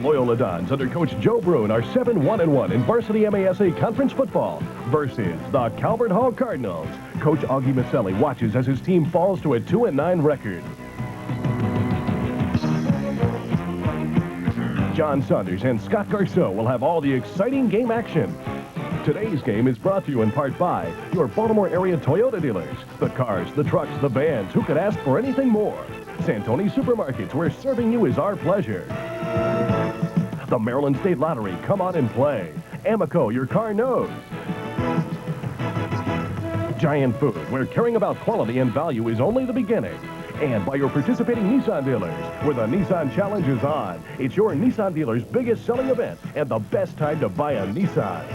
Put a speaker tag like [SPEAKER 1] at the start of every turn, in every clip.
[SPEAKER 1] Loyola Dons under Coach Joe Bruin are 7-1-1 in varsity MASA conference football versus the Calvert Hall Cardinals. Coach Augie Maselli watches as his team falls to a 2-9 record. John Saunders and Scott Garceau will have all the exciting game action. Today's game is brought to you in part by your Baltimore area Toyota dealers. The cars, the trucks, the vans. Who could ask for anything more? Santoni Supermarkets, where serving you is our pleasure. The Maryland State Lottery, come on and play. Amico, your car knows. Giant Food, where caring about quality and value is only the beginning. And by your participating Nissan dealers, where the Nissan Challenge is on. It's your Nissan dealer's biggest selling event and the best time to buy a Nissan.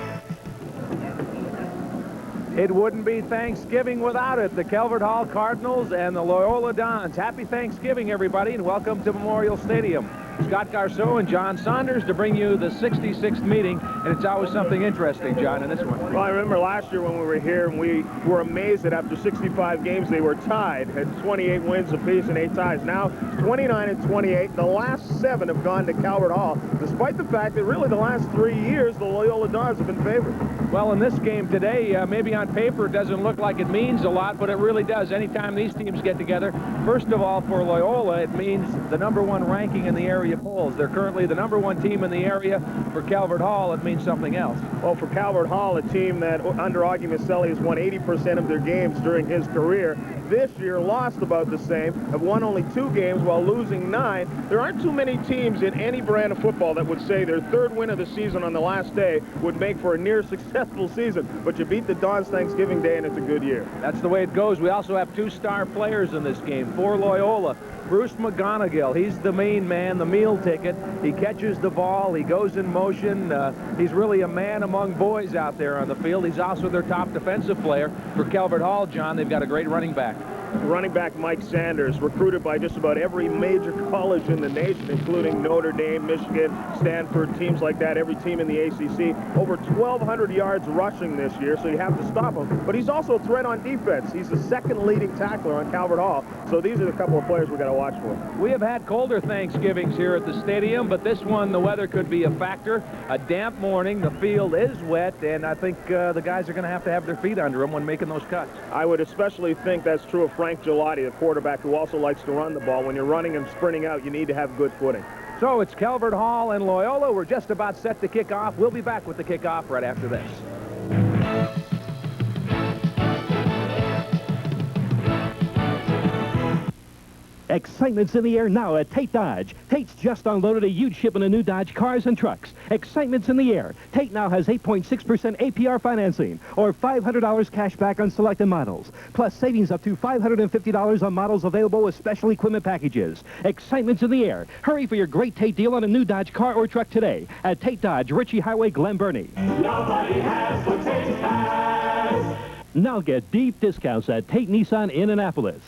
[SPEAKER 2] It wouldn't be Thanksgiving without it. The Calvert Hall Cardinals and the Loyola Dons. Happy Thanksgiving, everybody, and welcome to Memorial Stadium. Scott Garceau and John Saunders to bring you the 66th meeting, and it's always something interesting, John, in this one.
[SPEAKER 3] Well, I remember last year when we were here, and we were amazed that after 65 games, they were tied at 28 wins apiece and 8 ties. Now, 29-28. The last 7 have gone to Calvert Hall, despite the fact that really the last 3 years, the Loyola Dons have been favored.
[SPEAKER 2] Well, in this game today, maybe on paper it doesn't look like it means a lot, but it really does. Anytime these teams get together, first of all, for Loyola, it means the #1 ranking in the area polls. They're currently the #1 team in the area. For Calvert Hall, it means something else.
[SPEAKER 3] Well, for Calvert Hall, a team that under Augie Maselli has won 80% of their games during his career, this year lost about the same, have won only 2 games while losing 9. There aren't too many teams in any brand of football that would say their 3rd win of the season on the last day would make for a near successful season. But you beat the Dons Thanksgiving Day, and it's a good year.
[SPEAKER 2] That's the way it goes. We also have 2 star players in this game for Loyola. Bruce McGonigal, he's the main man, the meal ticket. He catches the ball, he goes in motion. He's really a man among boys out there on the field. He's also their top defensive player. For Calvert Hall, John, they've got a great running back.
[SPEAKER 3] Running back Mike Sanders, recruited by just about every major college in the nation, including Notre Dame, Michigan, Stanford, teams like that, every team in the ACC. Over 1,200 yards rushing this year, so you have to stop him. But he's also a threat on defense. He's the 2nd leading tackler on Calvert Hall, so these are the couple of players we got to watch for.
[SPEAKER 2] We have had colder Thanksgivings here at the stadium, but this one, the weather could be a factor. A damp morning, the field is wet, and I think the guys are going to have their feet under them when making those cuts.
[SPEAKER 3] I would especially think that's true of Frank Gelati, the quarterback who also likes to run the ball. When you're running and sprinting out, you need to have good footing.
[SPEAKER 2] So it's Calvert Hall and Loyola. We're just about set to kick off. We'll be back with the kickoff right after this.
[SPEAKER 4] Excitement's in the air now at Tate Dodge. Tate's just unloaded a huge shipment of new Dodge cars and trucks. Excitement's in the air. Tate now has 8.6% APR financing or $500 cash back on selected models. Plus savings up to $550 on models available with special equipment packages. Excitement's in the air. Hurry for your great Tate deal on a new Dodge car or truck today at Tate Dodge, Ritchie Highway, Glen Burnie.
[SPEAKER 5] Nobody has what Tate has.
[SPEAKER 4] Now get deep discounts at Tate Nissan in Annapolis.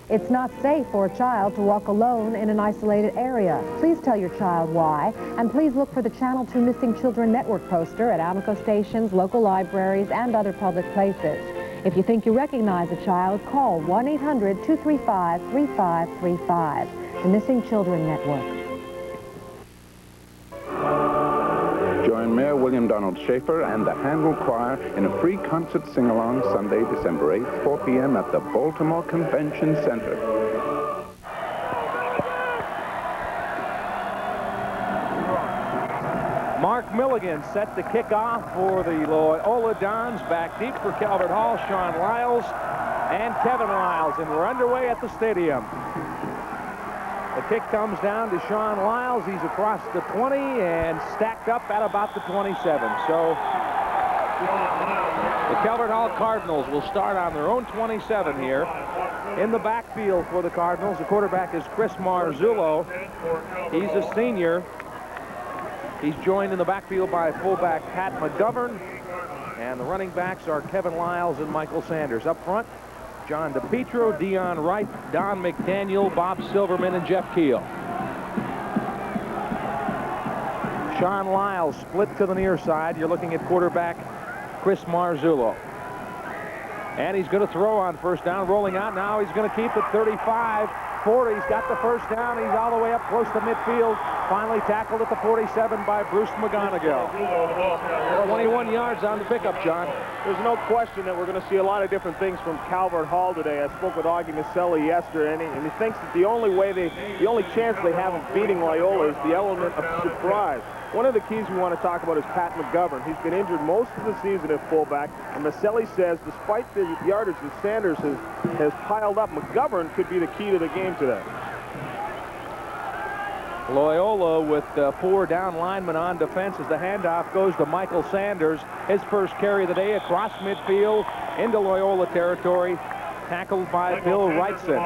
[SPEAKER 6] It's not safe for a child to walk alone in an isolated area. Please tell your child why, and please look for the Channel 2 Missing Children Network poster at Amico stations, local libraries, and other public places. If you think you recognize a child, call 1-800-235-3535, the Missing Children Network.
[SPEAKER 7] Join Mayor William Donald Schaefer and the Handel Choir in a free concert sing-along Sunday, December 8th, 4 p.m. at the Baltimore Convention Center.
[SPEAKER 2] Mark Milligan set the kickoff for the Loyola Dons. Back deep for Calvert Hall, Sean Lyles and Kevin Lyles, and we're underway at the stadium. The kick comes down to Sean Lyles. He's across the 20 and stacked up at about the 27. So the Calvert Hall Cardinals will start on their own 27 here. In the backfield for the Cardinals, the quarterback is Chris Marzullo. He's a senior. He's joined in the backfield by fullback Pat McGovern. And the running backs are Kevin Lyles and Michael Sanders. Up front, John DePietro, Dion Wright, Don McDaniel, Bob Silverman, and Jeff Keel. Sean Lyles split to the near side. You're looking at quarterback Chris Marzullo. And he's going to throw on first down, rolling out now. He's going to keep it 35, 40. He's got the first down. He's all the way up close to midfield. Finally tackled at the 47 by Bruce McGonigal. 21 yards on the pickup, John.
[SPEAKER 3] There's no question that we're going to see a lot of different things from Calvert Hall today. I spoke with Augie Maselli yesterday, and he thinks that the only chance they have of beating Loyola is the element of surprise. One of the keys we want to talk about is Pat McGovern. He's been injured most of the season at fullback, and Maselli says despite the yardage that Sanders has piled up, McGovern could be the key to the game today.
[SPEAKER 2] Loyola with 4 down linemen on defense as the handoff goes to Michael Sanders. His first carry of the day across midfield into Loyola territory, tackled by Bill Wrightson.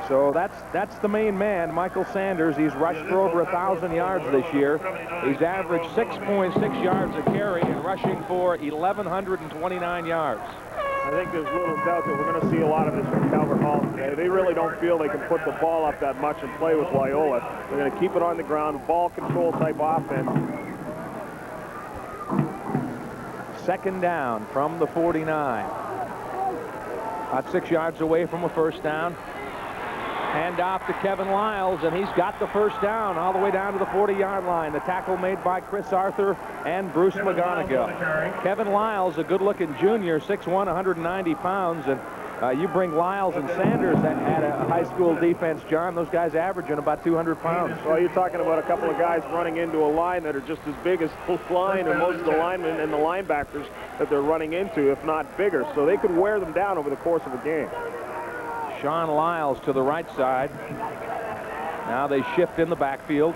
[SPEAKER 2] So that's the main man, Michael Sanders. He's rushed for over 1,000 yards this year. He's averaged 6.6 yards a carry and rushing for 1,129 yards.
[SPEAKER 3] I think there's little doubt that we're going to see a lot of this from Calvert Hall today. They really don't feel they can put the ball up that much and play with Loyola. They're going to keep it on the ground, ball control type offense.
[SPEAKER 2] Second down from the 49. About 6 yards away from a first down. Hand off to Kevin Lyles, and he's got the first down all the way down to the 40-yard line. The tackle made by Chris Arthur and Bruce McGonigal. Kevin Lyles, a good-looking junior, 6'1", 190 pounds, and you bring Lyles and Sanders at a high school defense, John, those guys averaging about 200 pounds.
[SPEAKER 3] Well, you're talking about a couple of guys running into a line that are just as big as the line and most of the linemen and the linebackers that they're running into, if not bigger. So they could wear them down over the course of a game.
[SPEAKER 2] Sean Lyles to the right side. Now they shift in the backfield.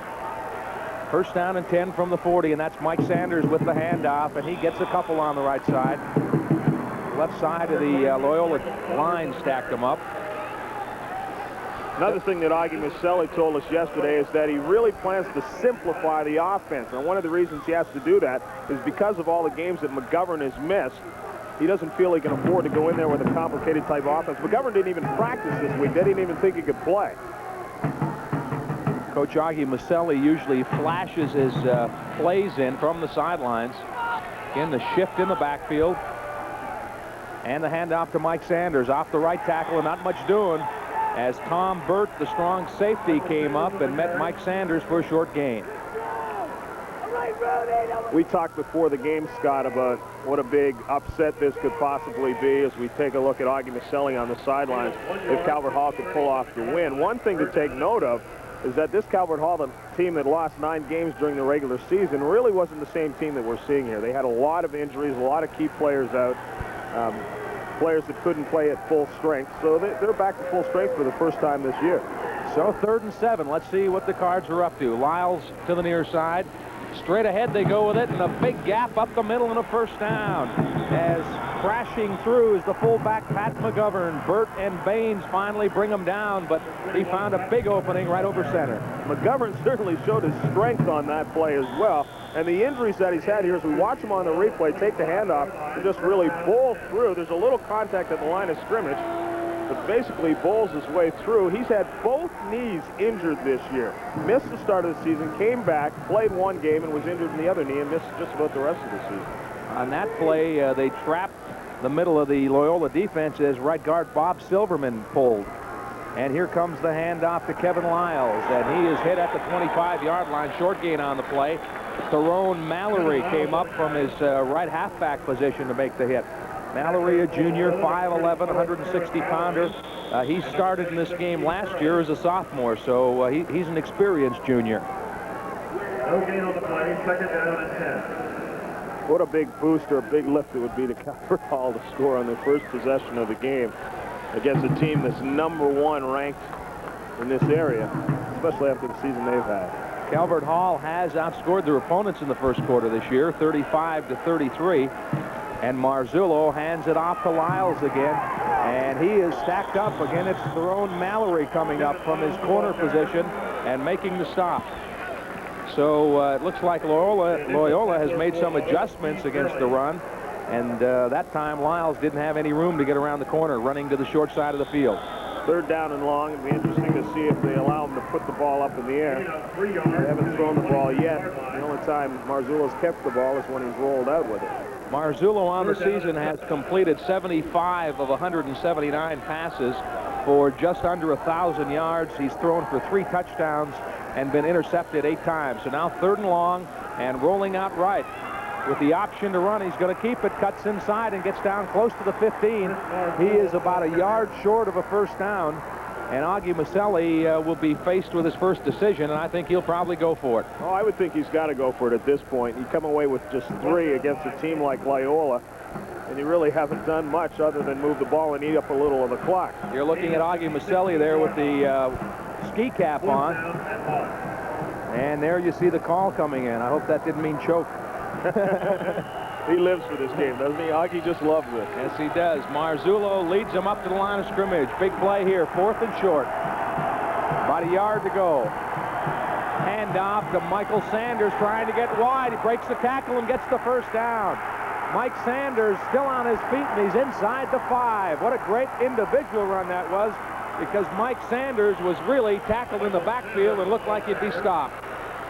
[SPEAKER 2] First down and 10 from the 40, and that's Mike Sanders with the handoff, and he gets a couple on the right side. Left side of the Loyola line stacked them up.
[SPEAKER 3] Another thing that Augie Maselli told us yesterday is that he really plans to simplify the offense. And one of the reasons he has to do that is because of all the games that McGovern has missed. He doesn't feel he can afford to go in there with a complicated type offense. McGovern didn't even practice this week. They didn't even think he could play.
[SPEAKER 2] Coach Augie Maselli usually flashes his plays in from the sidelines. Again, the shift in the backfield. And the handoff to Mike Sanders off the right tackle, and not much doing as Tom Burt, the strong safety, came up and met Mike Sanders for a short gain.
[SPEAKER 3] We talked before the game, Scott, about what a big upset this could possibly be as we take a look at Augie Maselli on the sidelines if Calvert Hall could pull off the win. One thing to take note of is that this Calvert Hall, the team that lost 9 games during the regular season, really wasn't the same team that we're seeing here. They had a lot of injuries, a lot of key players out, players that couldn't play at full strength. So they're back to full strength for the first time this year.
[SPEAKER 2] So 3rd and 7. Let's see what the Cards are up to. Lyles to the near side. Straight ahead they go with it, and a big gap up the middle and a first down. As crashing through is the fullback Pat McGovern. Burt and Baines finally bring him down, but he found a big opening right over center.
[SPEAKER 3] McGovern certainly showed his strength on that play as well. And the injuries that he's had here, as we watch him on the replay, take the handoff and just really bowl through. There's a little contact at the line of scrimmage, but basically bowls his way through. He's had both knees injured this year. Missed the start of the season, came back, played 1 game, and was injured in the other knee and missed just about the rest of the season.
[SPEAKER 2] On that play, they trapped the middle of the Loyola defense as right guard Bob Silverman pulled. And here comes the handoff to Kevin Lyles, and he is hit at the 25-yard line. Short gain on the play. Tyrone Mallory came up from his right halfback position to make the hit. Mallory, a junior, 5'11", 160-pounder. He started in this game last year as a sophomore, so he's an experienced junior.
[SPEAKER 5] Okay, on the play, 2nd down and 10.
[SPEAKER 3] What a big boost or a big lift it would be to Calvert Hall to score on their first possession of the game against a team that's #1 ranked in this area, especially after the season they've had.
[SPEAKER 2] Calvert Hall has outscored their opponents in the first quarter this year, 35-33. And Marzullo hands it off to Lyles again, and he is stacked up. Again, it's Tyrone Mallory coming up from his corner position and making the stop. So it looks like Loyola has made some adjustments against the run, and that time Lyles didn't have any room to get around the corner, running to the short side of the field.
[SPEAKER 3] 3rd down and long. It'll be interesting to see if they allow him to put the ball up in the air. They haven't thrown the ball yet. The only time Marzullo's kept the ball is when he's rolled out with it.
[SPEAKER 2] Marzullo on the season has completed 75 of 179 passes for just under 1,000 yards. He's thrown for 3 touchdowns and been intercepted 8 times. So now 3rd and long and rolling out right. With the option to run, he's going to keep it, cuts inside and gets down close to the 15. He is about a yard short of a first down. And Augie Maselli will be faced with his first decision, and I think he'll probably go for it.
[SPEAKER 3] Oh, I would think he's got to go for it at this point. He come away with just 3 against a team like Loyola, and you really haven't done much other than move the ball and eat up a little of the clock.
[SPEAKER 2] You're looking at Augie Maselli there with the ski cap on. And there you see the call coming in. I hope that didn't mean choke.
[SPEAKER 3] He lives for this game, doesn't he? Augie just loves it.
[SPEAKER 2] Yes, he does. Marzullo leads him up to the line of scrimmage. Big play here, 4th and short. About a yard to go. Handoff to Michael Sanders trying to get wide. He breaks the tackle and gets the first down. Mike Sanders still on his feet, and he's inside the 5. What a great individual run that was, because Mike Sanders was really tackled in the backfield and looked like he'd be stopped.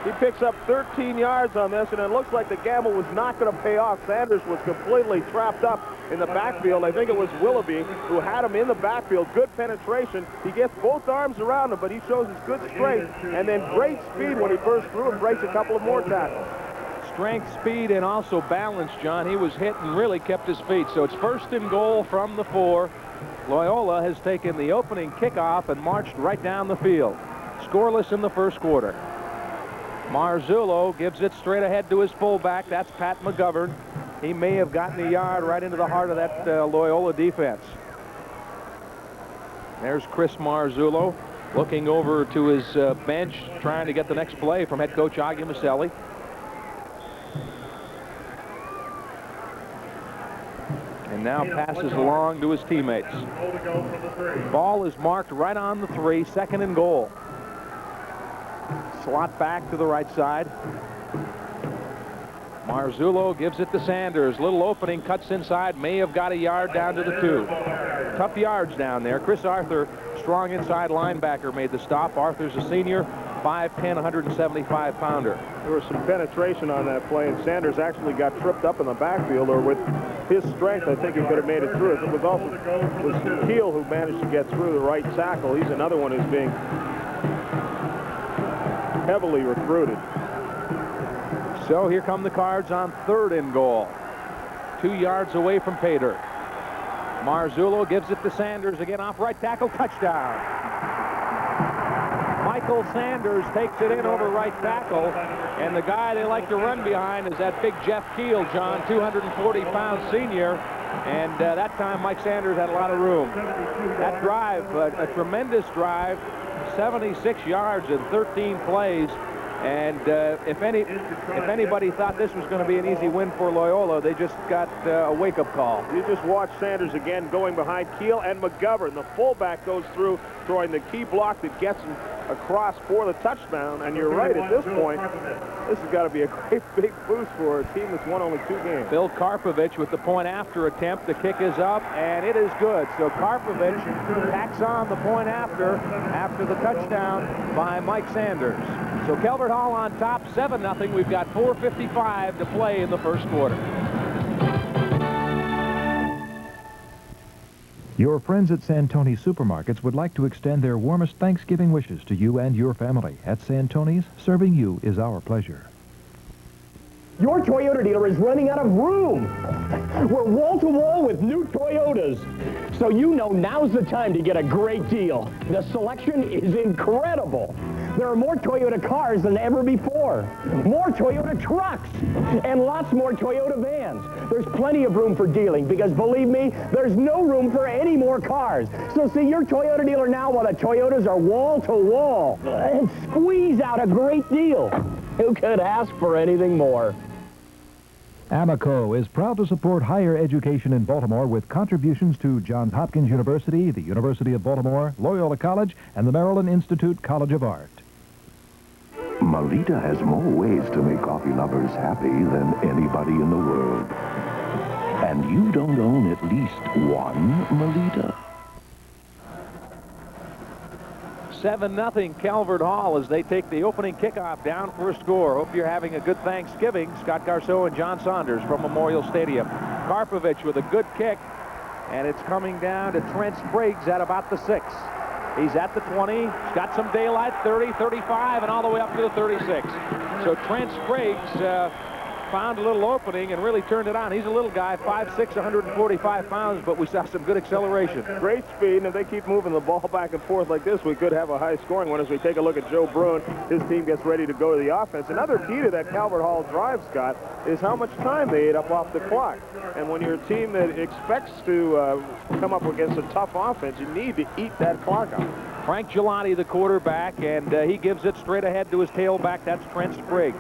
[SPEAKER 3] He picks up 13 yards on this, and it looks like the gamble was not going to pay off. Sanders was completely trapped up in the backfield. I think it was Willoughby who had him in the backfield. Good penetration. He gets both arms around him, but he shows his good strength, and then great speed when he burst through and breaks a couple of more tackles.
[SPEAKER 2] Strength, speed, and also balance, John. He was hit and really kept his feet. So it's 1st and goal from the 4. Loyola has taken the opening kickoff and marched right down the field. Scoreless in the first quarter. Marzullo gives it straight ahead to his fullback. That's Pat McGovern. He may have gotten a yard right into the heart of that Loyola defense. There's Chris Marzullo looking over to his bench, trying to get the next play from head coach Augie Maselli. And now passes along to his teammates. Ball is marked right on the 3, 2nd and goal. Slot back to the right side. Marzullo gives it to Sanders. Little opening, cuts inside, may have got a yard down to the 2. Tough yards down there. Chris Arthur, strong inside linebacker, made the stop. Arthur's a senior, 5'10", 175-pounder.
[SPEAKER 3] There was some penetration on that play, and Sanders actually got tripped up in the backfield, or with his strength, I think he could have made it through. It was Keel who managed to get through the right tackle. He's another one who's being heavily recruited.
[SPEAKER 2] So here come the Cards on 3rd and goal. 2 yards away from pay dirt. Marzullo gives it to Sanders again off right tackle, touchdown. Michael Sanders takes it in over right tackle, and the guy they like to run behind is that big Jeff Keel, John, 240-pound senior, and that time Mike Sanders had a lot of room. That drive, a tremendous drive, 76 yards in 13 plays. And if anybody thought this was going to be an easy win for Loyola, they just got a wake-up call.
[SPEAKER 3] You just watch Sanders again going behind Keel and McGovern. The fullback goes through, throwing the key block that gets him across for the touchdown. And you're right, at this point, this has got to be a great big boost for a team that's won only 2 games.
[SPEAKER 2] Bill Karpovich with the point-after attempt. The kick is up, and it is good. So Karpovich tacks on the point after the touchdown by Mike Sanders. So Calvert Hall on top, 7-0. We've got 4:55 to play in the first quarter.
[SPEAKER 8] Your friends at Santoni's Supermarkets would like to extend their warmest Thanksgiving wishes to you and your family. At Santoni's, serving you is our pleasure.
[SPEAKER 9] Your Toyota dealer is running out of room. We're wall-to-wall with new Toyotas. So you know now's the time to get a great deal. The selection is incredible. There are more Toyota cars than ever before. More Toyota trucks. And lots more Toyota vans. There's plenty of room for dealing because, believe me, there's no room for any more cars. So see your Toyota dealer now while the Toyotas are wall-to-wall. And squeeze out a great deal. Who could ask for anything more?
[SPEAKER 8] Amoco is proud to support higher education in Baltimore with contributions to Johns Hopkins University, the University of Baltimore, Loyola College, and the Maryland Institute College of Art.
[SPEAKER 10] Melita has more ways to make coffee lovers happy than anybody in the world. And you don't own at least one Melita?
[SPEAKER 2] 7-0 Calvert Hall as they take the opening kickoff down for a score. Hope you're having a good Thanksgiving. Scott Garceau and John Saunders from Memorial Stadium. Karpovich with a good kick, and it's coming down to Trent Spriggs at about the 6. He's at the 20. He's got some daylight, 30, 35, and all the way up to the 36. So Trent Spriggs found a little opening and really turned it on. He's a little guy, 5'6", 145 pounds, but we saw some good acceleration.
[SPEAKER 3] Great speed, and if they keep moving the ball back and forth like this, we could have a high-scoring one as we take a look at Joe Bruin. His team gets ready to go to the offense. Another key to that Calvert Hall drive, Scott, is how much time they ate up off the clock. And when you're a team that expects to come up against a tough offense, you need to eat that clock up.
[SPEAKER 2] Frank Gelati, the quarterback, and he gives it straight ahead to his tailback. That's Trent Spriggs.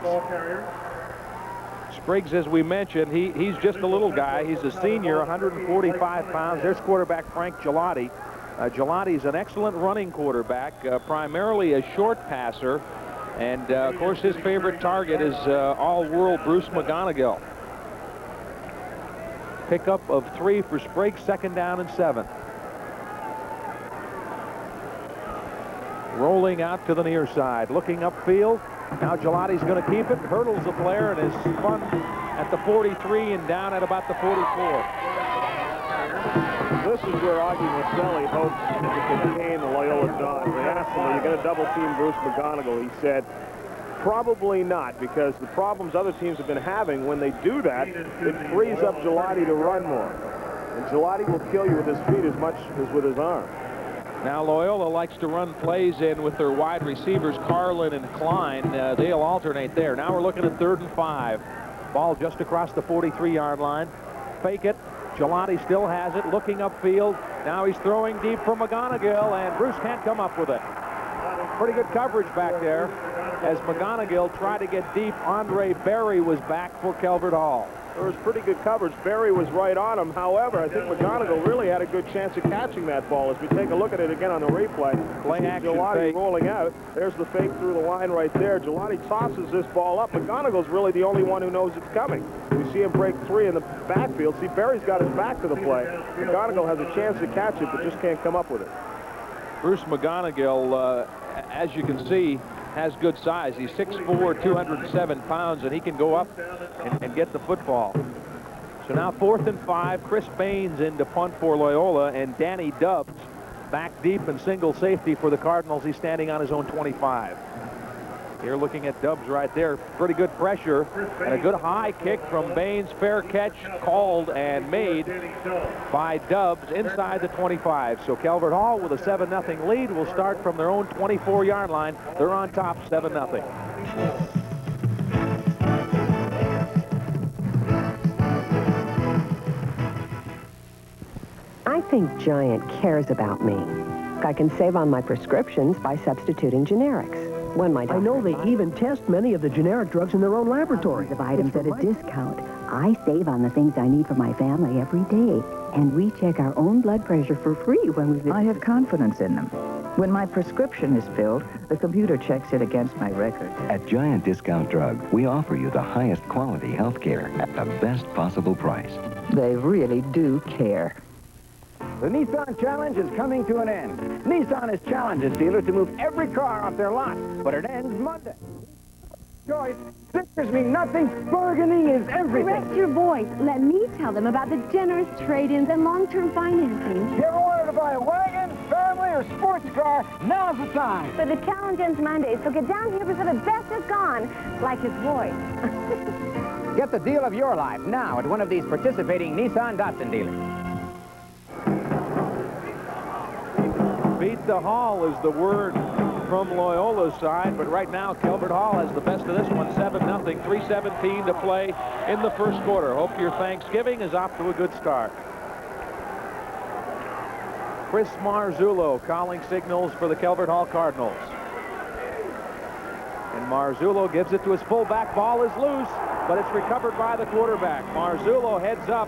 [SPEAKER 2] Spriggs, as we mentioned, he's just a little guy. He's a senior, 145 pounds. There's quarterback Frank Gelati. Gelati's an excellent running quarterback, primarily a short passer. And, of course, his favorite target is all-world Bruce McGonigal. Pickup of 3 for Spriggs, 2nd down and 7. Rolling out to the near side, looking upfield. Now Gelati's going to keep it, hurdles the player, and is spun at the 43 and down at about the 44.
[SPEAKER 3] This is where Augie Maselli hopes to contain the Loyola Dons. They asked him, are you going to double-team Bruce McGonigal? He said, probably not, because the problems other teams have been having, when they do that, it frees up Gelati to run more. And Gelati will kill you with his feet as much as with his arm.
[SPEAKER 2] Now Loyola likes to run plays in with their wide receivers, Carlin and Klein. They'll alternate there. Now we're looking at 3rd and 5. Ball just across the 43-yard line. Fake it. Gelati still has it, looking upfield. Now he's throwing deep for McGonigal, and Bruce can't come up with it. Pretty good coverage back there. As McGonigal tried to get deep, Andre Berry was back for Calvert Hall.
[SPEAKER 3] There was pretty good coverage. Berry was right on him. However, I think McGonigal really had a good chance of catching that ball. As we take a look at it again on the replay,
[SPEAKER 2] play action
[SPEAKER 3] Gelati
[SPEAKER 2] fake.
[SPEAKER 3] Rolling out. There's the fake through the line right there. Gelati tosses this ball up. McGonigal's really the only one who knows it's coming. We see him break 3 in the backfield. See, Berry's got his back to the play. McGonigal has a chance to catch it, but just can't come up with it.
[SPEAKER 2] Bruce McGonigal, as you can see, has good size. He's 6'4", 207 pounds, and he can go up and get the football. So now 4th and 5. Chris Baines in to punt for Loyola, and Danny Dubs back deep in single safety for the Cardinals. He's standing on his own 25. Here looking at Dubs right there. Pretty good pressure and a good high kick from Baines. Fair catch called and made by Dubs inside the 25. So Calvert Hall with a 7-0 lead will start from their own 24-yard line. They're on top 7-0.
[SPEAKER 11] I think Giant cares about me. I can save on my prescriptions by substituting generics. When my
[SPEAKER 12] I know they even test many of the generic drugs in their own laboratory.
[SPEAKER 13] Of items at a discount. I save on the things I need for my family every day. And we check our own blood pressure for free when we visit.
[SPEAKER 14] I have confidence in them. When my prescription is filled, the computer checks it against my record.
[SPEAKER 15] At Giant Discount Drug, we offer you the highest quality health care at the best possible price.
[SPEAKER 14] They really do care.
[SPEAKER 16] The Nissan Challenge is coming to an end. Nissan has challenged its dealers to move every car off their lot, but it ends Monday. Choice, stickers mean nothing, bargaining is everything.
[SPEAKER 17] Rest your voice. Let me tell them about the generous trade-ins and long-term financing.
[SPEAKER 16] You ever wanted to buy a wagon, family, or sports car? Now's the time.
[SPEAKER 17] But the challenge ends Monday, so get down here before the best is gone, like his voice.
[SPEAKER 16] Get the deal of your life now at one of these participating Nissan Datsun dealers.
[SPEAKER 2] Beat the Hall is the word from Loyola's side, but right now Calvert Hall has the best of this one, 7-0, 3:17 to play in the first quarter. Hope your Thanksgiving is off to a good start. Chris Marzullo calling signals for the Calvert Hall Cardinals. And Marzullo gives it to his fullback. Ball is loose, but it's recovered by the quarterback. Marzullo heads up.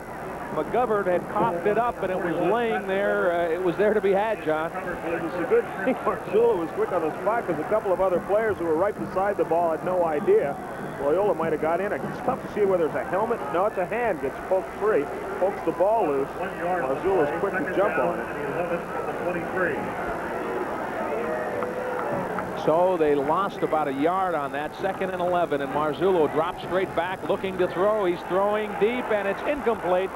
[SPEAKER 2] McGovern had coughed it up, and it was laying there. It was there to be had, John.
[SPEAKER 3] It was a good thing Marzullo was quick on the spot, because a couple of other players who were right beside the ball had no idea. Loyola might have got in. It's tough to see whether it's a helmet. No, it's a hand. Gets poked free. Pokes the ball loose. Marzullo's quick to jump on it.
[SPEAKER 2] So they lost about a yard on that. 2nd and 11, and Marzullo drops straight back, looking to throw. He's throwing deep, and it's incomplete.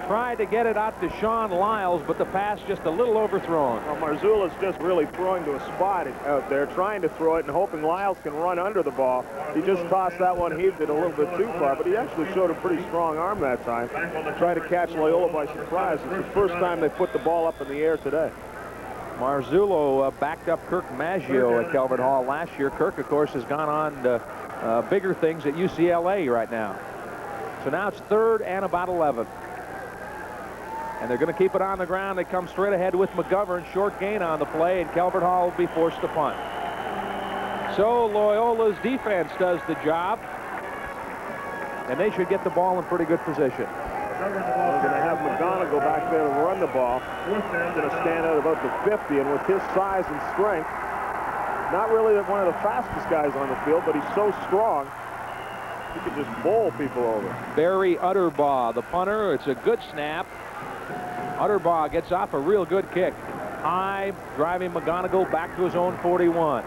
[SPEAKER 2] Tried to get it out to Sean Lyles, but the pass just a little overthrown.
[SPEAKER 3] Well, Marzullo's just really throwing to a spot out there, trying to throw it and hoping Lyles can run under the ball. He just tossed that one, heaved it a little bit too far, but he actually showed a pretty strong arm that time. Tried to catch Loyola by surprise. It's the first time they put the ball up in the air today.
[SPEAKER 2] Marzullo backed up Kirk Maggio at Calvert Hall last year. Kirk, of course, has gone on to bigger things at UCLA right now. So now it's 3rd and about 11. And they're going to keep it on the ground. They come straight ahead with McGovern. Short gain on the play, and Calvert Hall will be forced to punt. So Loyola's defense does the job, and they should get the ball in pretty good position.
[SPEAKER 3] They're going to have McGonigal back there to run the ball. He's going to stand out about the 50, and with his size and strength, not really one of the fastest guys on the field, but he's so strong, he can just bowl people over.
[SPEAKER 2] Barry Utterbaugh, the punter. It's a good snap. Utterbaugh gets off a real good kick. High, driving McGonigal back to his own 41.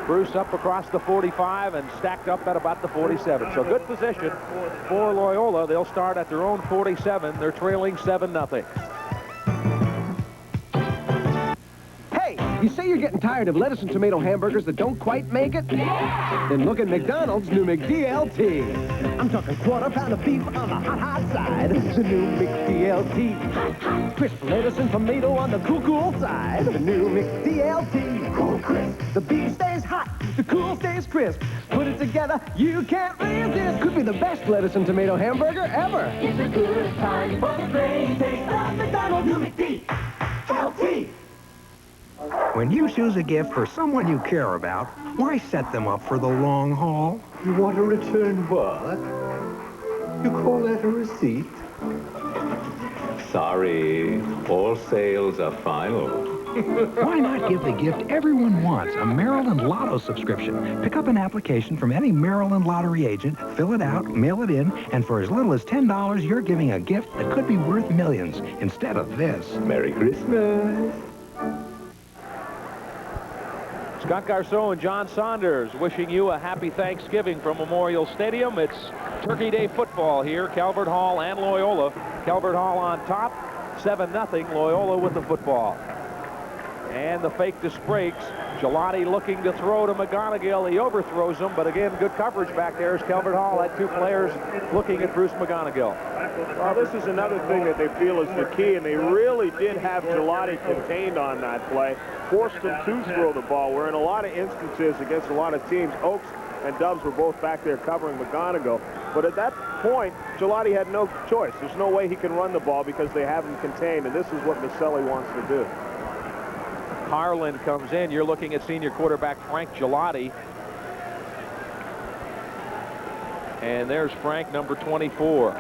[SPEAKER 2] Bruce up across the 45 and stacked up at about the 47. So good position for Loyola. They'll start at their own 47. They're trailing 7-0.
[SPEAKER 18] You say you're getting tired of lettuce and tomato hamburgers that don't quite make it? Then look at McDonald's new McDLT. I'm talking quarter pound of beef on the hot side. The new McDLT. Crisp lettuce and tomato on the cool side. The new McDLT. Cool crisp. The beef stays hot. The cool stays crisp. Put it together, you can't resist. Could be the best lettuce and tomato hamburger ever.
[SPEAKER 5] It's a good time for the great taste of McDonald's new McDLT.
[SPEAKER 19] When you choose a gift for someone you care about, why set them up for the long haul?
[SPEAKER 20] You want to return what? You call that a receipt? Sorry, all sales are final.
[SPEAKER 19] Why not give the gift everyone wants, a Maryland Lotto subscription? Pick up an application from any Maryland lottery agent, fill it out, mail it in, and for as little as $10, you're giving a gift that could be worth millions instead of this.
[SPEAKER 20] Merry Christmas.
[SPEAKER 2] Scott Garceau and John Saunders wishing you a happy Thanksgiving from Memorial Stadium. It's Turkey Day football here, Calvert Hall and Loyola. Calvert Hall on top, 7-0, Loyola with the football. And the fake to Spragues. Gelati looking to throw to McGonigal. He overthrows him, but again, good coverage back there as Calvert Hall had 2 players looking at Bruce McGonigal.
[SPEAKER 3] Well, this is another thing that they feel is the key, and they really did have Gelati contained on that play. Forced him to throw the ball, where in a lot of instances against a lot of teams, Oaks and Dubs were both back there covering McGonigal. But at that point, Gelati had no choice. There's no way he can run the ball because they have him contained, and this is what Maselli wants to do.
[SPEAKER 2] Harlan comes in. You're looking at senior quarterback Frank Gelati. And there's Frank, number 24.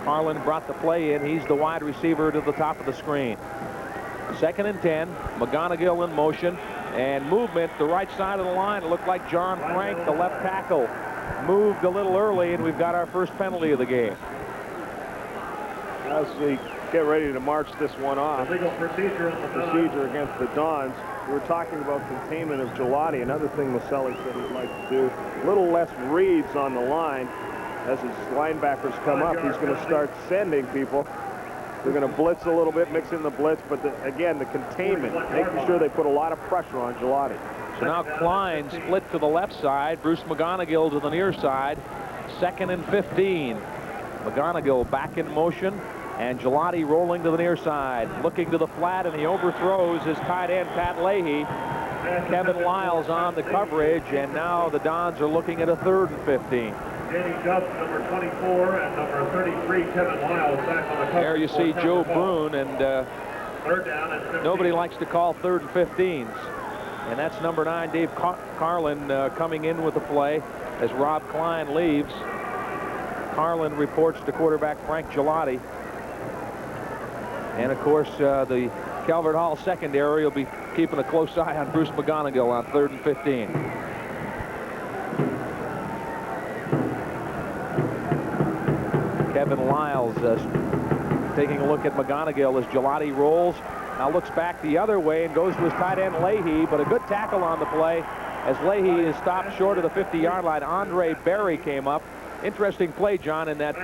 [SPEAKER 2] Harlan brought the play in. He's the wide receiver to the top of the screen. 2nd and 10. McGonigal in motion. And movement, the right side of the line. It looked like John Frank, the left tackle, moved a little early, and we've got our first penalty of the game.
[SPEAKER 3] As we get ready to march this one off, procedure against the Dons. We were talking about containment of Gelati. Another thing Maselli said he'd like to do, a little less reads on the line. As his linebackers come up, he's going to start sending people. They're going to blitz a little bit, mix in the blitz, but again, the containment, making sure they put a lot of pressure on Gelati.
[SPEAKER 2] So now Klein split to the left side, Bruce McGonigal to the near side. 2nd and 15. McGonigal back in motion, and Gelati rolling to the near side, looking to the flat, and he overthrows his tight end, Pat Leahy. Kevin Lyles on the coverage, and now the Dons are looking at a 3rd and 15.
[SPEAKER 21] Number 24 and number 33, Kevin Lyles, back on the coverage.
[SPEAKER 2] There you see Joe Brune, and nobody likes to call 3rd and 15s. And that's number 9, Dave Carlin, coming in with the play as Rob Klein leaves. Carlin reports to quarterback Frank Gelati. And, of course, the Calvert Hall secondary will be keeping a close eye on Bruce McGonigal on 3rd and 15. Kevin Lyles taking a look at McGonigal as Gelati rolls. Now looks back the other way and goes to his tight end Leahy, but a good tackle on the play as Leahy is stopped short of the 50-yard line. Andre Berry came up. Interesting play, John, in that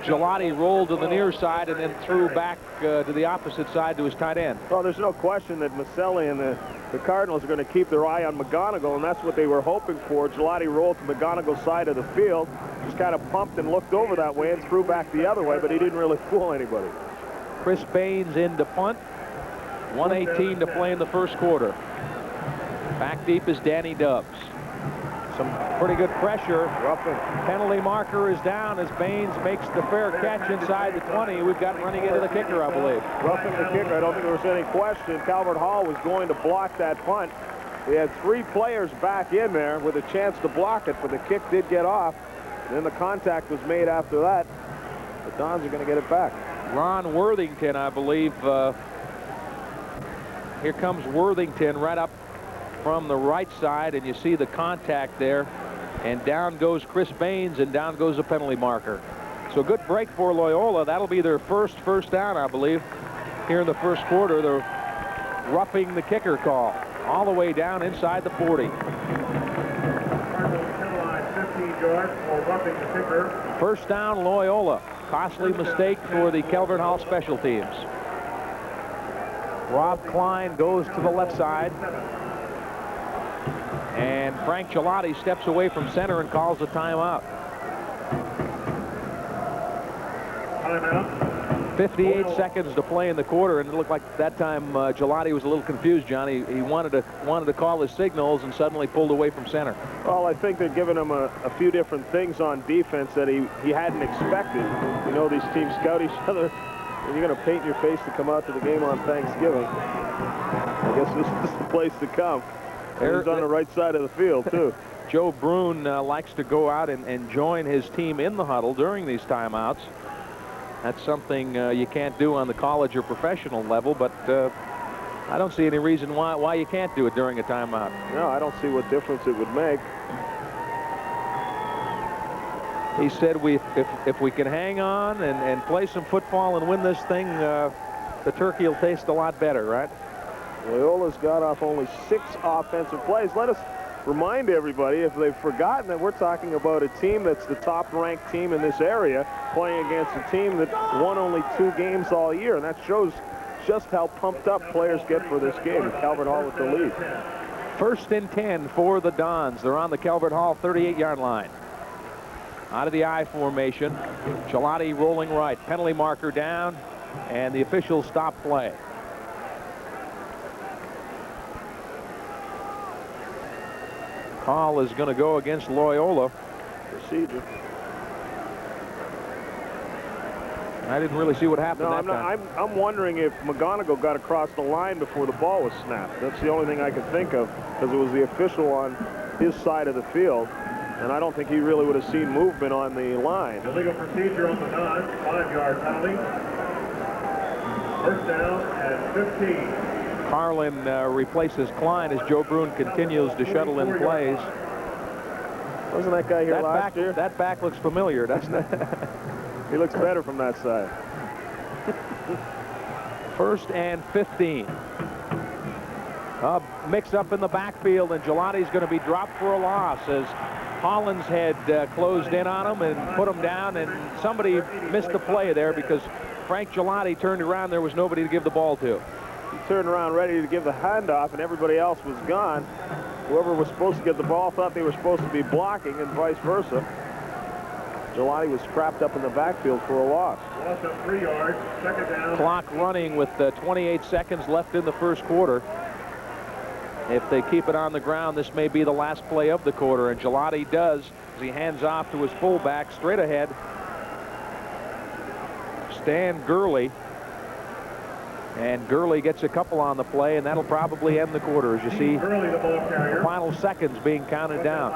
[SPEAKER 2] Gelati rolled to the near side and then threw back to the opposite side to his tight end.
[SPEAKER 3] Well, there's no question that Maselli and the Cardinals are going to keep their eye on McGonigal, and that's what they were hoping for. Gelati rolled to McGonigal's side of the field, just kind of pumped and looked over that way and threw back the other way, but he didn't really fool anybody.
[SPEAKER 2] Chris Baines in to punt. 1:18 to play in the first quarter. Back deep is Danny Dubs. Some pretty good pressure. Penalty marker is down as Baines makes the fair catch inside the 20. We've got running into the kicker, I believe.
[SPEAKER 3] Roughing the kicker. I don't think there was any question. Calvert Hall was going to block that punt. He had 3 players back in there with a chance to block it, but the kick did get off. And then the contact was made after that. The Dons are going to get it back.
[SPEAKER 2] Ron Worthington, I believe. Here comes Worthington right up from the right side, and you see the contact there, and down goes Chris Baines, and down goes the penalty marker. So good break for Loyola. That'll be their first down, I believe, here in the first quarter. They're roughing the kicker call all the way down inside the 40. First down, Loyola. Costly mistake for the Calvert Hall special teams. Rob Klein goes to the left side. And Frank Gelati steps away from center and calls a timeout. 58 seconds to play in the quarter, and it looked like that time Gelati was a little confused, Johnny. He wanted to call his signals and suddenly pulled away from center.
[SPEAKER 3] Well, I think they're giving him a few different things on defense that he hadn't expected. You know, these teams scout each other, and you're going to paint your face to come out to the game on Thanksgiving. I guess this is the place to come. He's on the right side of the field, too.
[SPEAKER 2] Joe Brune likes to go out and join his team in the huddle during these timeouts. That's something you can't do on the college or professional level, but I don't see any reason why you can't do it during a timeout.
[SPEAKER 3] No, I don't see what difference it would make.
[SPEAKER 2] He said if we can hang on and play some football and win this thing, the turkey will taste a lot better, right?
[SPEAKER 3] Loyola's got off only 6 offensive plays. Let us remind everybody, if they've forgotten, that we're talking about a team that's the top-ranked team in this area playing against a team that won only 2 games all year, and that shows just how pumped up players get for this game. Calvert Hall with the lead.
[SPEAKER 2] 1st and 10 for the Dons. They're on the Calvert Hall 38-yard line. Out of the I formation. Gelati rolling right. Penalty marker down, and the officials stop play. Call is going to go against Loyola.
[SPEAKER 3] Procedure.
[SPEAKER 2] I didn't really see what happened that time.
[SPEAKER 3] I'm wondering if McGonigal got across the line before the ball was snapped. That's the only thing I could think of, because it was the official on his side of the field, and I don't think he really would have seen movement on the line.
[SPEAKER 21] Illegal procedure on the Dons, 5-yard penalty. First down and 15.
[SPEAKER 2] Carlin replaces Klein as Joe Brune continues to shuttle in plays.
[SPEAKER 3] Wasn't that guy here last year?
[SPEAKER 2] That back looks familiar, doesn't it?
[SPEAKER 3] He looks better from that side.
[SPEAKER 2] 1st and 15. Mix up in the backfield, and Gelati's going to be dropped for a loss as Hollins had closed in on him and put him down, and somebody missed the play there because Frank Gelati turned around. There was nobody to give the ball to.
[SPEAKER 3] He turned around ready to give the handoff, and everybody else was gone. Whoever was supposed to get the ball thought they were supposed to be blocking, and vice versa. Gelati was trapped up in the backfield for a loss.
[SPEAKER 21] Loss of 3 yards, 2nd down.
[SPEAKER 2] Clock running with 28 seconds left in the first quarter. If they keep it on the ground, this may be the last play of the quarter, and Gelati does as he hands off to his fullback straight ahead. Stan Gurley. And Gurley gets a couple on the play, and that'll probably end the quarter, as you see the final seconds being counted down.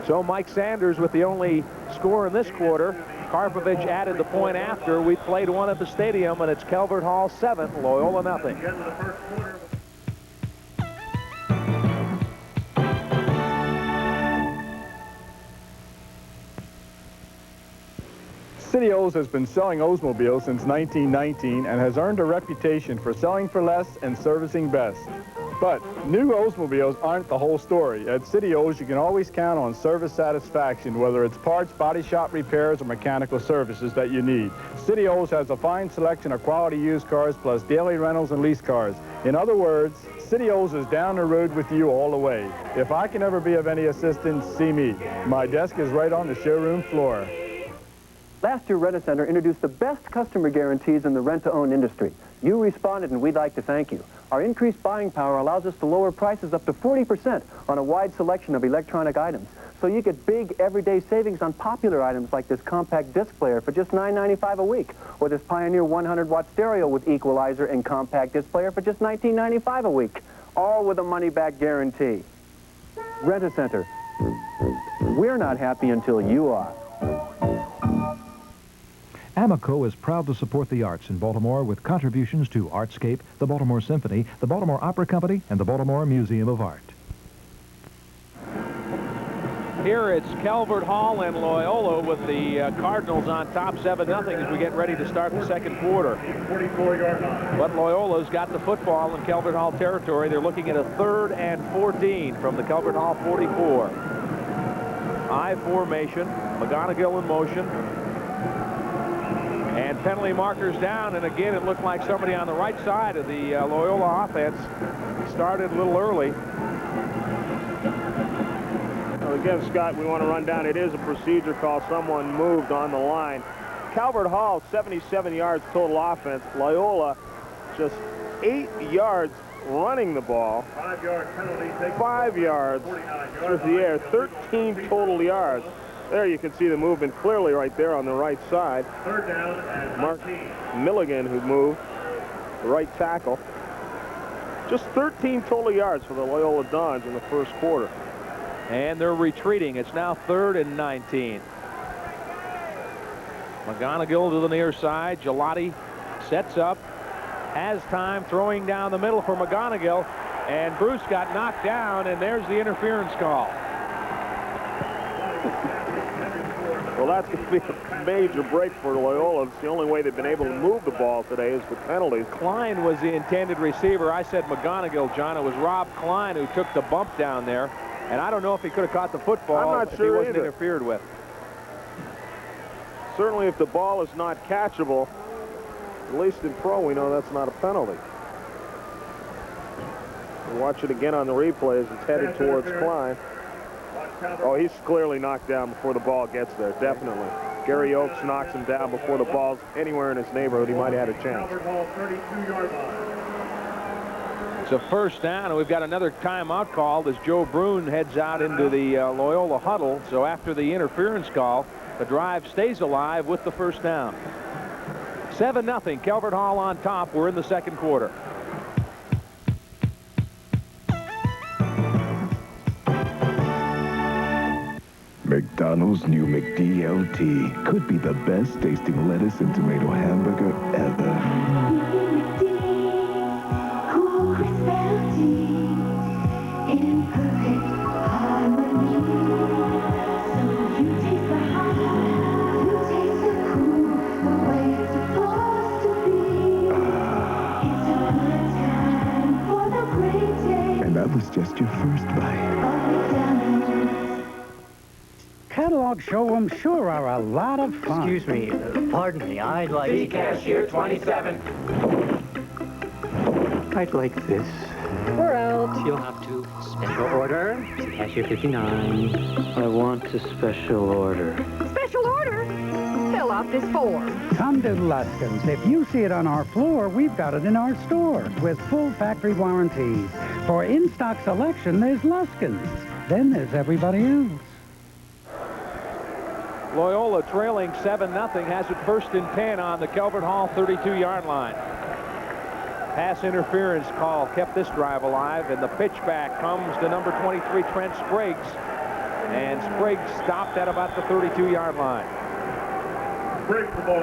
[SPEAKER 2] So Mike Sanders with the only score in this quarter. Karpovich added the point after. We played one at the stadium, and it's Calvert Hall 7, Loyola nothing.
[SPEAKER 3] City O's has been selling Oldsmobiles since 1919 and has earned a reputation for selling for less and servicing best. But new Oldsmobiles aren't the whole story. At City O's, you can always count on service satisfaction, whether it's parts, body shop repairs, or mechanical services that you need. City O's has a fine selection of quality used cars, plus daily rentals and lease cars. In other words, City O's is down the road with you all the way. If I can ever be of any assistance, see me. My desk is right on the showroom floor.
[SPEAKER 9] Last year, Rent-A-Center introduced the best customer guarantees in the rent-to-own industry. You responded, and we'd like to thank you. Our increased buying power allows us to lower prices up to 40% on a wide selection of electronic items. So you get big, everyday savings on popular items like this compact disc player for just $9.95 a week, or this Pioneer 100-watt stereo with equalizer and compact disc player for just $19.95 a week, all with a money-back guarantee. Rent-A-Center. We're not happy until you are.
[SPEAKER 8] Amico is proud to support the arts in Baltimore with contributions to Artscape, the Baltimore Symphony, the Baltimore Opera Company, and the Baltimore Museum of Art.
[SPEAKER 2] Here it's Calvert Hall and Loyola with the Cardinals on top 7-0 as we get ready to start the second quarter.
[SPEAKER 21] 44-yard line.
[SPEAKER 2] But Loyola's got the football in Calvert Hall territory. They're looking at a 3rd and 14 from the Calvert Hall 44. I formation, McGonigal in motion. And penalty markers down, and again, it looked like somebody on the right side of the Loyola offense started a little early.
[SPEAKER 3] Well, again, Scott, we want to run down. It is a procedure call. Someone moved on the line. Calvert Hall, 77 yards total offense. Loyola, just 8 yards running the ball.
[SPEAKER 21] 5-yard penalty.
[SPEAKER 3] 5 yards through the air, 13 total yards. There you can see the movement clearly right there on the right side.
[SPEAKER 21] 3rd down and
[SPEAKER 3] Mark Milligan, who moved, the right tackle. Just 13 total yards for the Loyola Dons in the first quarter.
[SPEAKER 2] And they're retreating. It's now 3rd and 19. McGonigal to the near side. Gelati sets up, has time, throwing down the middle for McGonigal. And Bruce got knocked down, and there's the interference call.
[SPEAKER 3] Well, that's going to be a major break for Loyola. It's the only way they've been able to move the ball today is with penalties.
[SPEAKER 2] Klein was the intended receiver. I said McGonigal, John. It was Rob Klein who took the bump down there. And I don't know if he could have caught the football
[SPEAKER 3] I'm not
[SPEAKER 2] if
[SPEAKER 3] sure
[SPEAKER 2] he wasn't
[SPEAKER 3] either.
[SPEAKER 2] interfered with.
[SPEAKER 3] Certainly if the ball is not catchable, at least in pro, we know that's not a penalty. We'll watch it again on the replay as it's headed towards Klein. Oh, he's clearly knocked down before the ball gets there, definitely. Gary Oakes knocks him down before the ball's anywhere in his neighborhood. He might have had a chance.
[SPEAKER 2] It's a 1st down, and we've got another timeout called as Joe Brune heads out into the Loyola huddle. So after the interference call, the drive stays alive with the 1st down. 7-0, Calvert Hall on top. We're in the second quarter.
[SPEAKER 10] McDonald's new McDLT could be the best tasting lettuce and tomato hamburger ever. And that was just your first bite.
[SPEAKER 1] Catalog showrooms sure are a lot of fun.
[SPEAKER 22] Excuse me, pardon me, I'd like...
[SPEAKER 5] The cashier 27.
[SPEAKER 22] I'd like this.
[SPEAKER 1] We're out.
[SPEAKER 22] You'll have to special order. Cashier 59. I want a special order.
[SPEAKER 17] Special order? Fill out this form.
[SPEAKER 1] Come to Luskin's. If you see it on our floor, we've got it in our store with full factory warranties. For in-stock selection, there's Luskin's. Then there's everybody else.
[SPEAKER 2] Loyola trailing 7-0, has it 1st and 10 on the Calvert Hall 32-yard line. Pass interference call kept this drive alive, and the pitch back comes to number 23, Trent Spriggs. And Spriggs stopped at about the 32-yard line.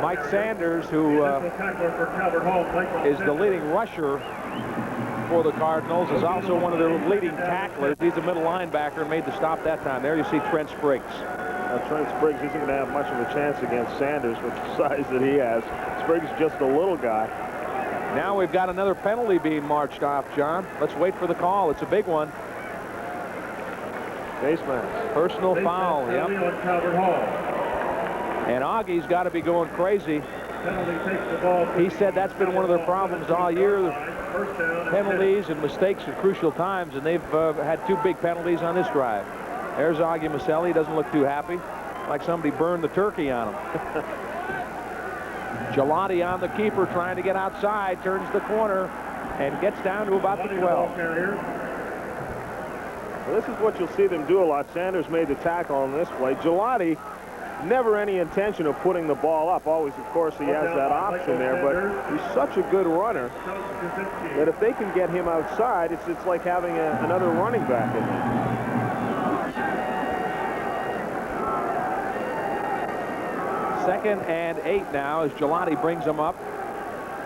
[SPEAKER 2] Mike Sanders, who is the leading rusher for the Cardinals, is also one of their leading tacklers. He's a middle linebacker and made the stop that time. There you see Trent Spriggs.
[SPEAKER 3] Trent Spriggs isn't going to have much of a chance against Sanders with the size that he has. Spriggs is just a little guy.
[SPEAKER 2] Now we've got another penalty being marched off, John. Let's wait for the call. It's a big one.
[SPEAKER 3] Face mask.
[SPEAKER 2] Personal foul, yep.
[SPEAKER 21] On Calvert Hall.
[SPEAKER 2] And Augie's got to be going crazy. He said that's been one of their problems all year. Penalties and mistakes at crucial times, and they've had 2 big penalties on this drive. There's Augie Maselli. Doesn't look too happy, like somebody burned the turkey on him. Gelati on the keeper, trying to get outside, turns the corner, and gets down to about the 12.
[SPEAKER 3] Well, this is what you'll see them do a lot. Sanders made the tackle on this play. Gelati, never any intention of putting the ball up. Always, of course, he has that option there, but he's such a good runner that if they can get him outside, it's like having another running back in there.
[SPEAKER 2] Second and 8 now as Gelati brings him up.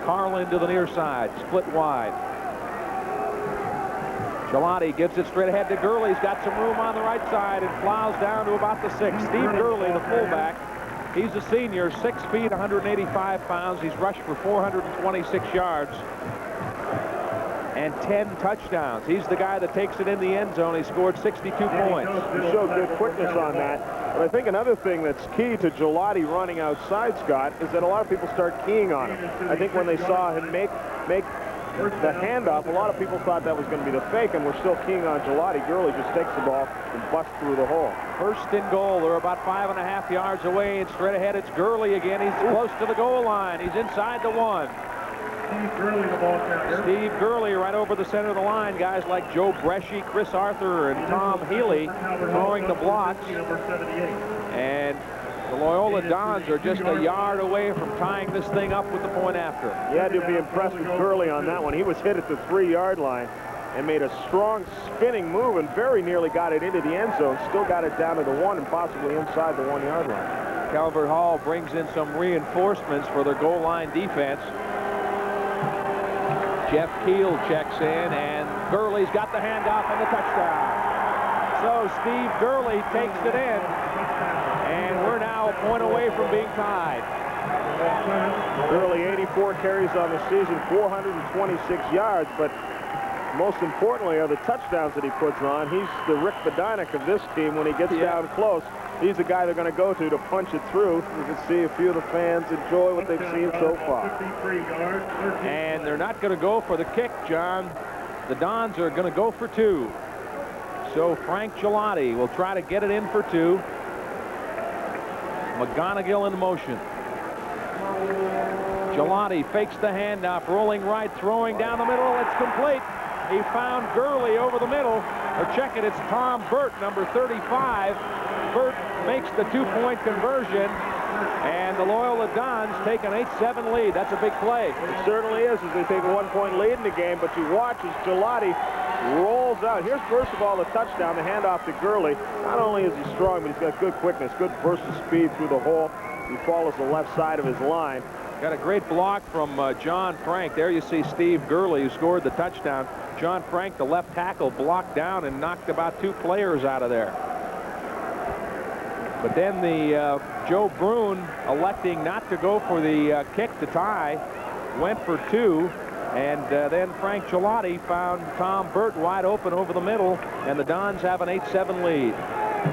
[SPEAKER 2] Carlin to the near side, split wide. Gelati gives it straight ahead to Gurley. He's got some room on the right side and plows down to about the 6. Steve Gurley, the fullback. He's a senior, 6 feet, 185 pounds. He's rushed for 426 yards and 10 touchdowns. He's the guy that takes it in the end zone. He scored 62 points.
[SPEAKER 3] He showed good quickness on that. But I think another thing that's key to Gelati running outside, Scott, is that a lot of people start keying on him. I think when they saw him make the handoff, a lot of people thought that was going to be the fake, and we're still keying on Gelati. Gurley just takes the ball and busts through the hole.
[SPEAKER 2] First and goal. They're about 5.5 yards away, and straight ahead it's Gurley again. He's close to the goal line. He's inside the 1.
[SPEAKER 21] Steve Gurley, the ball carrier.
[SPEAKER 2] Steve Gurley right over the center of the line. Guys like Joe Bresci, Chris Arthur, and Tom Healy throwing the blocks. And the Loyola Dons are just a yard away from tying this thing up with the point after.
[SPEAKER 3] You had to be impressed with Gurley on that one. He was hit at the 3-yard line and made a strong spinning move and very nearly got it into the end zone. Still got it down to the 1 and possibly inside the 1-yard line.
[SPEAKER 2] Calvert Hall brings in some reinforcements for their goal line defense. Jeff Keel checks in, and Gurley's got the handoff and the touchdown. So Steve Gurley takes it in, and we're now a point away from being tied.
[SPEAKER 3] Gurley, 84 carries on the season, 426 yards, but most importantly are the touchdowns that he puts on. He's the Rick Bedinek of this team when he gets down close. He's the guy they're going to go to punch it through. You can see a few of the fans enjoy what they've seen so far.
[SPEAKER 2] And they're not going to go for the kick, John. The Dons are going to go for 2. So Frank Gelati will try to get it in for 2. McGonigal in motion. Gelati fakes the handoff, rolling right, throwing down the middle. It's complete. He found Gurley over the middle. Or check it, it's Tom Burt, number 35. Burt makes the 2-point conversion, and the Loyola Dons take an 8-7 lead. That's a big play.
[SPEAKER 3] It certainly is as they take a 1-point lead in the game, but you watch as Gelati rolls out. Here's, first of all, the touchdown, the handoff to Gurley. Not only is he strong, but he's got good quickness, good burst of speed through the hole. He follows the left side of his line.
[SPEAKER 2] Got a great block from John Frank. There you see Steve Gurley, who scored the touchdown. John Frank, the left tackle, blocked down and knocked about 2 players out of there. But then the Joe Brune, electing not to go for the kick to tie, went for 2. And then Frank Gelati found Tom Burt wide open over the middle, and the Dons have an 8-7 lead.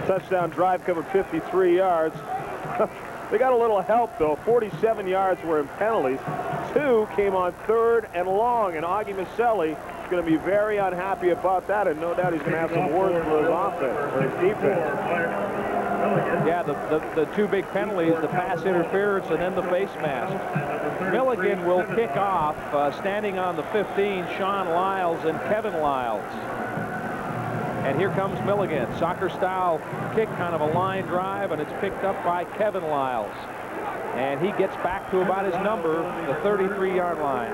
[SPEAKER 3] Touchdown drive covered 53 yards. They got a little help, though. 47 yards were in penalties. 2 came on 3rd and long, and Augie Maselli is going to be very unhappy about that, and no doubt he's going to have some words for his offense, or his defense.
[SPEAKER 2] Yeah, the 2 big penalties, the pass interference and then the face mask. Milligan will kick off, standing on the 15, Sean Lyles and Kevin Lyles. And here comes Milligan. Soccer-style kick, kind of a line drive, and it's picked up by Kevin Lyles. And he gets back to about his number, the 33-yard line.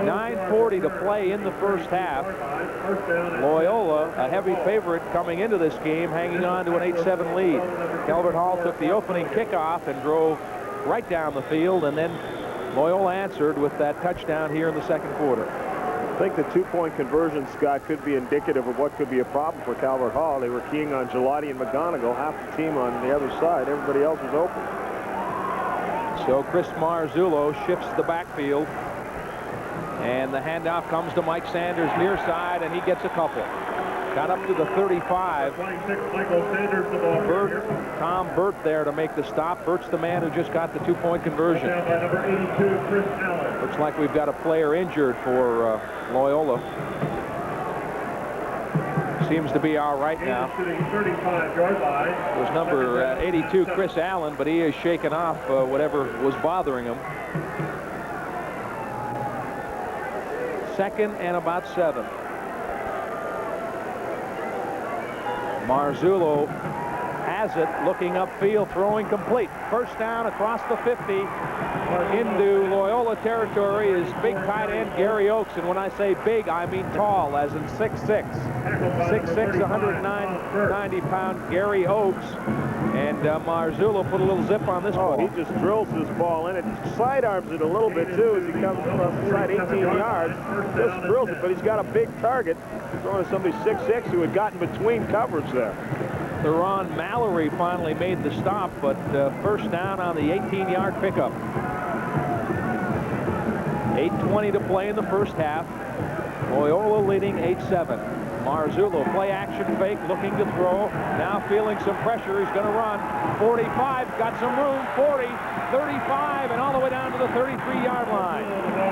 [SPEAKER 2] 9:40 to play in the first half. Loyola, a heavy favorite coming into this game, hanging on to an 8-7 lead. Calvert Hall took the opening kickoff and drove right down the field, and then Loyola answered with that touchdown here in the second quarter.
[SPEAKER 3] I think the two-point conversion, Scott, could be indicative of what could be a problem for Calvert Hall. They were keying on Gelati and McGonigal, half the team on the other side. Everybody else was open.
[SPEAKER 2] So Chris Marzullo shifts the backfield. And the handoff comes to Mike Sanders near side, and he gets a couple. Got up to the 35. Tom Burt there to make the stop. Burt's the man who just got the two-point conversion. Looks like we've got a player injured for Loyola. Seems to be all right now. It was number 82, Chris Allen, but he is shaken off whatever was bothering him. Second and about 7. Marzullo has it, looking upfield, throwing complete. First down across the 50 into Loyola territory is big tight end Gary Oakes. And when I say big, I mean tall, as in 6'6". 6'6", 190-pound Gary Oakes. And Marzullo put a little zip on this ball.
[SPEAKER 3] He just drills this ball in. It sidearms it a little bit, too, as he comes inside 18 yards. Just drills it, but he's got a big target. Throwing to somebody 6'6" who had gotten between coverage there.
[SPEAKER 2] Theron Mallory finally made the stop, but first down on the 18-yard pickup. 8:20 to play in the first half. Loyola leading 8-7. Marzullo, play action fake, looking to throw. Now feeling some pressure. He's going to run. 45, got some room. 40, 35, and all the way down to the 33-yard line.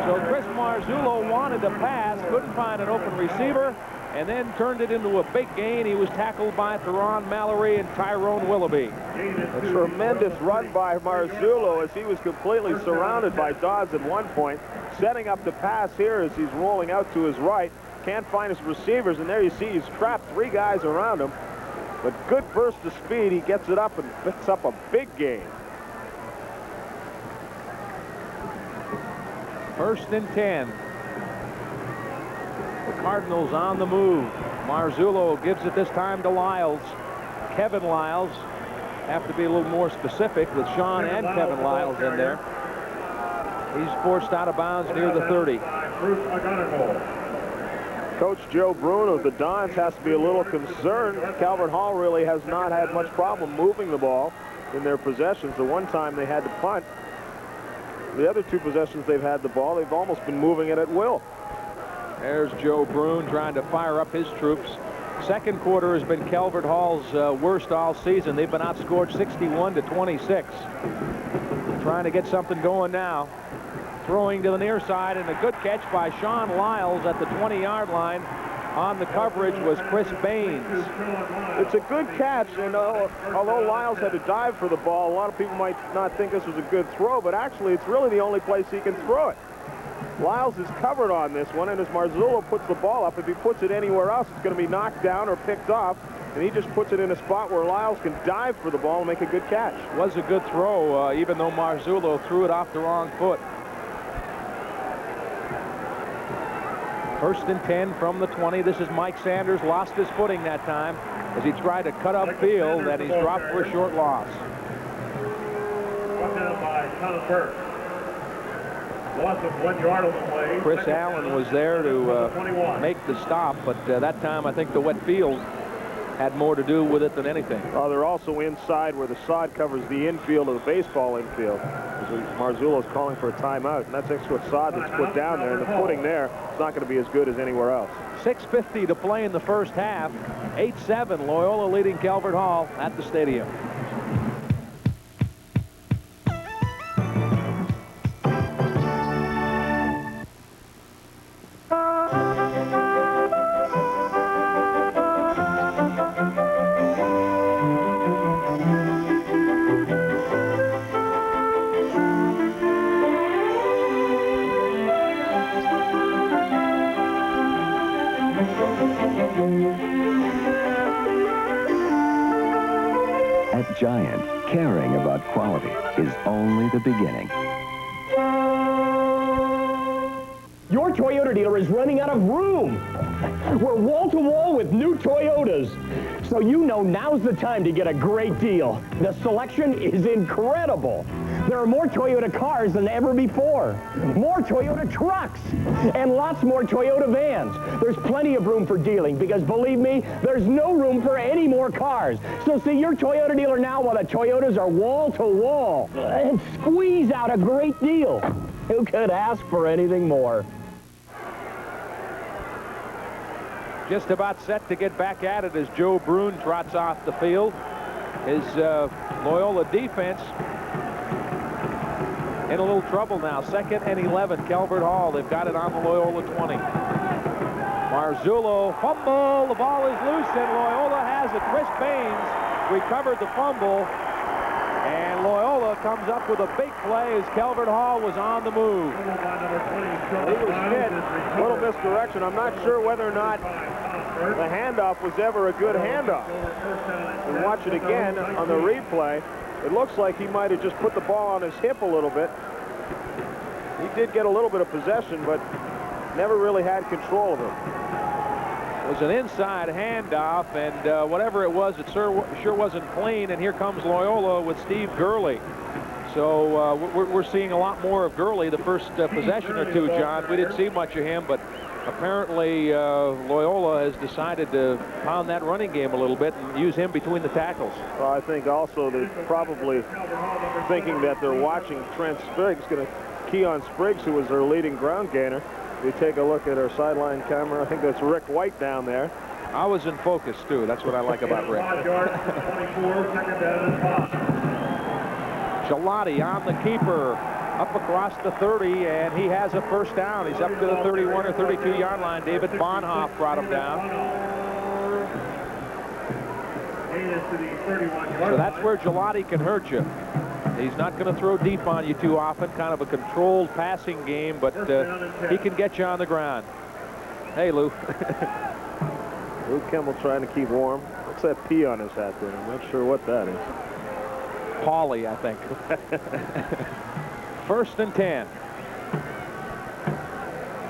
[SPEAKER 2] So Chris Marzullo wanted to pass, couldn't find an open receiver, and then turned it into a big gain. He was tackled by Theron Mallory and Tyrone Willoughby.
[SPEAKER 3] A tremendous run by Marzullo as he was completely surrounded by Dodds at one point. Setting up the pass here as he's rolling out to his right. Can't find his receivers, and there you see he's trapped 3 guys around him. But good burst of speed. He gets it up and picks up a big gain.
[SPEAKER 2] First and 10. The Cardinals on the move. Marzullo gives it this time to Lyles. Kevin Lyles. Have to be a little more specific with Sean and Kevin Lyles in there. He's forced out of bounds near the 30.
[SPEAKER 3] Coach Joe Bruno of the Dons has to be a little concerned. Calvert Hall really has not had much problem moving the ball in their possessions. The one time they had to punt, the other 2 possessions they've had the ball, they've almost been moving it at will.
[SPEAKER 2] There's Joe Brune trying to fire up his troops. Second quarter has been Calvert Hall's worst all season. They've been outscored 61-26. Trying to get something going now. Throwing to the near side, and a good catch by Sean Lyles at the 20-yard line. On the coverage was Chris Baines.
[SPEAKER 3] It's a good catch, and although Lyles had to dive for the ball, a lot of people might not think this was a good throw, but actually it's really the only place he can throw it. Lyles is covered on this one, and as Marzullo puts the ball up, if he puts it anywhere else, it's going to be knocked down or picked off, and he just puts it in a spot where Lyles can dive for the ball and make a good catch.
[SPEAKER 2] Was a good throw, even though Marzullo threw it off the wrong foot. First and 10 from the 20. This is Mike Sanders. Lost his footing that time as he tried to cut upfield, and he's dropped for a short loss.
[SPEAKER 21] Brought down by Calvert. Loss of 1 yard on the play.
[SPEAKER 2] Chris Allen was there to make the stop, but that time I think the wet field had more to do with it than anything.
[SPEAKER 3] They're also inside where the sod covers the infield of the baseball infield. Marzullo's calling for a timeout, and that's extra sod that's put down there, and the footing there is not going to be as good as anywhere else.
[SPEAKER 2] 6:50 to play in the first half. 8-7, Loyola leading Calvert Hall at the stadium.
[SPEAKER 15] At Giant, caring about quality is only the beginning.
[SPEAKER 9] Your Toyota dealer is running out of room. We're wall-to-wall with new Toyotas. So you know now's the time to get a great deal. The selection is incredible. There are more Toyota cars than ever before. More Toyota trucks. And lots more Toyota vans. There's plenty of room for dealing because, believe me, there's no room for any more cars. So see your Toyota dealer now while the Toyotas are wall to wall. And squeeze out a great deal. Who could ask for anything more?
[SPEAKER 2] Just about set to get back at it as Joe Brune trots off the field. His Loyola defense in a little trouble now. 2nd and 11, Calvert Hall. They've got it on the Loyola 20. Marzullo, fumble. The ball is loose, and Loyola has it. Chris Baines recovered the fumble, and Loyola comes up with a big play as Calvert Hall was on the move.
[SPEAKER 3] He was hit. A little misdirection. I'm not sure whether or not the handoff was ever a good handoff. We watch it again on the replay. It looks like he might have just put the ball on his hip a little bit. He did get a little bit of possession, but never really had control of it.
[SPEAKER 2] It was an inside handoff, and whatever it was, it sure wasn't clean. And here comes Loyola with Steve Gurley. So we're seeing a lot more of Gurley the first possession or two, John. We didn't see much of him, but apparently Loyola has decided to pound that running game a little bit and use him between the tackles.
[SPEAKER 3] Well, I think also they're probably thinking that they're watching Trent Spriggs, going to key on Spriggs, who was their leading ground gainer. We take a look at our sideline camera. I think that's Rick White down there.
[SPEAKER 2] I was in focus, too. That's what I like about Rick. Gelati on the keeper, up across the 30, and he has a first down. He's up to the 31 or 32-yard line. David Bonhoff brought him down. So that's where Gelati can hurt you. He's not going to throw deep on you too often, kind of a controlled passing game, but he can get you on the ground. Hey, Lou.
[SPEAKER 3] Lou Kimmel trying to keep warm. What's that P on his hat there? I'm not sure what that is.
[SPEAKER 2] Paulie, I think. 1st and 10.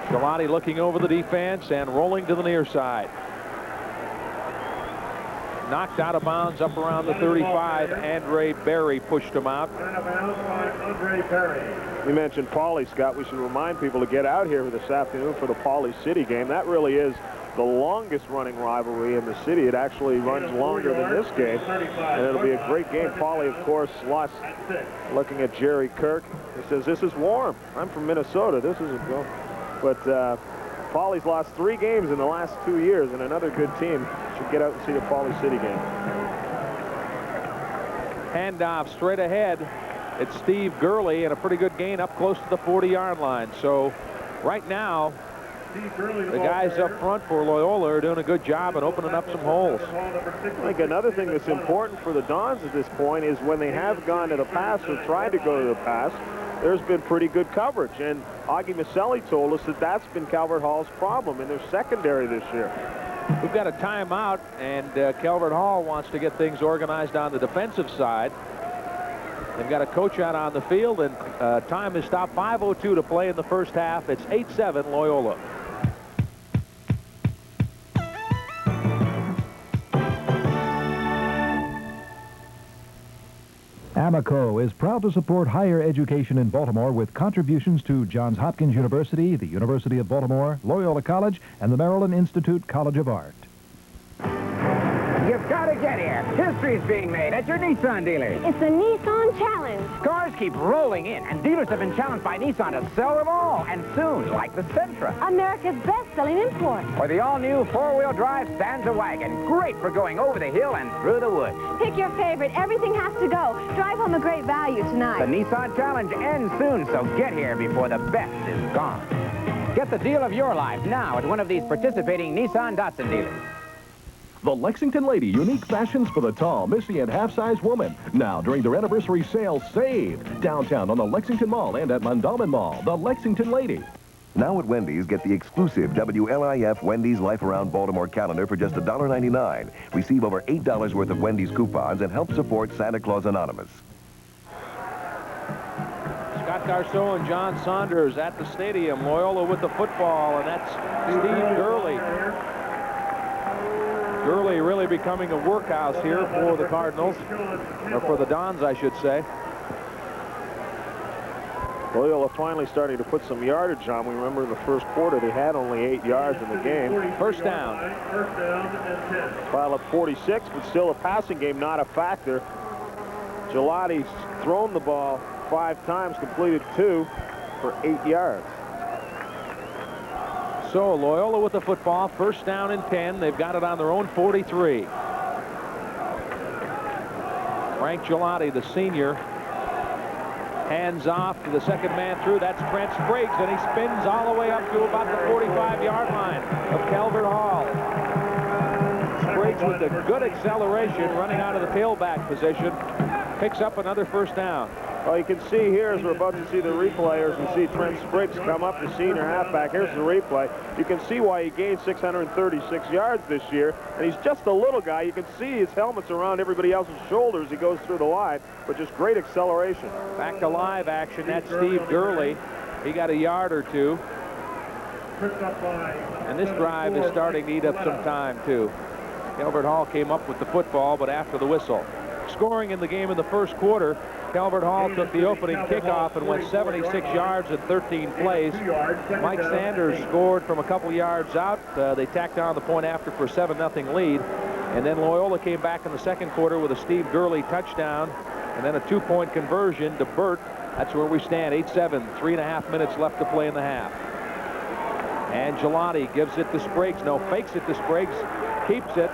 [SPEAKER 2] Gelati looking over the defense and rolling to the near side. Knocked out of bounds up around the 35. Andre Berry pushed him out.
[SPEAKER 3] You mentioned Paulie, Scott. We should remind people to get out here this afternoon for the Paulie City game. That really is the longest running rivalry in the city. It actually runs longer than this game, and it'll be a great game. Paulie, of course, lost. Looking at Jerry Kirk, he says, this is warm. I'm from Minnesota. This isn't well. But Paulie's lost 3 games in the last 2 years, and another good team should get out and see the Paulie City game.
[SPEAKER 2] Handoff straight ahead. It's Steve Gurley, and a pretty good gain up close to the 40-yard line. So right now, the guys up front for Loyola are doing a good job at opening up some holes.
[SPEAKER 3] I think another thing that's important for the Dons at this point is when they have gone to the pass or tried to go to the pass, there's been pretty good coverage. And Augie Maselli told us that that's been Calvert Hall's problem in their secondary this year.
[SPEAKER 2] We've got a timeout, and Calvert Hall wants to get things organized on the defensive side. They've got a coach out on the field, and time is stopped. 5:02 to play in the first half. It's 8-7 Loyola.
[SPEAKER 8] Amoco is proud to support higher education in Baltimore with contributions to Johns Hopkins University, the University of Baltimore, Loyola College, and the Maryland Institute College of Art.
[SPEAKER 16] You've got to get here. History's being made at your Nissan dealer.
[SPEAKER 17] It's the Nissan Challenge.
[SPEAKER 16] Cars keep rolling in, and dealers have been challenged by Nissan to sell them all. And soon, like the Sentra.
[SPEAKER 17] America's best-selling import.
[SPEAKER 16] Or the all-new four-wheel drive Stanza wagon. Great for going over the hill and through the woods.
[SPEAKER 17] Pick your favorite. Everything has to go. Drive home a great value tonight.
[SPEAKER 16] The Nissan Challenge ends soon, so get here before the best is gone. Get the deal of your life now at one of these participating Nissan Datsun dealers.
[SPEAKER 4] The Lexington Lady, unique fashions for the tall, missy, and half-size woman. Now, during their anniversary sale, save! Downtown on the Lexington Mall and at Mondawmin Mall, the Lexington Lady.
[SPEAKER 6] Now at Wendy's, get the exclusive WLIF Wendy's Life Around Baltimore calendar for just $1.99. Receive over $8 worth of Wendy's coupons and help support Santa Claus Anonymous.
[SPEAKER 2] Scott Garceau and John Saunders at the stadium. Loyola with the football, and that's Steve Gurley. Gurley really becoming a workhorse here for the Cardinals, or for the Dons, I should say.
[SPEAKER 3] Loyola finally starting to put some yardage on. We remember in the first quarter they had only 8 yards in the game.
[SPEAKER 2] First down.
[SPEAKER 21] First down and 10.
[SPEAKER 3] Pile up 46, but still a passing game, not a factor. Gelati's thrown the ball 5 times, completed 2 for 8 yards.
[SPEAKER 2] So Loyola with the football, first down and 10. They've got it on their own 43. Frank Gelati, the senior, hands off to the second man through. That's Trent Spriggs, and he spins all the way up to about the 45-yard line of Calvert Hall. Spriggs with a good acceleration running out of the tailback position. Picks up another first down.
[SPEAKER 3] Well, you can see here as we're about to see the replayers and see Trent Spriggs come up, the senior halfback. Here's the replay. You can see why he gained 636 yards this year, and he's just a little guy. You can see his helmet's around everybody else's shoulders. He goes through the line, but just great acceleration.
[SPEAKER 2] Back to live action. That's Steve Gurley. He got a yard or two. And this drive is starting to eat up some time, too. Calvert Hall came up with the football, but after the whistle. Scoring in the game in the first quarter, Calvert Hall took the opening kickoff and went 76 yards in 13 plays. Mike Sanders scored from a couple yards out. They tacked on the point after for a 7-0 lead. And then Loyola came back in the second quarter with a Steve Gurley touchdown and then a 2-point conversion to Burt. That's where we stand, 8-7, 3.5 minutes left to play in the half. And Gelati gives it to Spriggs. No, fakes it to Spriggs, keeps it.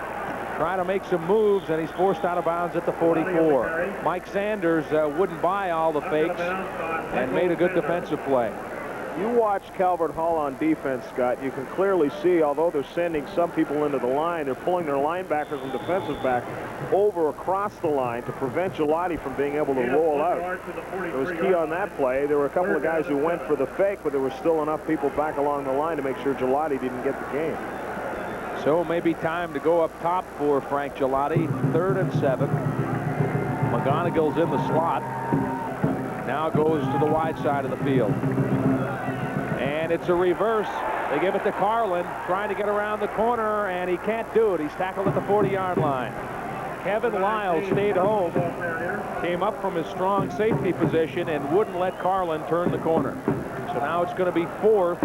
[SPEAKER 2] Trying to make some moves, and he's forced out of bounds at the 44. Mike Sanders wouldn't buy all the fakes and made a good defensive play.
[SPEAKER 3] You watch Calvert Hall on defense, Scott. You can clearly see, although they're sending some people into the line, they're pulling their linebackers and defensive back over across the line to prevent Gelati from being able to roll out. It was key on that play. There were a couple of guys who went for the fake, but there were still enough people back along the line to make sure Gelati didn't get the game.
[SPEAKER 2] So maybe time to go up top for Frank Gelati. 3rd and 7. McGonigle's in the slot. Now goes to the wide side of the field. And it's a reverse. They give it to Carlin, trying to get around the corner, and he can't do it. He's tackled at the 40-yard line. Kevin Lyle stayed home, came up from his strong safety position, and wouldn't let Carlin turn the corner. So now it's going to be 4th.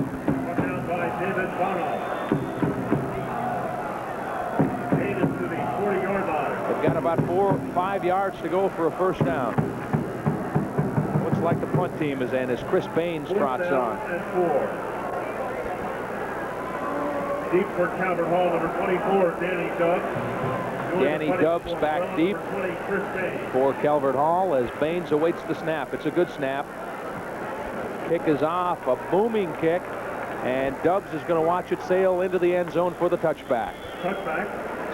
[SPEAKER 2] They've got about 4 or 5 yards to go for a first down. Looks like the punt team is in as Chris Baines trots on.
[SPEAKER 21] Deep for Calvert Hall, number 24, Danny Dubbs.
[SPEAKER 2] Danny Dubbs back deep for Calvert Hall as Baines awaits the snap. It's a good snap. Kick is off, a booming kick, and Dubbs is going to watch it sail into the end zone for the touchback.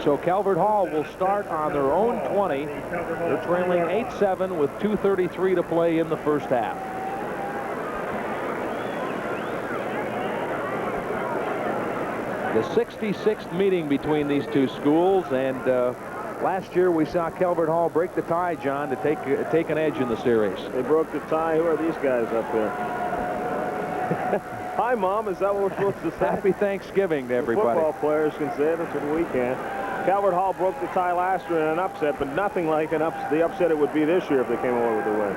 [SPEAKER 2] So Calvert Hall will start on their own 20. They're trailing 8-7 with 2:33 to play in the first half. The 66th meeting between these two schools, and last year we saw Calvert Hall break the tie, John, to take an edge in the series.
[SPEAKER 3] They broke the tie. Who are these guys up there? Hi, Mom. Is that what we're supposed to say?
[SPEAKER 2] Happy Thanksgiving to everybody.
[SPEAKER 3] Football players can say that's what we can. Calvert Hall broke the tie last year in an upset, but nothing like the upset it would be this year if they came away with the win.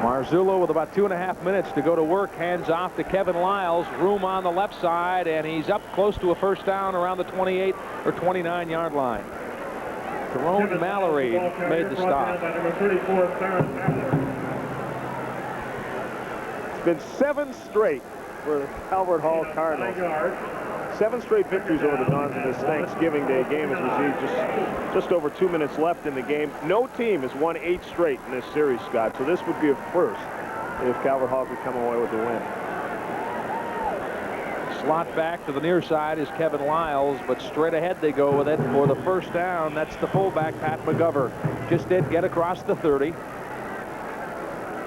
[SPEAKER 2] Marzullo with about 2.5 minutes to go to work. Hands off to Kevin Lyles. Room on the left side, and he's up close to a first down around the 28 or 29-yard line. Tyrone Mallory made the stop.
[SPEAKER 3] It's been 7 straight for the Calvert Hall Cardinals. 7 straight victories over the Dons in this Thanksgiving Day game as we see just over 2 minutes left in the game. No team has won 8 straight in this series, Scott, so this would be a first if Calvert Hall could come away with the win.
[SPEAKER 2] Slot back to the near side is Kevin Lyles, but straight ahead they go with it for the first down. That's the fullback, Pat McGovern. Just did get across the 30.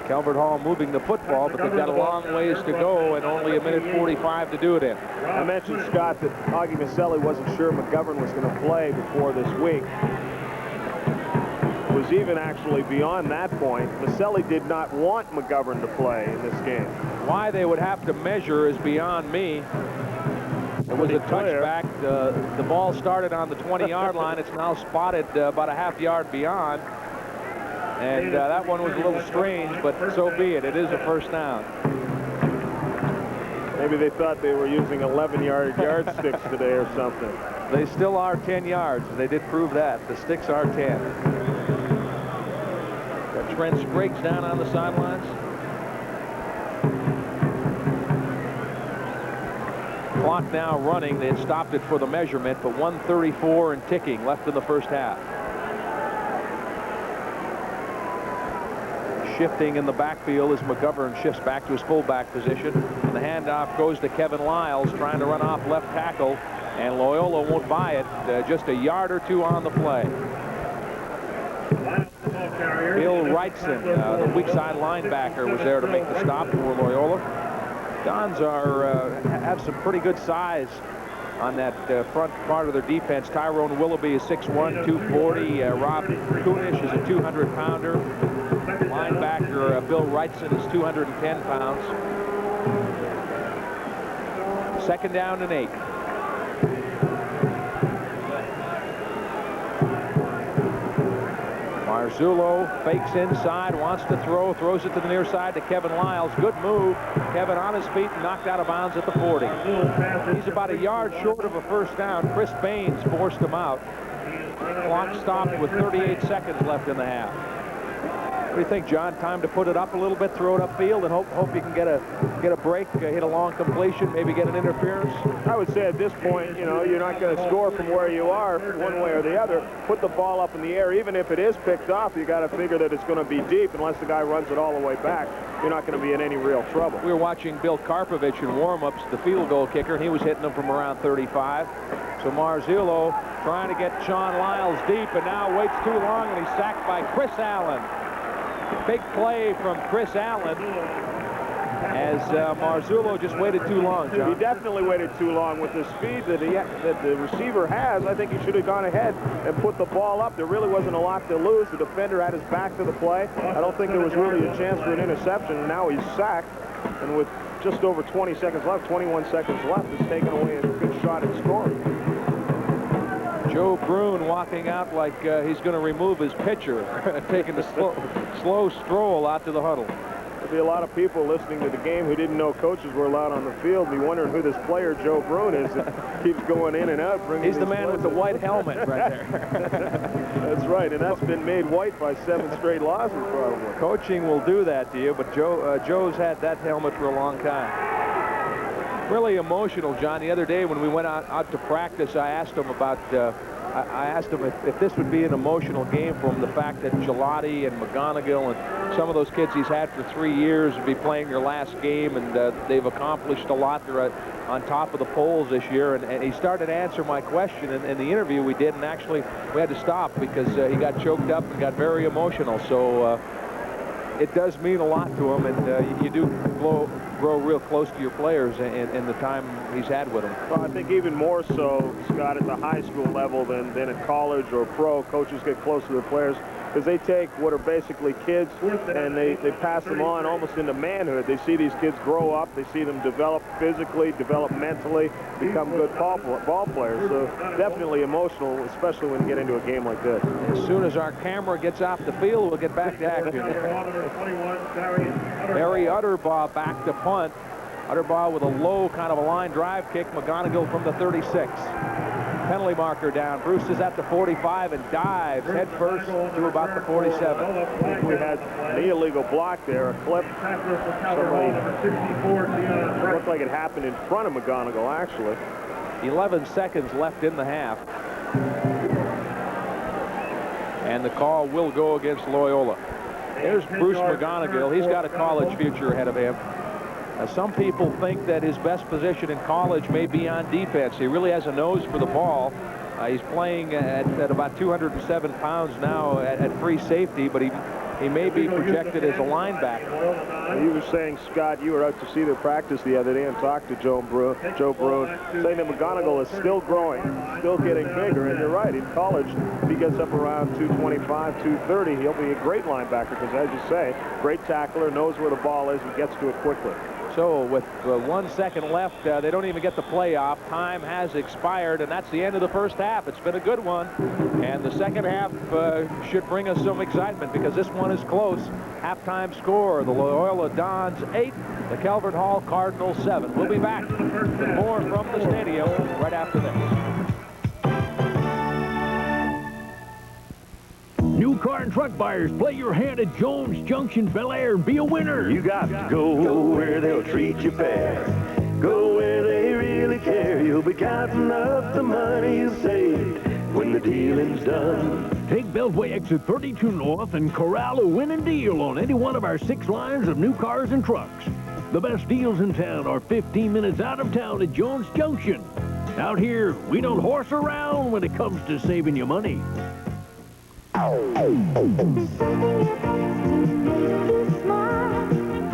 [SPEAKER 2] Calvert Hall moving the football, but they've got a long ways to go and only 1:45 to do it in.
[SPEAKER 3] I mentioned, Scott, that Augie Maselli wasn't sure McGovern was going to play before this week. It was even actually beyond that point. Maselli did not want McGovern to play in this game.
[SPEAKER 2] Why they would have to measure is beyond me. It was a touchback. The ball started on the 20-yard line. It's now spotted about a half yard beyond. And that one was a little strange, but so be it. It is a first down.
[SPEAKER 3] Maybe they thought they were using 11-yard yardsticks today or something.
[SPEAKER 2] They still are 10 yards. They did prove that. The sticks are 10. Got Trent Spriggs down on the sidelines. Clock now running. They had stopped it for the measurement, but 1:34 and ticking left in the first half. Shifting in the backfield as McGovern shifts back to his fullback position. And the handoff goes to Kevin Lyles, trying to run off left tackle. And Loyola won't buy it. Just a yard or two on the play. Bill Wrightson, the weak side linebacker, was there to make the stop for Loyola. Dons have some pretty good size on that front part of their defense. Tyrone Willoughby is 6'1", 240. Rob Kunish is a 200-pounder. Linebacker Bill Wrightson is 210 pounds. Second down and 8. Marzullo fakes inside, wants to throw, throws it to the near side to Kevin Lyles. Good move. Kevin on his feet and knocked out of bounds at the 40. He's about a yard short of a first down. Chris Baines forced him out. Clock stopped with 38 seconds left in the half. What do you think, John? Time to put it up a little bit, throw it upfield, and hope you can get a break, hit a long completion, maybe get an interference?
[SPEAKER 3] I would say at this point, you know, you're not going to score from where you are one way or the other. Put the ball up in the air. Even if it is picked off, you got to figure that it's going to be deep unless the guy runs it all the way back. You're not going to be in any real trouble.
[SPEAKER 2] We were watching Bill Karpovich in warm-ups, the field goal kicker, and he was hitting them from around 35. So Marzullo trying to get Sean Lyles deep, and now waits too long, and he's sacked by Chris Allen. Big play from Chris Allen as Marzullo just waited too long, John.
[SPEAKER 3] He definitely waited too long. With the speed that the receiver has, I think he should have gone ahead and put the ball up. There really wasn't a lot to lose. The defender had his back to the play. I don't think there was really a chance for an interception, and now he's sacked. And with just over 20 seconds left, 21 seconds left, it's taken away a good shot at scoring.
[SPEAKER 2] Joe Brune walking out like he's going to remove his pitcher, taking a slow stroll out to the huddle.
[SPEAKER 3] There'll be a lot of people listening to the game who didn't know coaches were allowed on the field, be wondering who this player Joe Brune is that keeps going in and out.
[SPEAKER 2] He's the man with the white helmet right there.
[SPEAKER 3] That's right, and that's been made white by 7 straight losses probably.
[SPEAKER 2] Coaching will do that to you, but Joe's had that helmet for a long time. Really emotional, John. The other day when we went out to practice, I asked him about I asked him if this would be an emotional game for him, the fact that Gelati and McGonigal and some of those kids he's had for 3 years would be playing their last game, and they've accomplished a lot. They're on top of the polls this year, and he started to answer my question in the interview we did, and actually we had to stop because he got choked up and got very emotional. So it does mean a lot to him, and you do grow real close to your players in the time he's had with them.
[SPEAKER 3] Well, I think even more so, Scott, at the high school level than at college or pro. Coaches get close to their players because they take what are basically kids and they pass them on almost into manhood. They see these kids grow up. They see them develop physically, develop mentally, become good ball players. So definitely emotional, especially when you get into a game like this.
[SPEAKER 2] As soon as our camera gets off the field, we'll get back to action. Barry Utterbaugh back to punt. Utterbaugh with a low kind of a line drive kick. McGonigal from the 36. Penalty marker down. Bruce is at the 45 and dives head first to about the 47.
[SPEAKER 3] We had an illegal block there, a clip. Somebody looked like it happened in front of McGonigal, actually.
[SPEAKER 2] 11 seconds left in the half. And the call will go against Loyola. There's Bruce McGonigal. He's got a college future ahead of him. Some people think that his best position in college may be on defense. He really has a nose for the ball. He's playing at about 207 pounds now at free safety, but he may be projected as a linebacker.
[SPEAKER 3] You were saying, Scott, you were out to see their practice the other day and talked to Joe Brune, saying that McGonigal is still growing, still getting bigger, and you're right. In college, if he gets up around 225, 230, he'll be a great linebacker because, as you say, great tackler, knows where the ball is, and gets to it quickly.
[SPEAKER 2] So with 1 second left, they don't even get the play off. Time has expired, and that's the end of the first half. It's been a good one. And the second half should bring us some excitement because this one is close. Halftime score, the Loyola Dons 8, the Calvert Hall Cardinals 7. We'll be back with more from the stadium right after this.
[SPEAKER 7] New car and truck buyers, play your hand at Jones Junction, Bel Air, and be a winner.
[SPEAKER 5] You got to go where they'll treat you fair. Go where they really care. You'll be counting up the money you saved when the dealing's done.
[SPEAKER 7] Take Beltway exit 32 North and corral a winning deal on any one of our 6 lines of new cars and trucks. The best deals in town are 15 minutes out of town at Jones Junction. Out here, we don't horse around when it comes to saving you money.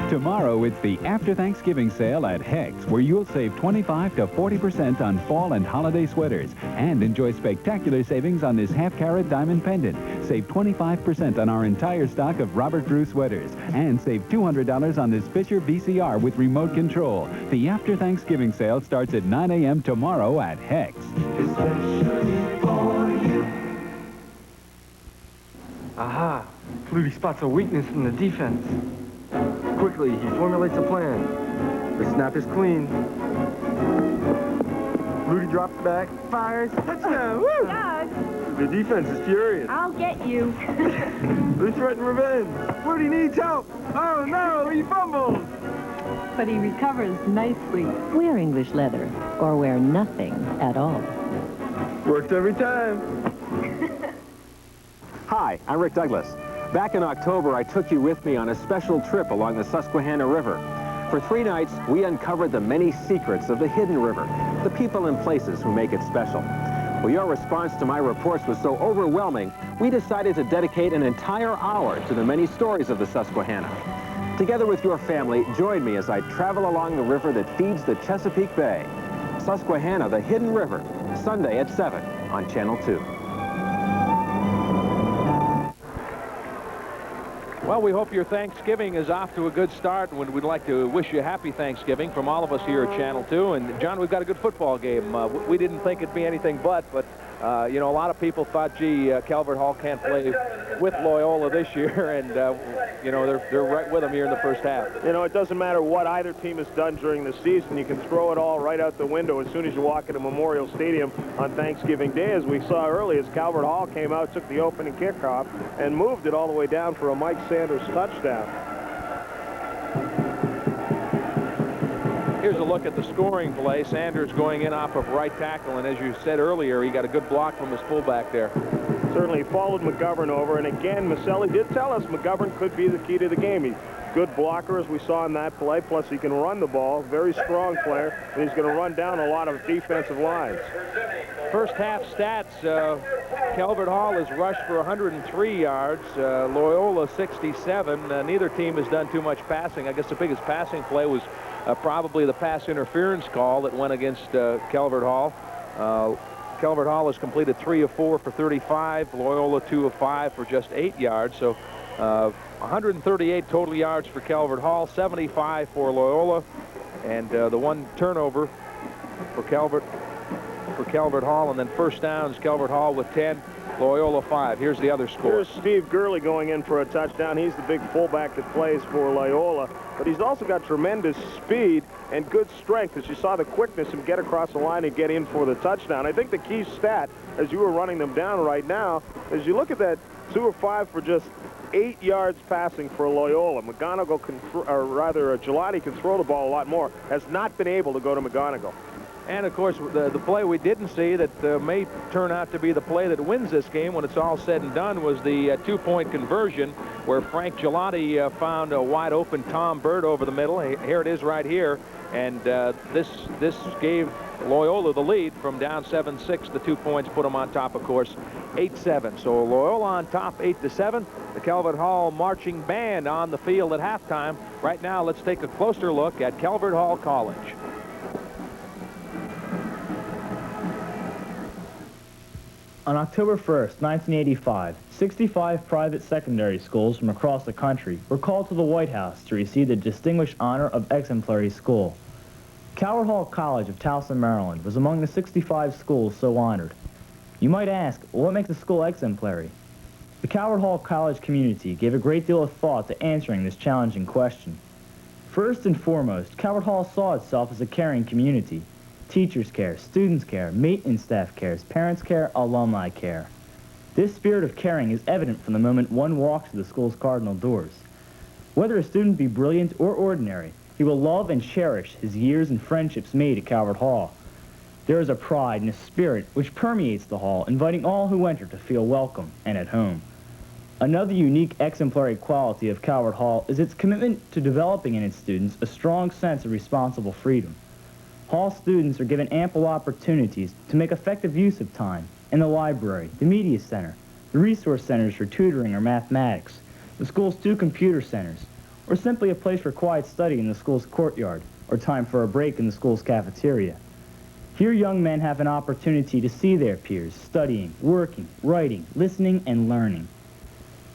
[SPEAKER 11] Tomorrow, it's the After Thanksgiving sale at Hecht's, where you'll save 25 to 40% on fall and holiday sweaters and enjoy spectacular savings on this half-carat diamond pendant. Save 25% on our entire stock of Robert Drew sweaters and save $200 on this Fisher VCR with remote control. The After Thanksgiving sale starts at 9 a.m. tomorrow at Hecht's.
[SPEAKER 23] Aha! Flutie spots a weakness in the defense. Quickly, he formulates a plan. The snap is clean. Flutie drops back, fires, touchdown! Woo!
[SPEAKER 17] Doug!
[SPEAKER 23] The defense is furious.
[SPEAKER 17] I'll get you.
[SPEAKER 23] They threaten revenge. Flutie needs help. Oh no, he fumbles!
[SPEAKER 24] But he recovers nicely.
[SPEAKER 25] Wear English leather, or wear nothing at all.
[SPEAKER 23] Works every time.
[SPEAKER 26] Hi, I'm Rick Douglas. Back in October, I took you with me on a special trip along the Susquehanna River. For 3 nights, we uncovered the many secrets of the hidden river, the people and places who make it special. Well, your response to my reports was so overwhelming, we decided to dedicate an entire hour to the many stories of the Susquehanna. Together with your family, join me as I travel along the river that feeds the Chesapeake Bay. Susquehanna, the Hidden River, Sunday at 7 on Channel 2.
[SPEAKER 2] Well, we hope your Thanksgiving is off to a good start, and we'd like to wish you a happy Thanksgiving from all of us here at Channel 2. And, John, we've got a good football game. We didn't think it'd be anything but you know, a lot of people thought, gee, Calvert Hall can't play with Loyola this year, and, you know, they're right with them here in the first half.
[SPEAKER 3] You know, it doesn't matter what either team has done during the season. You can throw it all right out the window as soon as you walk into Memorial Stadium on Thanksgiving Day, as we saw early, as Calvert Hall came out, took the opening kickoff, and moved it all the way down for a Mike Sanders touchdown.
[SPEAKER 2] Here's a look at the scoring play. Sanders going in off of right tackle, and as you said earlier, he got a good block from his fullback there.
[SPEAKER 3] Certainly followed McGovern over, and again, Maselli did tell us McGovern could be the key to the game. He's a good blocker, as we saw in that play, plus he can run the ball. Very strong player, and he's going to run down a lot of defensive lines.
[SPEAKER 2] First half stats, Calvert Hall has rushed for 103 yards, Loyola 67. Neither team has done too much passing. I guess the biggest passing play was probably the pass interference call that went against Calvert Hall. Calvert Hall has completed 3 of 4 for 35, Loyola 2 of 5 for just 8 yards. So 138 total yards for Calvert Hall, 75 for Loyola, and the one turnover for Calvert Hall, and then first downs, Calvert Hall with 10, Loyola 5. Here's the other score.
[SPEAKER 3] Here's Steve Gurley going in for a touchdown. He's the big fullback that plays for Loyola, but he's also got tremendous speed and good strength, as you saw the quickness and get across the line and get in for the touchdown. I think the key stat, as you were running them down right now, is you look at that 2 of 5 for just 8 yards passing for Loyola. McGonigal Gelati can throw the ball a lot more. Has not been able to go to McGonigal.
[SPEAKER 2] And, of course, the play we didn't see that may turn out to be the play that wins this game when it's all said and done was the 2-point conversion where Frank Gelati found a wide-open Tom Bird over the middle. Here it is right here. And this gave Loyola the lead from down 7-6. The 2 points put them on top, of course, 8-7. So Loyola on top, 8-7. The Calvert Hall marching band on the field at halftime. Right now, let's take a closer look at Calvert Hall College.
[SPEAKER 27] On October 1st, 1985,
[SPEAKER 12] 65 private secondary schools from across the country were called to the White House to receive the distinguished honor of exemplary school. Calvert Hall College of Towson, Maryland was among the 65 schools so honored. You might ask, what makes a school exemplary? The Calvert Hall College community gave a great deal of thought to answering this challenging question. First and foremost, Calvert Hall saw itself as a caring community. Teachers care, students care, maintenance staff cares, parents care, alumni care. This spirit of caring is evident from the moment one walks through the school's cardinal doors. Whether a student be brilliant or ordinary, he will love and cherish his years and friendships made at Calvert Hall. There is a pride and a spirit which permeates the hall, inviting all who enter to feel welcome and at home. Another unique exemplary quality of Calvert Hall is its commitment to developing in its students a strong sense of responsible freedom. Hall students are given ample opportunities to make effective use of time in the library, the media center, the resource centers for tutoring or mathematics, the school's 2 computer centers, or simply a place for quiet study in the school's courtyard, or time for a break in the school's cafeteria. Here young men have an opportunity to see their peers studying, working, writing, listening, and learning.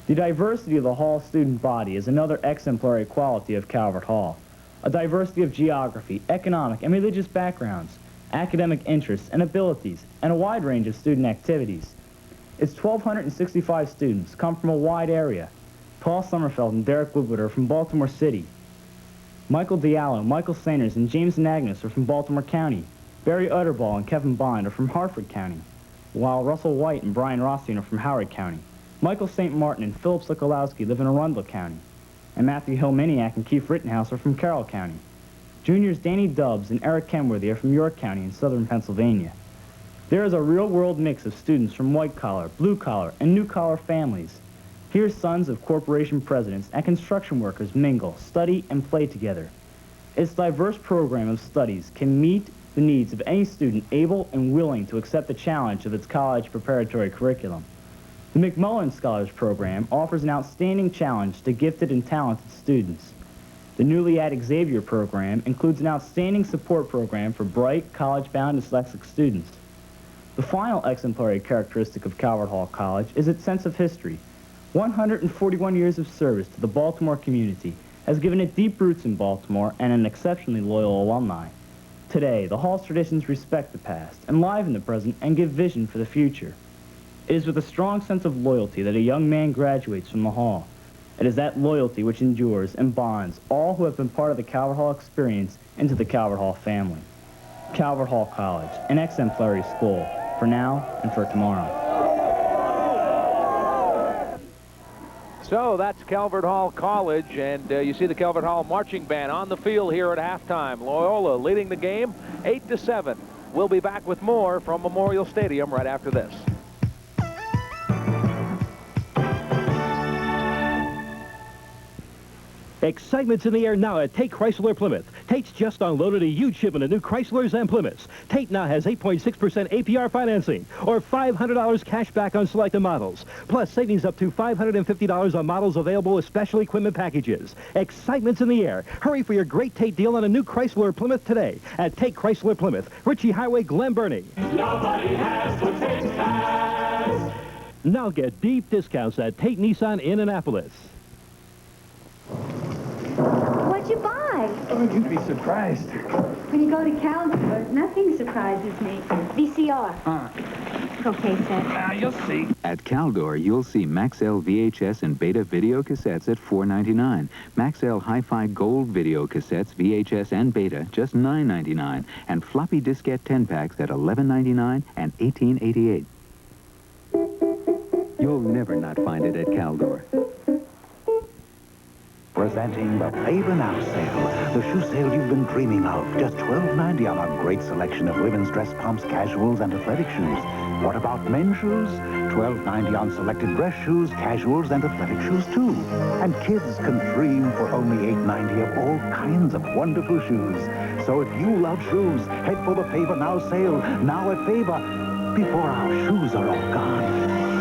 [SPEAKER 12] The diversity of the Hall student body is another exemplary quality of Calvert Hall. A diversity of geography, economic, and religious backgrounds, academic interests and abilities, and a wide range of student activities. Its 1,265 students come from a wide area. Paul Sommerfeld and Derek Woodward are from Baltimore City. Michael Diallo, Michael Sanders, and James Anagnos are from Baltimore County. Barry Utterball and Kevin Bond are from Harford County, while Russell White and Brian Rothstein are from Howard County. Michael St. Martin and Philip Sokolowski live in Arundel County, and Matthew Hillmaniak and Keith Rittenhouse are from Carroll County. Juniors Danny Dubbs and Eric Kenworthy are from York County in southern Pennsylvania. There is a real-world mix of students from white-collar, blue-collar, and new-collar families. Here sons of corporation presidents and construction workers mingle, study, and play together. Its diverse program of studies can meet the needs of any student able and willing to accept the challenge of its college preparatory curriculum. The McMullen Scholars Program offers an outstanding challenge to gifted and talented students. The newly added Xavier program includes an outstanding support program for bright, college-bound dyslexic students. The final exemplary characteristic of Calvert Hall College is its sense of history. 141 years of service to the Baltimore community has given it deep roots in Baltimore and an exceptionally loyal alumni. Today, the Hall's traditions respect the past, enliven the present, and give vision for the future. It is with a strong sense of loyalty that a young man graduates from the Hall. It is that loyalty which endures and bonds all who have been part of the Calvert Hall experience into the Calvert Hall family. Calvert Hall College, an exemplary school, for now and for tomorrow.
[SPEAKER 2] So that's Calvert Hall College, and you see the Calvert Hall marching band on the field here at halftime. Loyola leading the game 8-7. We'll be back with more from Memorial Stadium right after this.
[SPEAKER 13] Excitement's in the air now at Tate Chrysler Plymouth. Tate's just unloaded a huge shipment of new Chryslers and Plymouths. Tate now has 8.6% APR financing, or $500 cash back on selected models. Plus, savings up to $550 on models available with special equipment packages. Excitement's in the air. Hurry for your great Tate deal on a new Chrysler Plymouth today at Tate Chrysler Plymouth, Ritchie Highway, Glen Burnie.
[SPEAKER 14] Nobody has what Tate has.
[SPEAKER 13] Now get deep discounts at Tate Nissan in Annapolis.
[SPEAKER 17] What'd you buy?
[SPEAKER 23] Oh, you'd be surprised.
[SPEAKER 17] When you go to Calvert, nothing surprises me. VCR. Okay, Seth.
[SPEAKER 23] You'll see.
[SPEAKER 11] At Caldor, you'll see Maxell VHS and Beta video cassettes at $4.99. Maxell Hi-Fi Gold video cassettes, VHS and Beta, just $9.99. And floppy diskette 10-packs at $11.99 and $18.88. You'll never not find it at Caldor.
[SPEAKER 18] Presenting the Favor Now sale, the shoe sale you've been dreaming of. Just $12.90 on a great selection of women's dress pumps, casuals, and athletic shoes. What about men's shoes? $12.90 on selected dress shoes, casuals, and athletic shoes, too. And kids can dream for only $8.90 of all kinds of wonderful shoes. So if you love shoes, head for the Favor Now sale, now at Favor, before our shoes are all gone.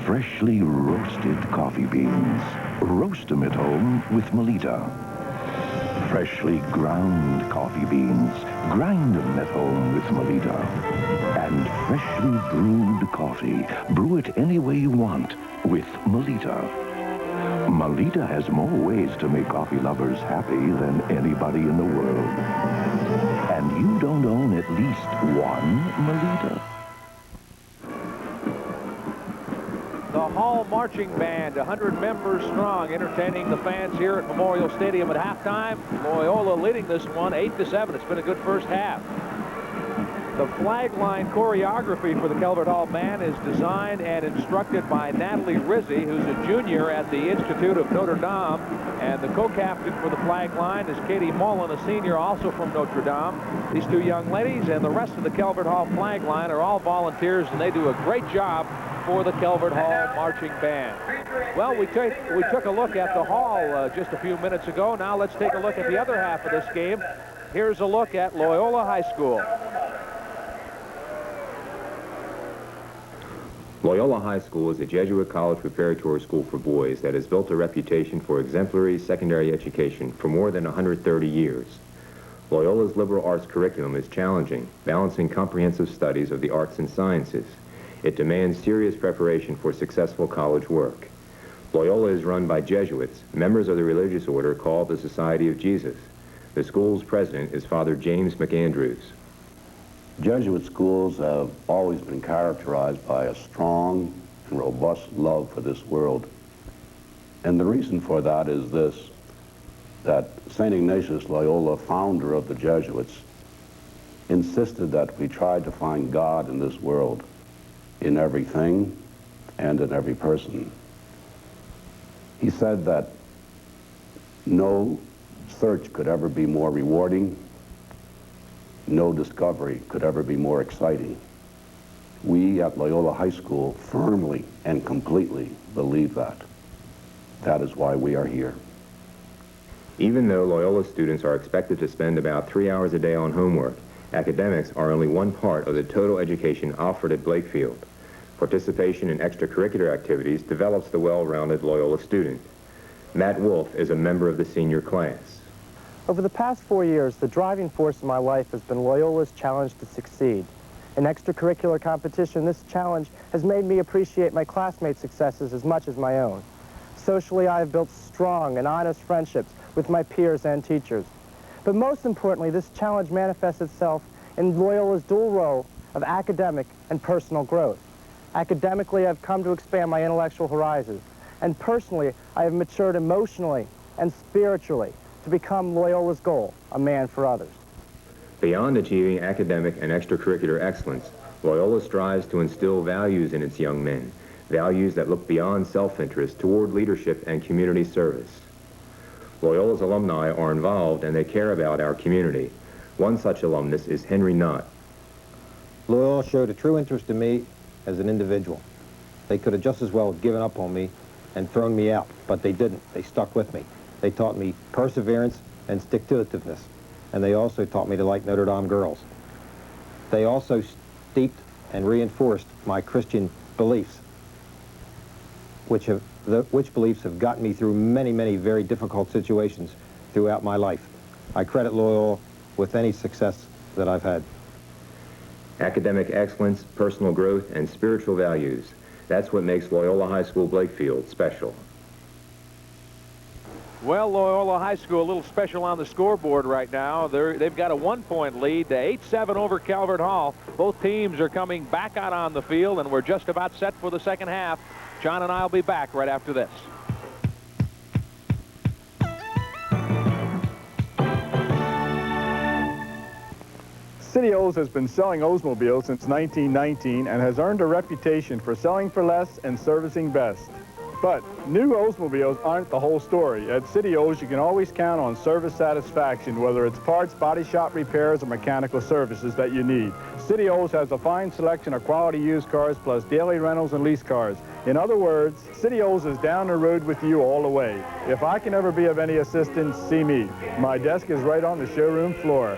[SPEAKER 6] Freshly roasted coffee beans. Roast them at home with Melita.
[SPEAKER 18] Freshly ground coffee beans. Grind them at home with Melita. And freshly brewed coffee. Brew it any way you want with Melita. Melita has more ways to make coffee lovers happy than anybody in the world. And you don't own at least one Melita?
[SPEAKER 2] The Hall Marching Band, 100 members strong, entertaining the fans here at Memorial Stadium at halftime. Loyola leading this one 8-7. It's been a good first half. The flag line choreography for the Calvert Hall Band is designed and instructed by Natalie Rizzi, who's a junior at the Institute of Notre Dame. And the co-captain for the flag line is Katie Mullen, a senior also from Notre Dame. These two young ladies and the rest of the Calvert Hall flag line are all volunteers, and they do a great job for the Calvert Hall Marching Band. Well, we took a look at the Hall just a few minutes ago. Now let's take a look at the other half of this game. Here's a look at Loyola High School.
[SPEAKER 1] Loyola High School is a Jesuit college preparatory school for boys that has built a reputation for exemplary secondary education for more than 130 years. Loyola's liberal arts curriculum is challenging, balancing comprehensive studies of the arts and sciences. It demands serious preparation for successful college work. Loyola is run by Jesuits, members of the religious order called the Society of Jesus. The school's president is Father James McAndrews.
[SPEAKER 10] Jesuit schools have always been characterized by a strong and robust love for this world. And the reason for that is this, that St. Ignatius Loyola, founder of the Jesuits, insisted that we try to find God in this world, in everything and in every person. He said that no search could ever be more rewarding, no discovery could ever be more exciting. We at Loyola High School firmly and completely believe that. That is why we are here.
[SPEAKER 1] Even though Loyola students are expected to spend about 3 hours a day on homework, academics are only one part of the total education offered at Blakefield. Participation in extracurricular activities develops the well-rounded Loyola student. Matt Wolf is a member of the senior class.
[SPEAKER 15] Over the past 4 years, the driving force in my life has been Loyola's challenge to succeed. In extracurricular competition, this challenge has made me appreciate my classmates' successes as much as my own. Socially, I have built strong and honest friendships with my peers and teachers. But most importantly, this challenge manifests itself in Loyola's dual role of academic and personal growth. Academically, I've come to expand my intellectual horizons, and personally, I have matured emotionally and spiritually to become Loyola's goal, a man for others.
[SPEAKER 1] Beyond achieving academic and extracurricular excellence, Loyola strives to instill values in its young men, values that look beyond self-interest toward leadership and community service. Loyola's alumni are involved and they care about our community. One such alumnus is Henry Knott.
[SPEAKER 19] Loyola showed a true interest in me as an individual. They could have just as well given up on me and thrown me out, but they didn't. They stuck with me. They taught me perseverance and stick-to-itiveness, and they also taught me to like Notre Dame girls. They also steeped and reinforced my Christian beliefs, which beliefs have gotten me through many, many very difficult situations throughout my life. I credit Loyola with any success that I've had.
[SPEAKER 1] Academic excellence, personal growth, and spiritual values. That's what makes Loyola High School Blakefield special.
[SPEAKER 2] Well, Loyola High School a little special on the scoreboard right now. They've got a 1-point lead to 8-7 over Calvert Hall. Both teams are coming back out on the field, and we're just about set for the second half. John and I will be back right after this.
[SPEAKER 3] City O's has been selling Oldsmobiles since 1919 and has earned a reputation for selling for less and servicing best. But new Oldsmobiles aren't the whole story. At City O's, you can always count on service satisfaction, whether it's parts, body shop repairs, or mechanical services that you need. City O's has a fine selection of quality used cars, plus daily rentals and lease cars. In other words, City O's is down the road with you all the way. If I can ever be of any assistance, see me. My desk is right on the showroom floor.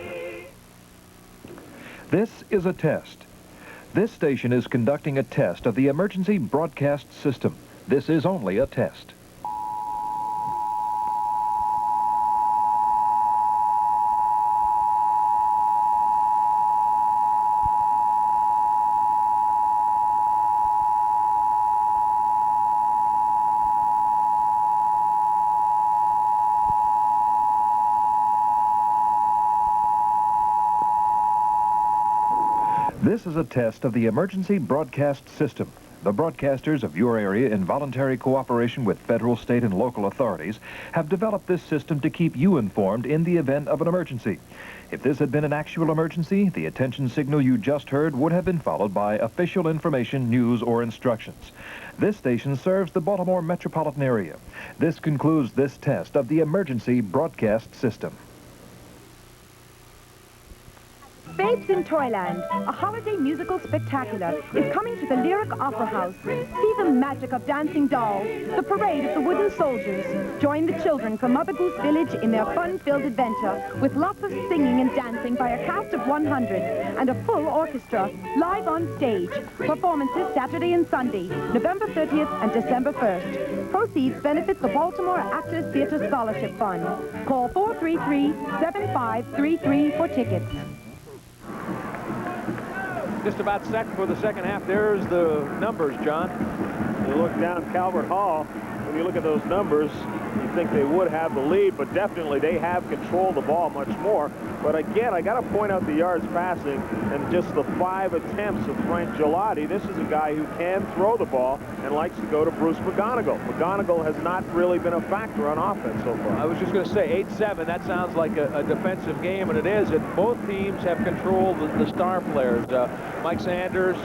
[SPEAKER 8] This is a test. This station is conducting a test of the emergency broadcast system. This is only a test. This is a test of the emergency broadcast system. The broadcasters of your area, in voluntary cooperation with federal, state, and local authorities, have developed this system to keep you informed in the event of an emergency. If this had been an actual emergency, the attention signal you just heard would have been followed by official information, news, or instructions. This station serves the Baltimore metropolitan area. This concludes this test of the emergency broadcast system.
[SPEAKER 17] Babes in Toyland, a holiday musical spectacular, is coming to the Lyric Opera House. See the magic of dancing dolls, the parade of the wooden soldiers. Join the children from Mother Goose Village in their fun-filled adventure with lots of singing and dancing by a cast of 100 and a full orchestra live on stage. Performances Saturday and Sunday, November 30th and December 1st. Proceeds benefit the Baltimore Actors Theater Scholarship Fund. Call 433-7533 for tickets.
[SPEAKER 2] Just about set for the second half. There's the numbers, John.
[SPEAKER 3] You look down Calvert Hall, when you look at those numbers, you think they would have the lead, but definitely they have controlled the ball much more. But again, I got to point out the yards passing and just the 5 attempts of Frank Gelati. This is a guy who can throw the ball and likes to go to Bruce McGonigal. McGonigal has not really been a factor on offense so far.
[SPEAKER 2] I was just going to say 8-7. That sounds like a defensive game, and it is. And both teams have controlled the star players. Mike Sanders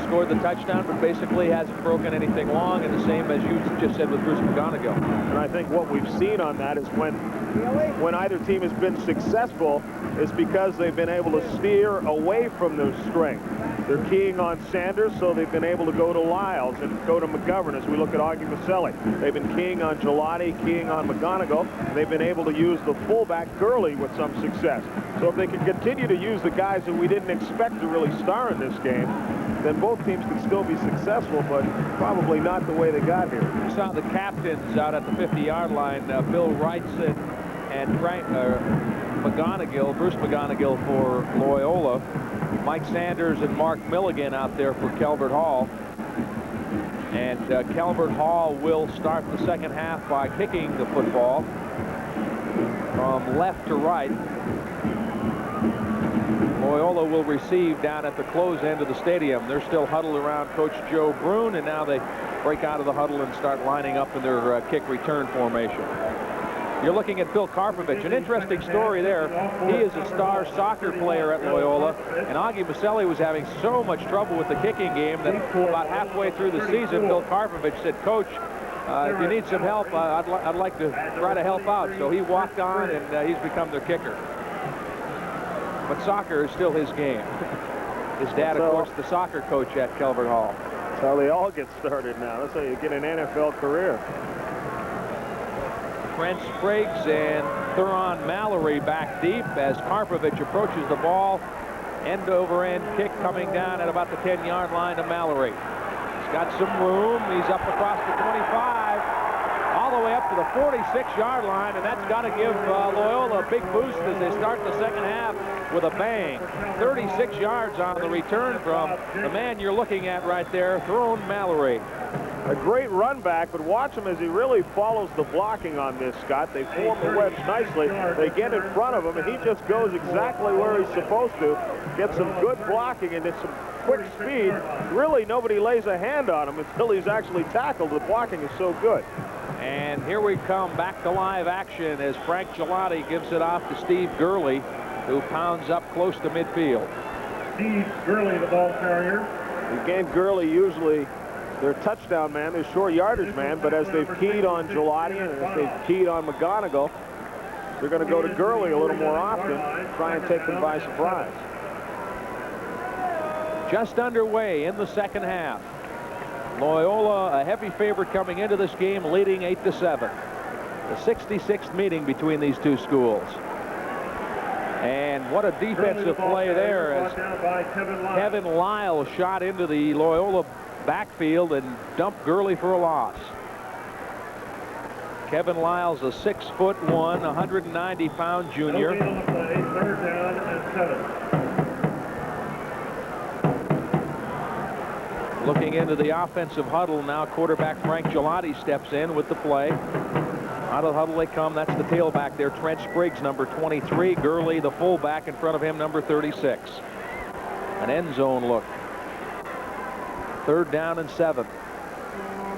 [SPEAKER 2] scored the touchdown, but basically hasn't broken anything long, and the same as you just said with Bruce McGonigal.
[SPEAKER 3] And I think what we've seen on that is when either team has been successful, it's because they've been able to steer away from their strength. They're keying on Sanders, so they've been able to go to Lyles and go to McGovern as we look at Augie Maselli. They've been keying on Gelati, keying on McGonigal. They've been able to use the fullback Gurley with some success. So if they can continue to use the guys who we didn't expect to really star in this game, then both teams can still be successful, but probably not the way they got here.
[SPEAKER 2] We saw the captains out at the 50-yard line, Bill Wrightson and Frank McGonigal, Bruce McGonigal for Loyola, Mike Sanders and Mark Milligan out there for Calvert Hall. And Calvert Hall will start the second half by kicking the football from left to right. Loyola will receive down at the close end of the stadium. They're still huddled around Coach Joe Brune, and now they break out of the huddle and start lining up in their kick return formation. You're looking at Bill Karpovich. An interesting story there. He is a star soccer player at Loyola, and Augie Maselli was having so much trouble with the kicking game that about halfway through the season, Bill Karpovich said, "Coach, if you need some help, I'd like to try to help out." So he walked on, and he's become their kicker. But soccer is still his game. His dad, of course, the soccer coach at Calvert Hall.
[SPEAKER 3] That's how they all get started now. That's how you get an NFL career.
[SPEAKER 2] Trent Spriggs and Theron Mallory back deep as Karpovich approaches the ball. End-over-end kick coming down at about the 10-yard line to Mallory. He's got some room. He's up across the 25, all the way up to the 46-yard line, and that's got to give Loyola a big boost as they start the second half with a bang. 36 yards on the return from the man you're looking at right there, Theron Mallory.
[SPEAKER 3] A great run back, but watch him as he really follows the blocking on this, Scott. They form the wedge nicely. They get in front of him, and he just goes exactly where he's supposed to. Gets some good blocking and some quick speed. Really, nobody lays a hand on him until he's actually tackled. The blocking is so good.
[SPEAKER 2] And here we come back to live action as Frank Gelati gives it off to Steve Gurley, who pounds up close to midfield.
[SPEAKER 4] Steve Gurley, the ball carrier.
[SPEAKER 3] Again, Gurley usually their touchdown man, their short yardage man, but as they've keyed on Gelati and as they've keyed on McGonigal, they're going to go to Gurley a little more often, try and take them by surprise.
[SPEAKER 2] Just underway in the second half. Loyola, a heavy favorite coming into this game, leading 8-7. The 66th meeting between these two schools. And what a defensive play there as Kevin Lyle shot into the Loyola backfield and dumped Gurley for a loss. Kevin Lyle's a 6'1", 190-pound junior.
[SPEAKER 4] Third down and 7.
[SPEAKER 2] Looking into the offensive huddle now, quarterback Frank Gelati steps in with the play. Out of the huddle they come. That's the tailback there, Trent Spriggs, number 23. Gurley, the fullback, in front of him, number 36. An end zone look. 3rd down and 7.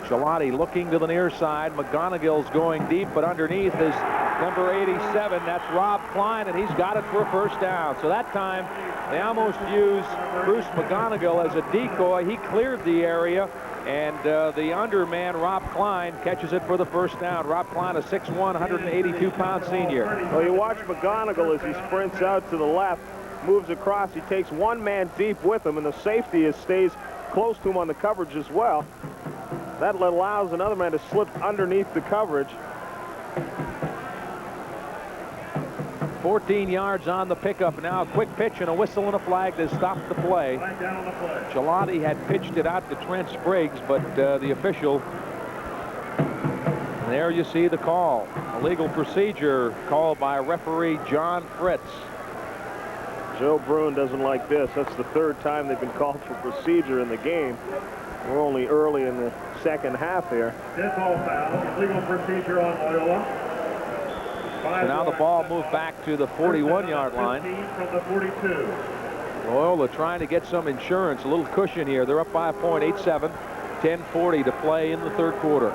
[SPEAKER 2] Gelati looking to the near side. McGonigill's going deep, but underneath is number 87. That's Rob Klein, and he's got it for a 1st down. So that time, they almost used Bruce McGonigill as a decoy. He cleared the area, and the underman, Rob Klein, catches it for the 1st down. Rob Klein, a 6'1", 182-pound senior.
[SPEAKER 3] Well, you watch McGonigill as he sprints out to the left, moves across. He takes one man deep with him, and the safety stays close to him on the coverage as well. That allows another man to slip underneath the coverage.
[SPEAKER 2] 14 yards on the pickup. Now a quick pitch and a whistle and a flag to stop the play. Gelati had pitched it out to Trent Spriggs, but the official, there you see the call. Illegal procedure called by referee John Fritz.
[SPEAKER 3] Joe Bruin doesn't like this. That's the 3rd time they've been called for procedure in the game. We're only early in the 2nd half here.
[SPEAKER 4] Dead ball foul. Legal procedure on Loyola.
[SPEAKER 2] So now the ball moved back to the 41-yard line.
[SPEAKER 4] From the 42.
[SPEAKER 2] Loyola trying to get some insurance, a little cushion here. They're up by a point, 8-7. 10:40 to play in the 3rd quarter.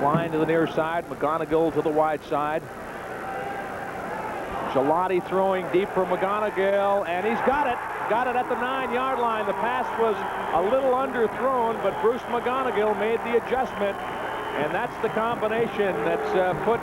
[SPEAKER 2] Klein to the near side. McGonigill to the wide side. Gelati throwing deep for McGonigill, and he's got it. Got it at the 9-yard line. The pass was a little underthrown, but Bruce McGonigill made the adjustment, and that's the combination that's put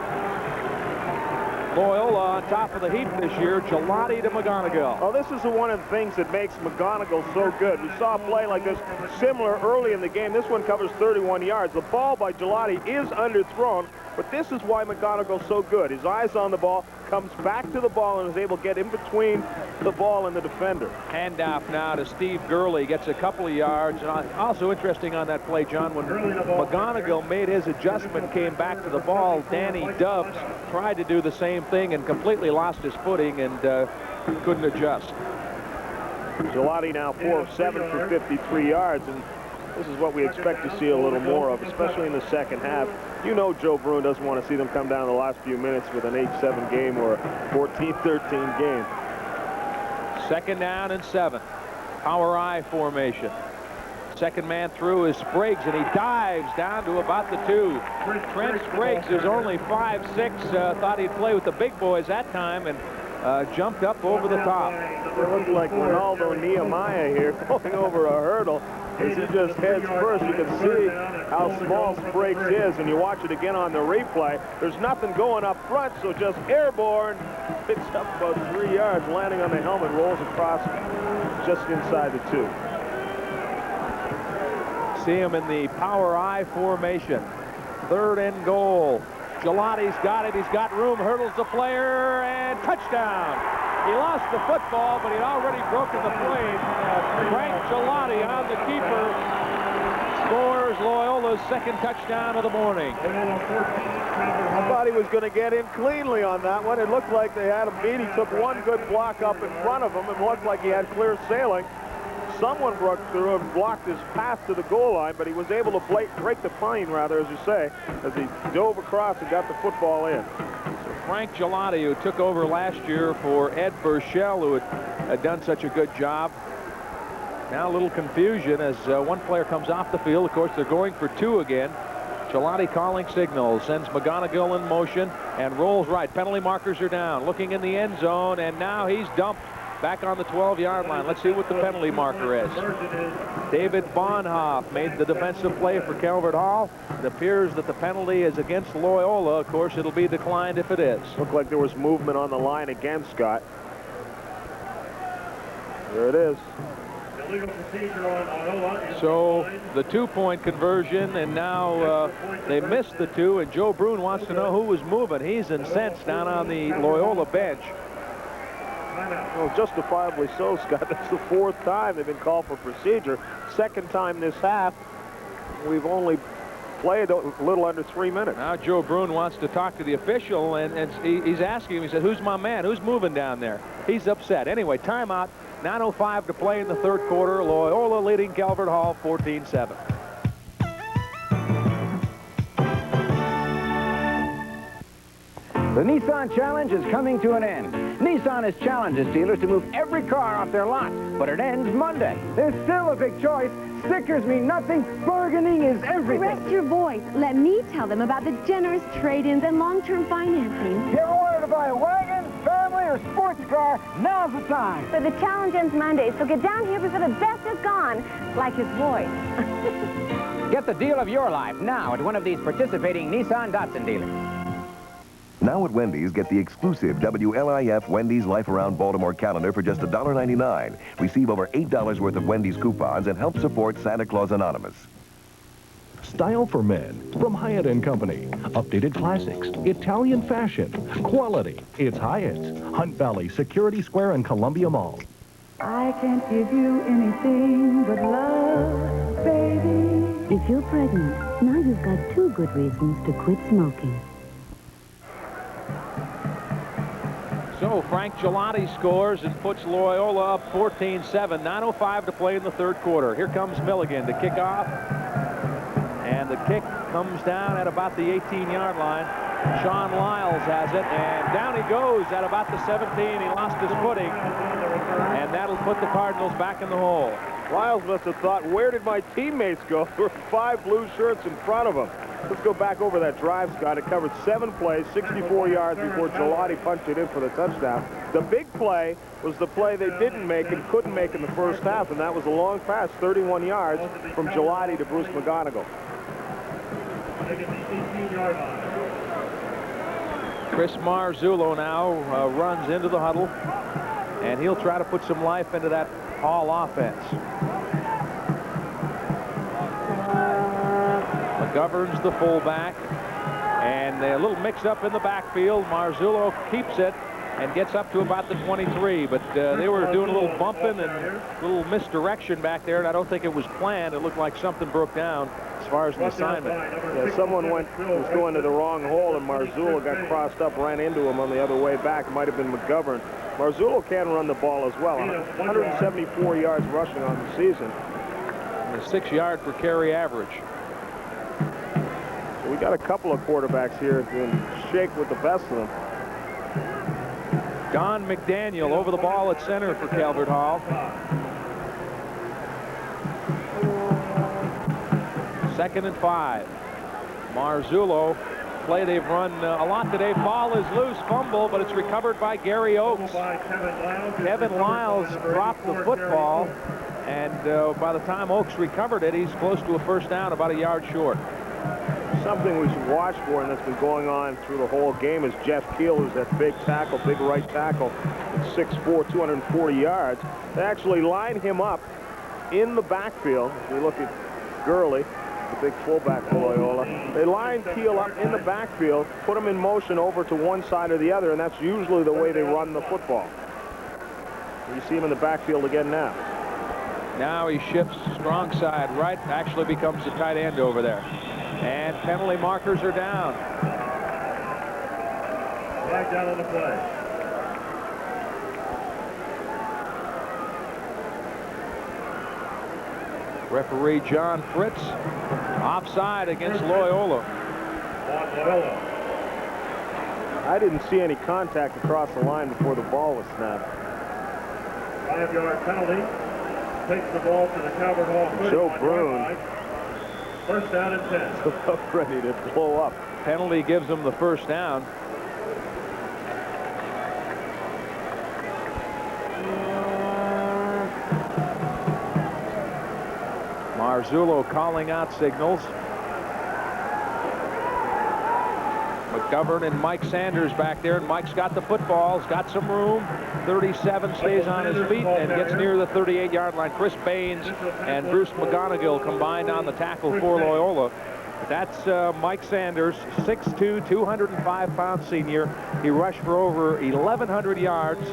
[SPEAKER 2] Loyola on top of the heap this year. Gelati to McGonigill.
[SPEAKER 3] Oh, this is one of the things that makes McGonigill so good. We saw a play like this similar early in the game. This one covers 31 yards. The ball by Gelati is underthrown, but this is why McGonigill's so good. His eyes on the ball, comes back to the ball, and is able to get in between the ball and the defender.
[SPEAKER 2] Handoff now to Steve Gurley. Gets a couple of yards. And also interesting on that play, John, when McGonigill made his adjustment, came back to the ball, Danny Dubbs tried to do the same thing and completely lost his footing and couldn't adjust.
[SPEAKER 3] Gelati now 4 of 7 for 53 yards, and this is what we expect to see a little more of, especially in the 2nd half. You know Joe Bruin doesn't want to see them come down in the last few minutes with an 8-7 game or a 14-13 game.
[SPEAKER 2] 2nd down and 7. Power I formation. 2nd man through is Spriggs, and he dives down to about the 2. Trent Spriggs is only 5'6", thought he'd play with the big boys that time, and jumped up over the top.
[SPEAKER 3] It looked like Ronaldo Nehemiah here going over a hurdle. As he just heads first, you can see how small Spriggs is, and you watch it again on the replay. There's nothing going up front, so just airborne. Picks up about 3 yards, landing on the helmet, rolls across just inside the 2.
[SPEAKER 2] See him in the power I formation. 3rd and goal. Gelati's got it. He's got room, hurdles the player, and touchdown. He lost the football, but he'd already broken the plane. Frank Gelati on the keeper scores Loyola's 2nd touchdown of the morning.
[SPEAKER 3] I thought he was going to get in cleanly on that one. It looked like they had him beat. He took one good block up in front of him and looked like he had clear sailing. Someone broke through and blocked his path to the goal line, but he was able to break the plane, rather, as you say, as he dove across and got the football in.
[SPEAKER 2] Frank Gelati, who took over last year for Ed Burchell, who had done such a good job. Now a little confusion as one player comes off the field. Of course, they're going for 2 again. Gelati calling signals, sends McGonigill in motion, and rolls right. Penalty markers are down. Looking in the end zone, and now he's dumped back on the 12-yard line. Let's see what the penalty marker is. David Bonhoff made the defensive play for Calvert Hall. It appears that the penalty is against Loyola. Of course, it'll be declined if it is.
[SPEAKER 3] Looked like there was movement on the line again, Scott. There it is.
[SPEAKER 2] So the 2-point conversion, and now they missed the 2, and Joe Bruin wants to know who was moving. He's incensed down on the Loyola bench.
[SPEAKER 3] Well, justifiably so, Scott. That's the 4th time they've been called for procedure. 2nd time this half. We've only played a little under 3 minutes.
[SPEAKER 2] Now Joe Bruin wants to talk to the official, and he's asking him, he said, who's my man? Who's moving down there? He's upset. Anyway, timeout. 9:05 to play in the 3rd quarter. Loyola leading Calvert Hall 14-7.
[SPEAKER 5] The Nissan Challenge is coming to an end. Nissan has challenged its dealers to move every car off their lot, but it ends Monday.
[SPEAKER 9] There's still a big choice. Stickers mean nothing. Bargaining is everything.
[SPEAKER 16] Rest your voice. Let me tell them about the generous trade-ins and long-term financing.
[SPEAKER 9] You ever wanted to buy a wagon, family, or sports car? Now's the time.
[SPEAKER 16] But the challenge ends Monday, so get down here before the best is gone. Like his voice.
[SPEAKER 5] Get the deal of your life now at one of these participating Nissan Datsun dealers.
[SPEAKER 6] Now at Wendy's, get the exclusive WLIF Wendy's Life Around Baltimore calendar for just $1.99. Receive over $8 worth of Wendy's coupons and help support Santa Claus Anonymous.
[SPEAKER 7] Style for men from Hyatt & Company. Updated classics, Italian fashion, quality. It's Hyatt's, Hunt Valley, Security Square, and Columbia Mall.
[SPEAKER 24] I can't give you anything but love, baby.
[SPEAKER 25] If you're pregnant, now you've got 2 good reasons to quit smoking.
[SPEAKER 2] So Frank Gelati scores and puts Loyola up 14-7. 9:05 to play in the third quarter. Here comes Milligan to kick off. And the kick comes down at about the 18-yard line. Sean Lyles has it, and down he goes at about the 17. He lost his footing, and that'll put the Cardinals back in the hole.
[SPEAKER 3] Lyles must have thought, where did my teammates go? There were 5 blue shirts in front of him. Let's go back over that drive, Scott. It covered 7 plays, 64 yards before Gelati punched it in for the touchdown. The big play was the play they didn't make and couldn't make in the first half, and that was a long pass, 31 yards from Gelati to Bruce McGonigal.
[SPEAKER 2] Chris Marzullo now runs into the huddle, and he'll try to put some life into that Hall offense. McGovern's the fullback, and they're a little mixed up in the backfield. Marzullo keeps it and gets up to about the 23, but they were doing a little bumping and a little misdirection back there, and I don't think it was planned. It looked like something broke down as far as the assignment.
[SPEAKER 3] Yeah, someone was going to the wrong hole, and Marzullo got crossed up, ran into him on the other way back. It might have been McGovern. Marzullo can run the ball as well. 174 yards rushing on the season.
[SPEAKER 2] And a 6-yard per carry average.
[SPEAKER 3] So we got a couple of quarterbacks here who can shake with the best of them.
[SPEAKER 2] Don McDaniel over the ball at center for Calvert Hall. Second and 5. Marzullo. Play they've run a lot today. Ball is loose, fumble, but it's recovered by Gary Oakes. Kevin Lyles dropped the football, and by the time Oakes recovered it, he's close to a first down, about a yard short.
[SPEAKER 3] Something we should watch for, and that's been going on through the whole game, is Jeff Keel, who's that big tackle, big right tackle, 6'4", 240 yards. They actually line him up in the backfield. If you look at Gurley, the big fullback for Loyola, they line Keel up in the backfield, put him in motion over to one side or the other, and that's usually the way they run the football. You see him in the backfield again now.
[SPEAKER 2] Now he shifts strong side right, actually becomes a tight end over there. And penalty markers are down.
[SPEAKER 4] Flag down on the play.
[SPEAKER 2] Referee John Fritz offside against Loyola.
[SPEAKER 3] I didn't see any contact across the line before the ball was snapped.
[SPEAKER 4] 5-yard penalty. Takes the ball to the Calvert Hall.
[SPEAKER 3] Joe Brune.
[SPEAKER 4] First down and 10.
[SPEAKER 3] About ready to blow up.
[SPEAKER 2] Penalty gives them the first down. Marzullo calling out signals. McGovern and Mike Sanders back there, and Mike's got the football. He's got some room. 37, stays on his feet and gets near the 38-yard line. Chris Baines and Bruce McGonigal combined on the tackle for Loyola. That's Mike Sanders, 6'2", 205-pound senior. He rushed for over 1,100 yards,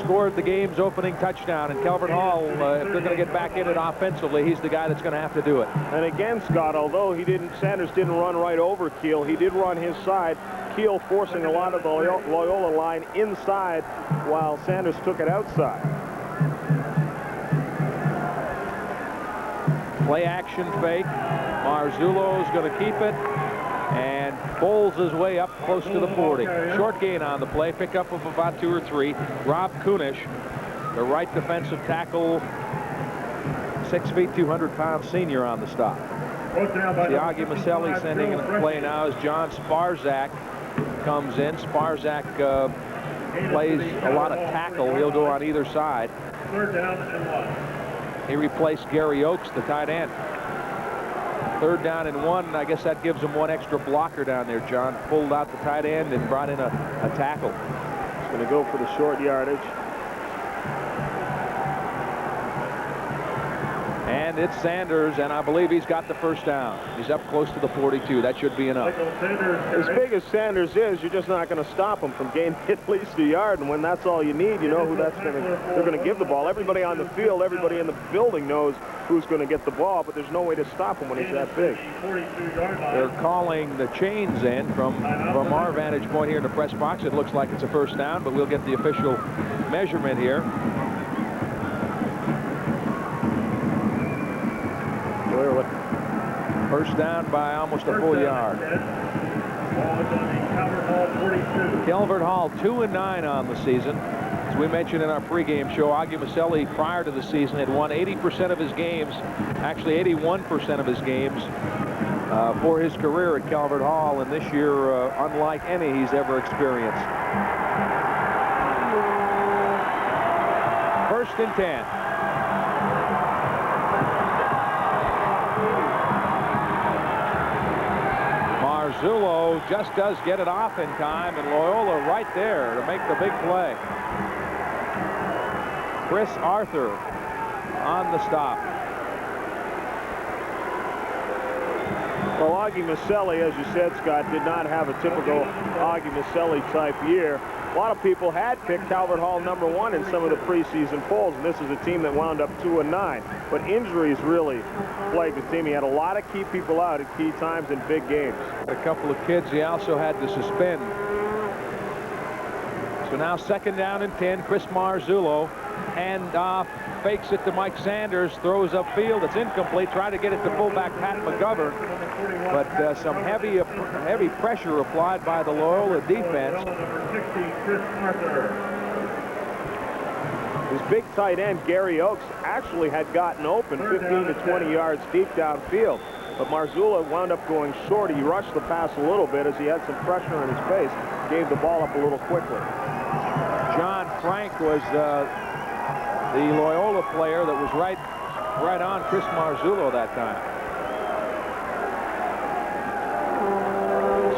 [SPEAKER 2] scored the game's opening touchdown. And Calvert Hall, if they're going to get back in it offensively, he's the guy that's going to have to do it.
[SPEAKER 3] And again, Scott, although Sanders didn't run right over Keel, he did run his side. Keel forcing a lot of the Loyola line inside while Sanders took it outside.
[SPEAKER 2] Play action fake. Marzullo's going to keep it, and bowls his way up close to the 40. Short gain on the play, pickup of about 2 or 3. Rob Kunish, the right defensive tackle, 6 feet, 200-pound senior on the stop. Tiagi Maselli sending in the play now as John Sparzak comes in. Sparzak plays a lot of tackle. He'll go on either side.
[SPEAKER 4] 3rd down and 1.
[SPEAKER 2] He replaced Gary Oakes, the tight end. 3rd down and 1. I guess that gives him 1 extra blocker down there. John pulled out the tight end and brought in a tackle.
[SPEAKER 3] He's going to go for the short yardage.
[SPEAKER 2] And it's Sanders, and I believe he's got the 1st down. He's up close to the 42. That should be enough.
[SPEAKER 3] As big as Sanders is, you're just not going to stop him from gaining at least a yard. And when that's all you need, you know who they're going to give the ball. Everybody on the field, everybody in the building knows who's going to get the ball, but there's no way to stop him when he's that big.
[SPEAKER 2] They're calling the chains in from our vantage point here in the press box. It looks like it's a 1st down, but we'll get the official measurement here. First down by almost a full yard. Calvert Hall 2-9 on the season. As we mentioned in our pregame show, Augie Maselli prior to the season had won 80% of his games, actually 81% of his games for his career at Calvert Hall, and this year unlike any he's ever experienced. 1st and 10. Marzullo just does get it off in time, and Loyola right there to make the big play. Chris Arthur on the stop.
[SPEAKER 3] Well, Augie Maselli, as you said, Scott, did not have a typical Augie Maselli type year. A lot of people had picked Calvert Hall #1 in some of the preseason polls, and this is a team that wound up 2-9. But injuries really plagued the team. He had a lot of key people out at key times in big games.
[SPEAKER 2] A couple of kids he also had to suspend. So now 2nd down and 10. Chris Marzullo hand off, fakes it to Mike Sanders, throws upfield. It's incomplete. Trying to get it to fullback Pat McGovern, but some heavy pressure applied by the Loyola defense.
[SPEAKER 3] His big tight end, Gary Oakes, actually had gotten open 15 to 20 yards deep downfield, but Marzullo wound up going short. He rushed the pass a little bit as he had some pressure on his face, gave the ball up a little quickly.
[SPEAKER 2] John Frank was the Loyola player that was right on Chris Marzullo that time.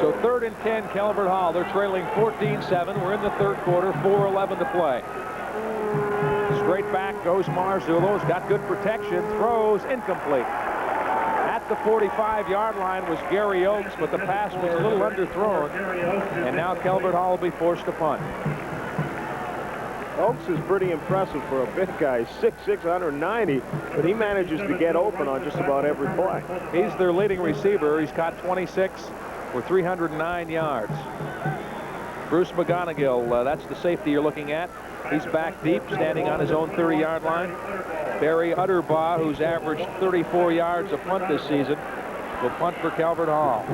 [SPEAKER 2] So 3rd and 10, Calvert Hall. They're trailing 14-7. We're in the 3rd quarter, 4:11 to play. Straight back goes Marzullo. He's got good protection. Throws incomplete. At the 45-yard line was Gary Oakes, but the pass was a little underthrown. And now Calvert Hall will be forced to punt.
[SPEAKER 3] Oakes is pretty impressive for a big guy. 6'6", 190, but he manages to get open on just about every play.
[SPEAKER 2] He's their leading receiver. He's caught 26 for 309 yards. Bruce McGonigal, that's the safety you're looking at. He's back deep, standing on his own 30-yard line. Barry Utterbaugh, who's averaged 34 yards a punt this season, will punt for Calvert Hall.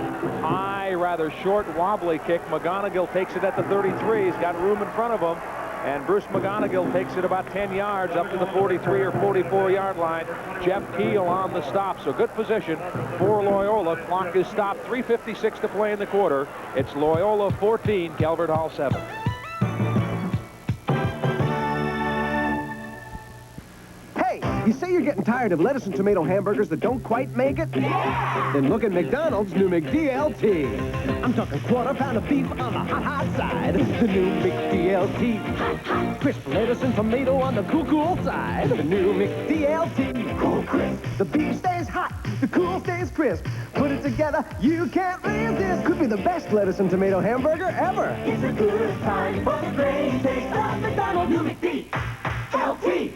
[SPEAKER 2] High, rather short, wobbly kick. McGonigal takes it at the 33. He's got room in front of him. And Bruce McGonigal takes it about 10 yards up to the 43 or 44-yard line. Jeff Keel on the stop. So good position for Loyola. Clock is stopped. 3:56 to play in the quarter. It's Loyola 14, Calvert Hall 7.
[SPEAKER 9] You say you're getting tired of lettuce and tomato hamburgers that don't quite make it? Yeah! Then look at McDonald's new McDLT. I'm talking quarter pound of beef on the hot side. The new McDLT. Crisp lettuce and tomato on the cool side. The new McDLT. Cool crisp. The beef stays hot. The cool stays crisp. Put it together, you can't resist. Could be the best lettuce and tomato hamburger ever.
[SPEAKER 12] It's a good time for the great taste of McDonald's new McDLT.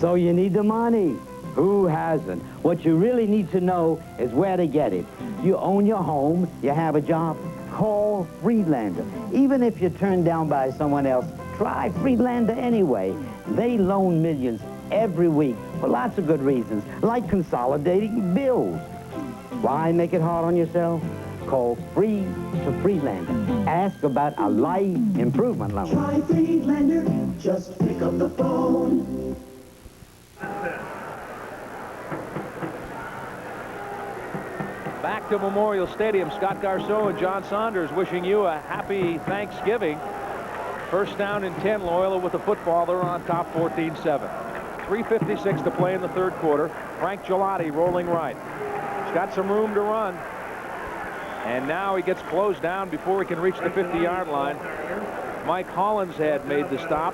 [SPEAKER 14] So you need the money. Who hasn't? What you really need to know is where to get it. You own your home, you have a job, call Friedlander. Even if you're turned down by someone else, try Friedlander anyway. They loan millions every week for lots of good reasons, like consolidating bills. Why make it hard on yourself? Call free to Friedlander. Ask about a life improvement loan.
[SPEAKER 12] Try Friedlander, just pick up the phone.
[SPEAKER 2] Back to Memorial Stadium. Scott Garceau and John Saunders wishing you a happy Thanksgiving. First down and 10, Loyola with the football. They're on top 14-7. 3:56 to play in the third quarter. Frank Gelati rolling right. He's got some room to run. And now he gets closed down before he can reach the 50-yard line. Mike Hollinshead made the stop.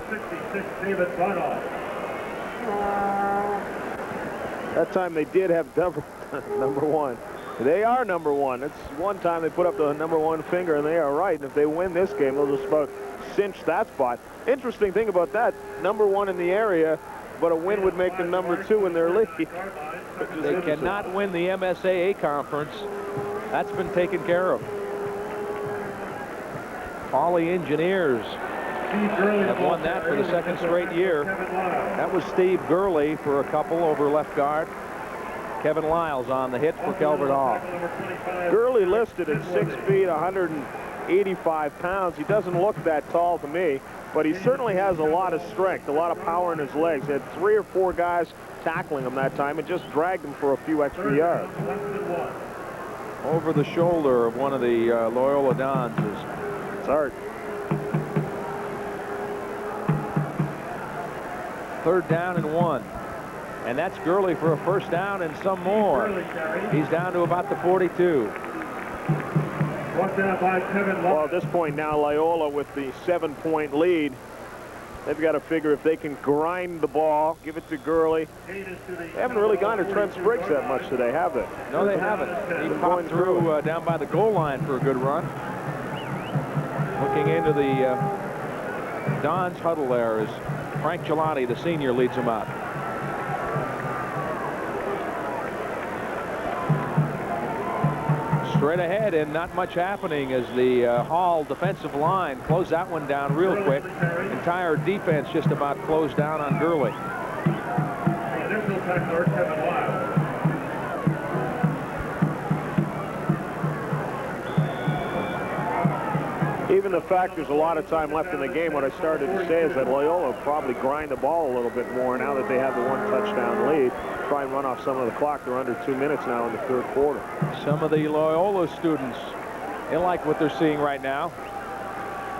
[SPEAKER 3] That time they did have number one. They are number one. It's one time they put up the number one finger, and they are right. And if they win this game, they'll just about cinch that spot. Interesting thing about that, number one in the area, but a win would make them number two in their league.
[SPEAKER 2] They cannot win the MSAA conference. That's been taken care of. Pauley Engineers have won that for the second straight year. That was Steve Gurley for a couple over left guard. Kevin Lyles on the hit for Calvert Hall.
[SPEAKER 3] Gurley listed at 6 feet, 185 pounds. He doesn't look that tall to me, but he certainly has a lot of strength, a lot of power in his legs. He had 3 or 4 guys tackling him that time and just dragged him for a few extra yards.
[SPEAKER 2] Over the shoulder of one of the Loyola Dons is
[SPEAKER 3] Art.
[SPEAKER 2] Third down and 1. And that's Gurley for a first down and some more. He's down to about the 42.
[SPEAKER 3] Well, at this point now, Loyola with the 7-point lead. They've got to figure if they can grind the ball, give it to Gurley. They haven't really gone to Trent Spriggs that much today, have they?
[SPEAKER 2] No, they haven't. He popped through down by the goal line for a good run. Looking into the Don's huddle there is Frank Gelati, the senior, leads them out. Straight ahead and not much happening as the Hall defensive line closed that one down real quick. Entire defense just about closed down on Gurley.
[SPEAKER 3] Even the fact there's a lot of time left in the game, what I started to say is that Loyola will probably grind the ball a little bit more now that they have the 1 touchdown lead. Try and run off some of the clock. They're under 2 minutes now in the third quarter.
[SPEAKER 2] Some of the Loyola students, they like what they're seeing right now.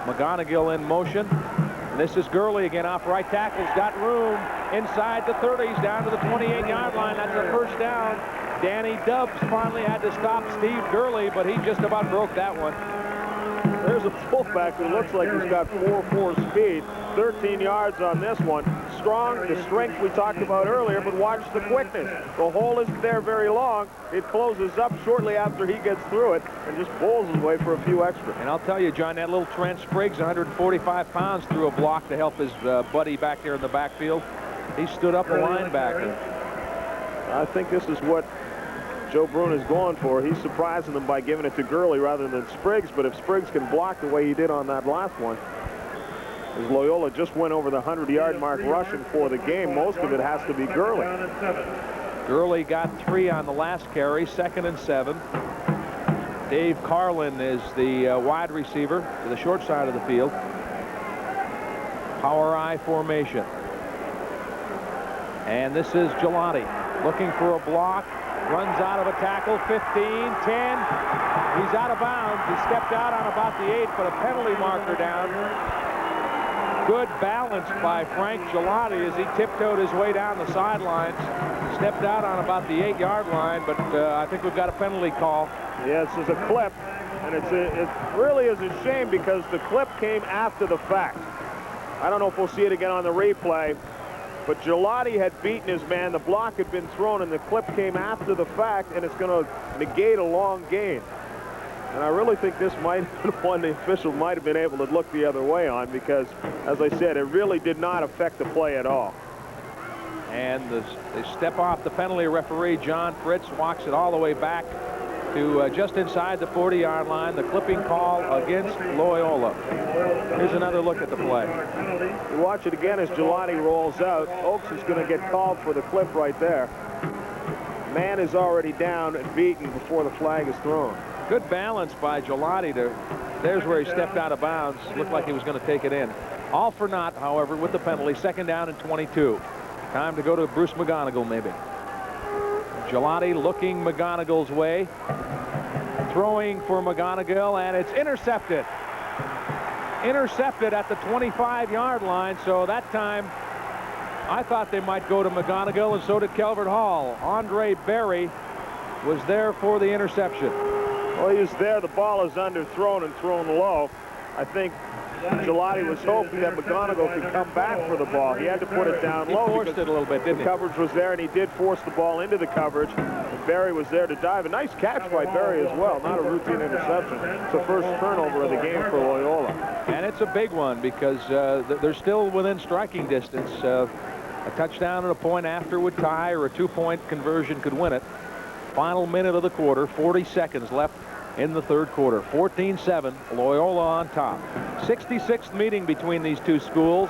[SPEAKER 2] McGonigal in motion. And this is Gurley again off right tackle. He's got room inside the 30s down to the 28-yard line. That's a first down. Danny Dubbs finally had to stop Steve Gurley, but he just about broke that one.
[SPEAKER 3] There's a fullback who looks like he's got 4.4 speed. 13 yards on this one. Strong, the strength we talked about earlier, but watch the quickness. The hole isn't there very long. It closes up shortly after he gets through it and just bowls his way for a few extra.
[SPEAKER 2] And I'll tell you, John, that little Trent Spriggs, 145 pounds, threw a block to help his buddy back there in the backfield. He stood up a linebacker.
[SPEAKER 3] I think this is what Joe Brune is going for. He's surprising them by giving it to Gurley rather than Spriggs, but if Spriggs can block the way he did on that last one, as Loyola just went over the 100-yard mark rushing for the game, most of it has to be Gurley.
[SPEAKER 2] Gurley got 3 on the last carry, 2nd and 7. Dave Carlin is the wide receiver to the short side of the field. Power I formation. And this is Gelati looking for a block. Runs out of a tackle, 15, 10. He's out of bounds. He stepped out on about the 8, but a penalty marker down. Good balance by Frank Gelati as he tiptoed his way down the sidelines. Stepped out on about the 8-yard line, but I think we've got a penalty call.
[SPEAKER 3] Yes, there's a clip, and it really is a shame because the clip came after the fact. I don't know if we'll see it again on the replay. But Gelati had beaten his man. The block had been thrown, and the clip came after the fact, and it's going to negate a long gain. And I really think this might have been one the official might have been able to look the other way on because, as I said, it really did not affect the play at all.
[SPEAKER 2] And they step off the penalty. Referee John Fritz walks it all the way back to just inside the 40-yard line. The clipping call against Loyola. Here's another look at the play.
[SPEAKER 3] You watch it again as Gelati rolls out. Oakes is going to get called for the clip right there. Man is already down and beaten before the flag is thrown.
[SPEAKER 2] Good balance by Gelati. There's where he stepped out of bounds. Looked like he was going to take it in. All for naught, however, with the penalty. 2nd down and 22. Time to go to Bruce McGonigal, maybe. Gelati looking McGonigal's way. Throwing for McGonigal, and it's intercepted. Intercepted at the 25-yard line, so that time I thought they might go to McGonigal, and so did Calvert Hall. Andre Berry was there for the interception.
[SPEAKER 3] Well, he was there. The ball is underthrown and thrown low. I think Gelati was hoping that McGonigal could come back for the ball. He had to put it down low.
[SPEAKER 2] He forced it a little bit, didn't he?
[SPEAKER 3] The coverage was there, and he did force the ball into the coverage. And Berry was there to dive. A nice catch by Berry as well. Not a routine interception. It's the first turnover of the game for Loyola.
[SPEAKER 2] And it's a big one because they're still within striking distance. A touchdown and a point after would tie, or a 2-point conversion could win it. Final minute of the quarter, 40 seconds left in the 3rd quarter. 14-7, Loyola on top. 66th meeting between these two schools.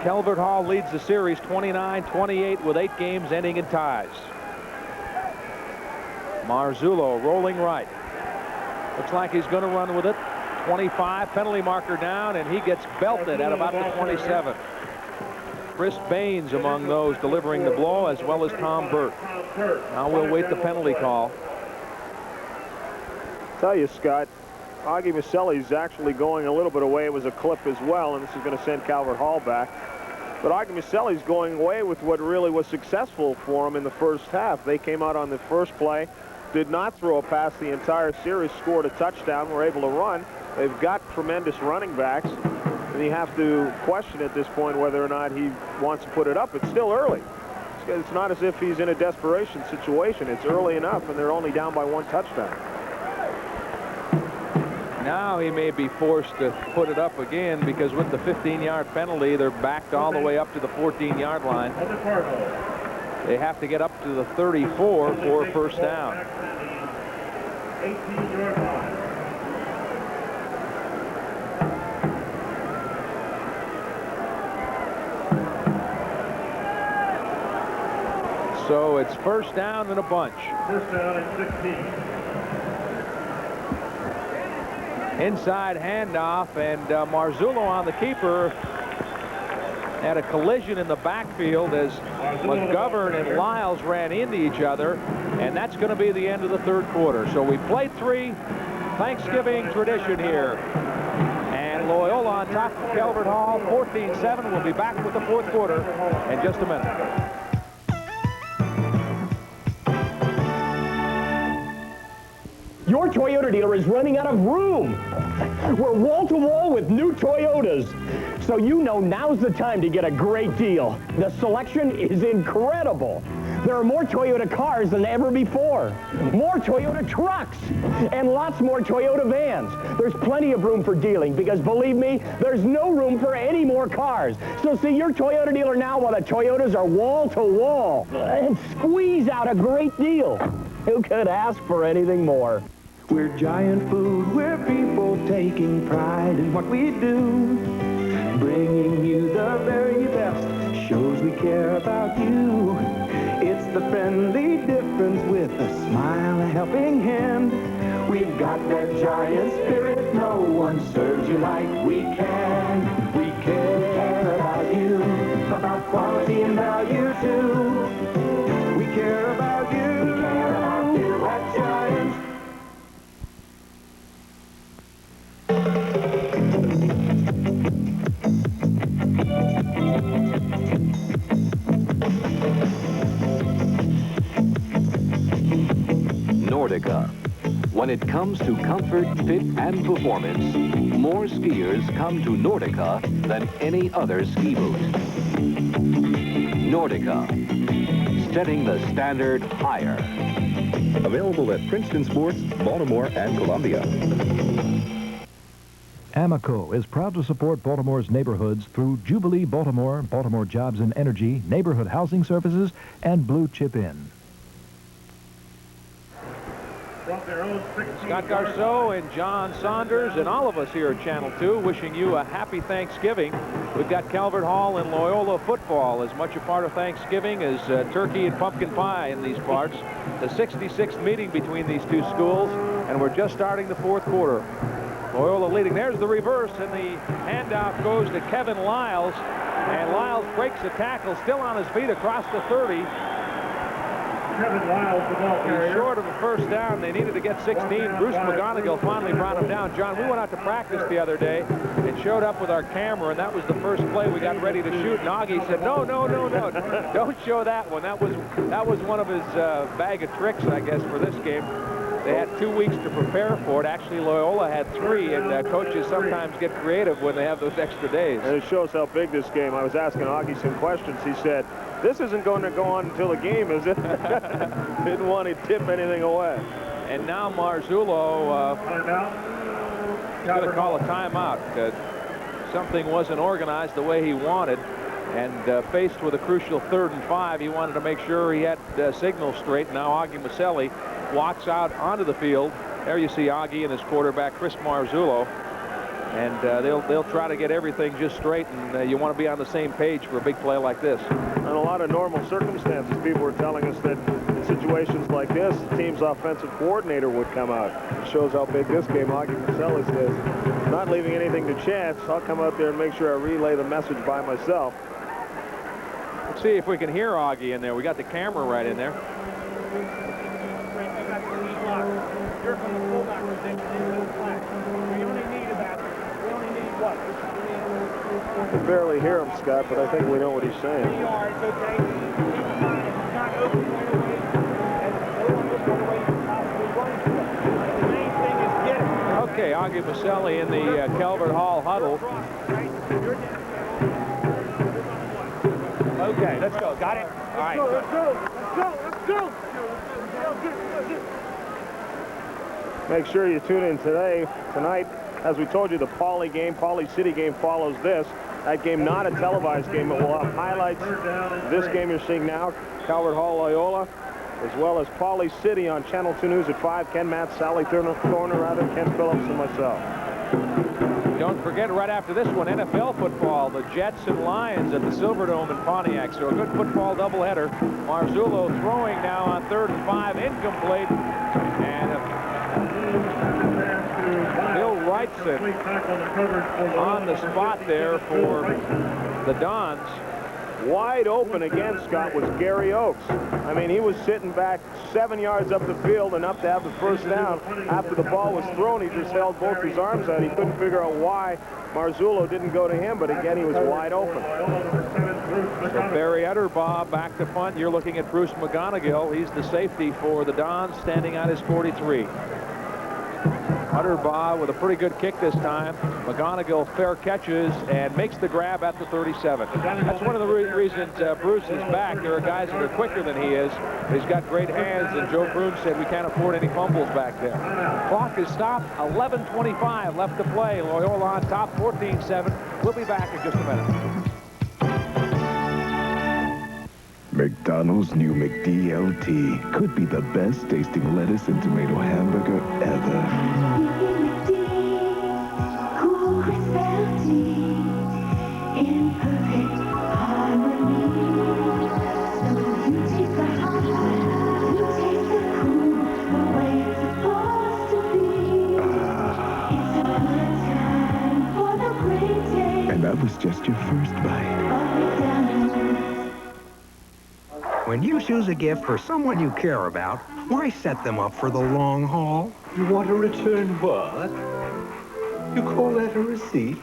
[SPEAKER 2] Calvert Hall leads the series 29-28 with 8 games ending in ties. Marzullo rolling right. Looks like he's going to run with it. 25, penalty marker down, and he gets belted at about the 27. Chris Baines among those delivering the blow, as well as Tom Burt. Now we'll wait the penalty call.
[SPEAKER 3] Tell you, Scott, Augie Maselli's actually going a little bit away. It was a clip as well, and this is going to send Calvert Hall back. But Augie Maselli's going away with what really was successful for him in the first half. They came out on the first play, did not throw a pass the entire series, scored a touchdown, were able to run. They've got tremendous running backs, and you have to question at this point whether or not he wants to put it up. It's still early. It's not as if he's in a desperation situation. It's early enough, and they're only down by 1 touchdown.
[SPEAKER 2] Now he may be forced to put it up again because with the 15-yard penalty, they're backed all the way up to the 14-yard line. They have to get up to the 34 for a first down.
[SPEAKER 4] 18-yard line.
[SPEAKER 2] So it's first down and a bunch.
[SPEAKER 4] First down and 16.
[SPEAKER 2] Inside handoff, and Marzullo on the keeper had a collision in the backfield as McGovern and Lyles ran into each other, and that's going to be the end of the 3rd quarter. So we played 3. Thanksgiving tradition here. And Loyola on top of Calvert Hall, 14-7. We'll be back with the 4th quarter in just a minute.
[SPEAKER 13] Your Toyota dealer is running out of room. We're wall-to-wall with new Toyotas. So you know now's the time to get a great deal. The selection is incredible. There are more Toyota cars than ever before. More Toyota trucks. And lots more Toyota vans. There's plenty of room for dealing because, believe me, there's no room for any more cars. So see your Toyota dealer now while the Toyotas are wall-to-wall. And squeeze out a great deal. Who could ask for anything more?
[SPEAKER 12] We're giant food, we're people taking pride in what we do. Bringing you the very best, shows we care about you. It's the friendly difference with a smile, a helping hand. We've got that giant spirit, no one serves you like we can. We care about you, about quality and value too. We care about you, we care about you at Giant.
[SPEAKER 20] Nordica. When it comes to comfort, fit, and performance, more skiers come to Nordica than any other ski boot. Nordica, setting the standard higher.
[SPEAKER 8] Available at Princeton Sports, Baltimore, and Columbia. Amoco is proud to support Baltimore's neighborhoods through Jubilee Baltimore, Baltimore Jobs and Energy, Neighborhood Housing Services, and Blue Chip Inn.
[SPEAKER 2] Scott Garceau and John Saunders and all of us here at Channel 2 wishing you a happy Thanksgiving. We've got Calvert Hall and Loyola football as much a part of Thanksgiving as turkey and pumpkin pie in these parts. The 66th meeting between these two schools. and we're just starting the fourth quarter. Loyola leading. There's the reverse, and the handout goes to Kevin Lyles, and Lyles breaks the tackle, still on his feet across the 30.
[SPEAKER 4] Kevin Lyles, the ball carrier.
[SPEAKER 2] He's short of a first down. They needed to get 16. Bruce McGonigal finally brought him down. John, we went out to practice the other day and showed up with our camera, and that was the first play we got ready to shoot. And Augie said, no, don't show that one. That was one of his bag of tricks, I guess, for this game. They had 2 weeks to prepare for it. Actually, Loyola had 3, and coaches sometimes get creative when they have those extra days.
[SPEAKER 3] And it shows how big this game. I was asking Augie some questions. He said, this isn't going to go on until the game, is it? Didn't want to tip anything away.
[SPEAKER 2] And now Marzullo going to call a timeout. Something wasn't organized the way he wanted. And faced with a crucial 3rd and 5, he wanted to make sure he had signals straight. Now Augie Maselli walks out onto the field. There you see Augie and his quarterback, Chris Marzullo. And they'll try to get everything just straight, and you want to be on the same page for a big play like this.
[SPEAKER 3] In a lot of normal circumstances, people were telling us that in situations like this, the team's offensive coordinator would come out. It shows how big this game Augie Maselli is. Not leaving anything to chance. I'll come out there and make sure I relay the message by myself.
[SPEAKER 2] Let's see if we can hear Augie in there. We got the camera right in there.
[SPEAKER 4] Here from the fullback position into the flag. We only need about, we only need what?
[SPEAKER 3] I can barely hear him, Scott, but I think we know what he's saying.
[SPEAKER 4] 3 yards, okay? Keep in mind, it's not open right away, and everyone just want to wait for possibly running to it. The main thing is get it.
[SPEAKER 2] Okay, Augie Maselli in the Calvert Hall huddle.
[SPEAKER 4] Okay, let's go. Got it? All right. Let's go.
[SPEAKER 3] Make sure you tune in tonight. As we told you, the Pauley City game follows this. That game not a televised game, but we'll have highlights. This game you're seeing now, Calvert Hall Loyola, as well as Pauley City on Channel 2 News at 5. Ken Matt, Sally Thorner, Ken Phillips, and myself.
[SPEAKER 2] Don't forget, right after this one, NFL football, the Jets and Lions at the Silverdome in Pontiac. So a good football doubleheader. Marzullo throwing now on 3rd and 5, incomplete. And Bill Wrightson on the spot there for the Dons.
[SPEAKER 3] Wide open again, Scott, was Gary Oakes. I mean, he was sitting back 7 yards up the field, enough to have the first down. After the ball was thrown, he just held both his arms out. He couldn't figure out why Marzullo didn't go to him, but again, he was wide open.
[SPEAKER 2] So Barry Utterbaugh back to punt. You're looking at Bruce McGonigal. He's the safety for the Dons, standing on his 43. Utterbaugh with a pretty good kick this time. McGonigal fair catches and makes the grab at the 37. That's one of the reasons Bruce is back. There are guys that are quicker than he is. He's got great hands, and Joe Broon said we can't afford any fumbles back there. Clock is stopped. 11:25 left to play. Loyola on top, 14-7. We'll be back in just a minute.
[SPEAKER 11] McDonald's new McDLT could be the best tasting lettuce and tomato hamburger ever. And that was just your first bite.
[SPEAKER 18] When you choose a gift for someone you care about, why set them up for the long haul?
[SPEAKER 11] You want to return what? You call that a receipt?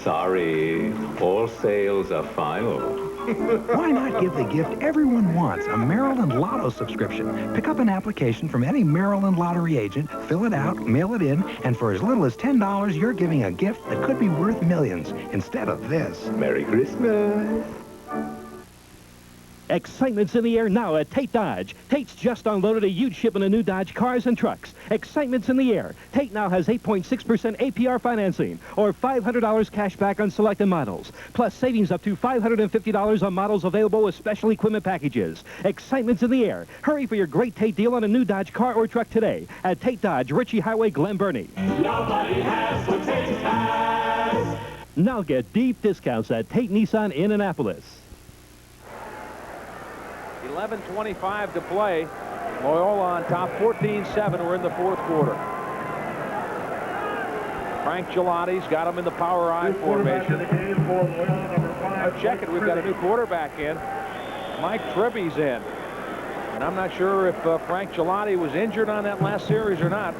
[SPEAKER 11] Sorry, all sales are final.
[SPEAKER 18] Why not give the gift everyone wants, a Maryland Lotto subscription? Pick up an application from any Maryland lottery agent, fill it out, mail it in, and for as little as $10, you're giving a gift that could be worth millions instead of this.
[SPEAKER 11] Merry Christmas.
[SPEAKER 21] Excitement's in the air now at Tate Dodge. Tate's just unloaded a huge shipment of new Dodge cars and trucks. Excitement's in the air. Tate now has 8.6% APR financing or $500 cash back on selected models. Plus savings up to $550 on models available with special equipment packages. Excitement's in the air. Hurry for your great Tate deal on a new Dodge car or truck today at Tate Dodge, Ritchie Highway, Glen Burnie.
[SPEAKER 12] Nobody has what Tate has.
[SPEAKER 21] Now get deep discounts at Tate Nissan in Annapolis.
[SPEAKER 2] 11:25 to play. Loyola on top 14-7. We're in the fourth quarter. Frank Gelati's got him in the power I formation. Now check it. We've got a new quarterback in. Mike Tribby's in. And I'm not sure if Frank Gelati was injured on that last series or not.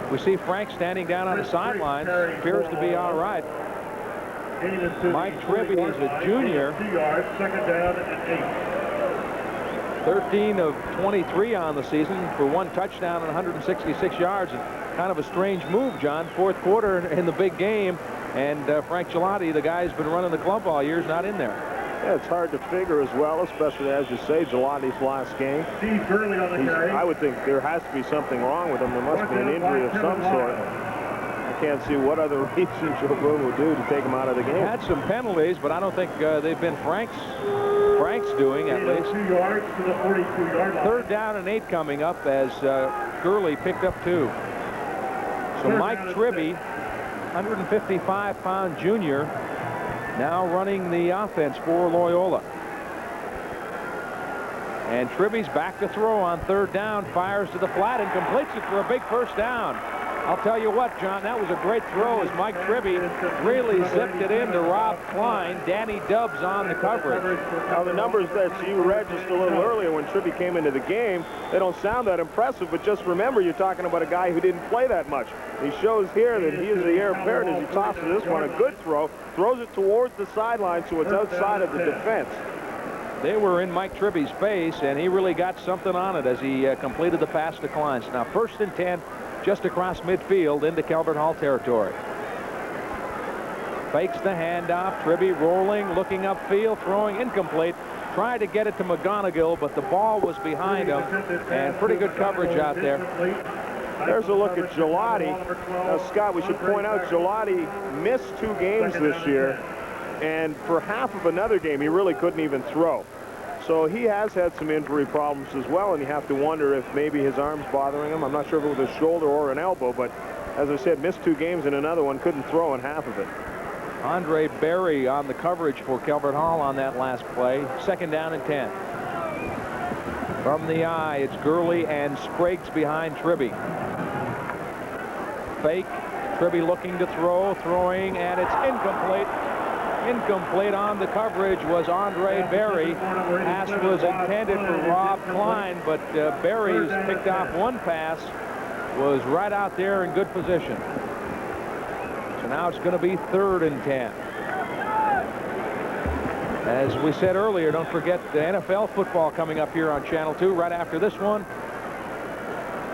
[SPEAKER 2] We see Frank standing down on the sidelines. Appears to be all right. Mike Tribby is a junior. 13 of 23 on the season for 1 touchdown and 166 yards. And kind of a strange move, John. Fourth quarter in the big game, and Frank Gelati, the guy who's been running the club all year, is not in there.
[SPEAKER 3] Yeah, it's hard to figure as well, especially as you say, Gelati's last game. I would think there has to be something wrong with him. There must be an injury of some sort. I can't see what other reason Joe Boone would do to take him out of the game.
[SPEAKER 2] Had some penalties, but I don't think they've been Frank's doing, at least.
[SPEAKER 4] 2 yards to the 42-yard line.
[SPEAKER 2] 3rd down and 8 coming up as Gurley picked up 2. So Mike Tribby, 155-pound junior, now running the offense for Loyola. And Tribby's back to throw on 3rd down, fires to the flat and completes it for a big first down. I'll tell you what, John, that was a great throw as Mike Tribby really zipped it into Rob Klein. Danny Dubbs on the coverage.
[SPEAKER 3] Now, the numbers that you read just a little earlier when Tribby came into the game, they don't sound that impressive, but just remember, you're talking about a guy who didn't play that much. He shows here that he is the heir apparent as he tosses this one. A good throw, throws it towards the sideline, so it's outside of the defense.
[SPEAKER 2] They were in Mike Tribby's face, and he really got something on it as he completed the pass to Klein. Now, 1st and 10. Just across midfield into Calvert Hall territory. Fakes the handoff. Tribby rolling, looking upfield, throwing incomplete. Tried to get it to McGonigal, but the ball was behind him, and pretty good coverage out there.
[SPEAKER 3] There's a look at Gelati. Now, Scott, we should point out Gelati missed 2 games this year, and for half of another game, he really couldn't even throw. So he has had some injury problems as well, and you have to wonder if maybe his arm's bothering him. I'm not sure if it was a shoulder or an elbow, but as I said, missed 2 games and another one, couldn't throw in half of it.
[SPEAKER 2] Andre Berry on the coverage for Calvert Hall on that last play. 2nd down and 10. From the eye, it's Gurley and Spragues behind Tribby. Fake. Tribby looking to throw, throwing, and it's incomplete. Incomplete on the coverage was Andre Berry. Pass was intended for Rob Klein, but Berry's picked off 1 pass, was right out there in good position. So now it's going to be 3rd and 10. As we said earlier, don't forget the NFL football coming up here on Channel 2 right after this one.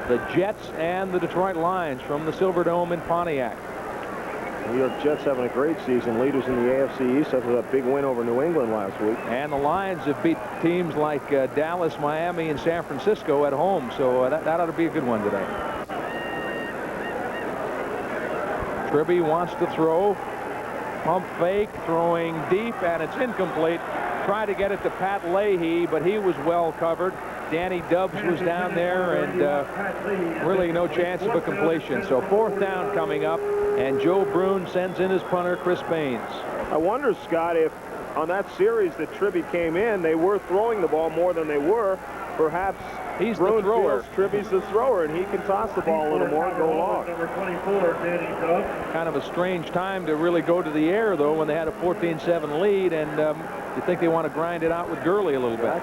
[SPEAKER 2] The Jets and the Detroit Lions from the Silverdome in Pontiac.
[SPEAKER 3] New York Jets having a great season, leaders in the AFC East after that big win over New England last week.
[SPEAKER 2] And the Lions have beat teams like Dallas, Miami, and San Francisco at home, so that ought to be a good one today. Tribby wants to throw. Pump fake, throwing deep, and it's incomplete. Try to get it to Pat Leahy, but he was well covered. Danny Dubbs was down there, and really no chance of a completion. So 4th down coming up, and Joe Brune sends in his punter, Chris Baines.
[SPEAKER 3] I wonder, Scott, if on that series that Tribby came in, they were throwing the ball more than they were. Perhaps
[SPEAKER 2] he's
[SPEAKER 3] Brune
[SPEAKER 2] the thrower.
[SPEAKER 3] feels Tribby's the thrower, and he can toss the ball a little more and go long.
[SPEAKER 4] Number 24, Danny Dubbs.
[SPEAKER 2] Kind of a strange time to really go to the air, though, when they had a 14-7 lead, and you think they want to grind it out with Gurley a little bit.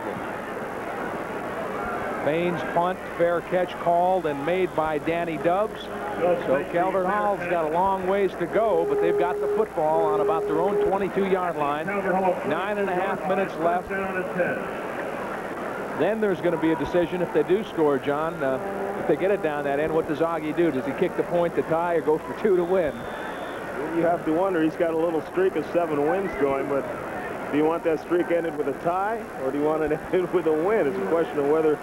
[SPEAKER 2] Baines punt, fair catch called and made by Danny Dubbs. So Calvert Hall's got a long ways to go, but they've got the football on about their own 22-yard line. 9.5 minutes left. Then there's going to be a decision if they do score, John. If they get it down that end, what does Augie do? Does he kick the point to tie or go for 2 to win?
[SPEAKER 3] You have to wonder. He's got a little streak of 7 wins going, but do you want that streak ended with a tie, or do you want it ended with a win? It's a question of whether,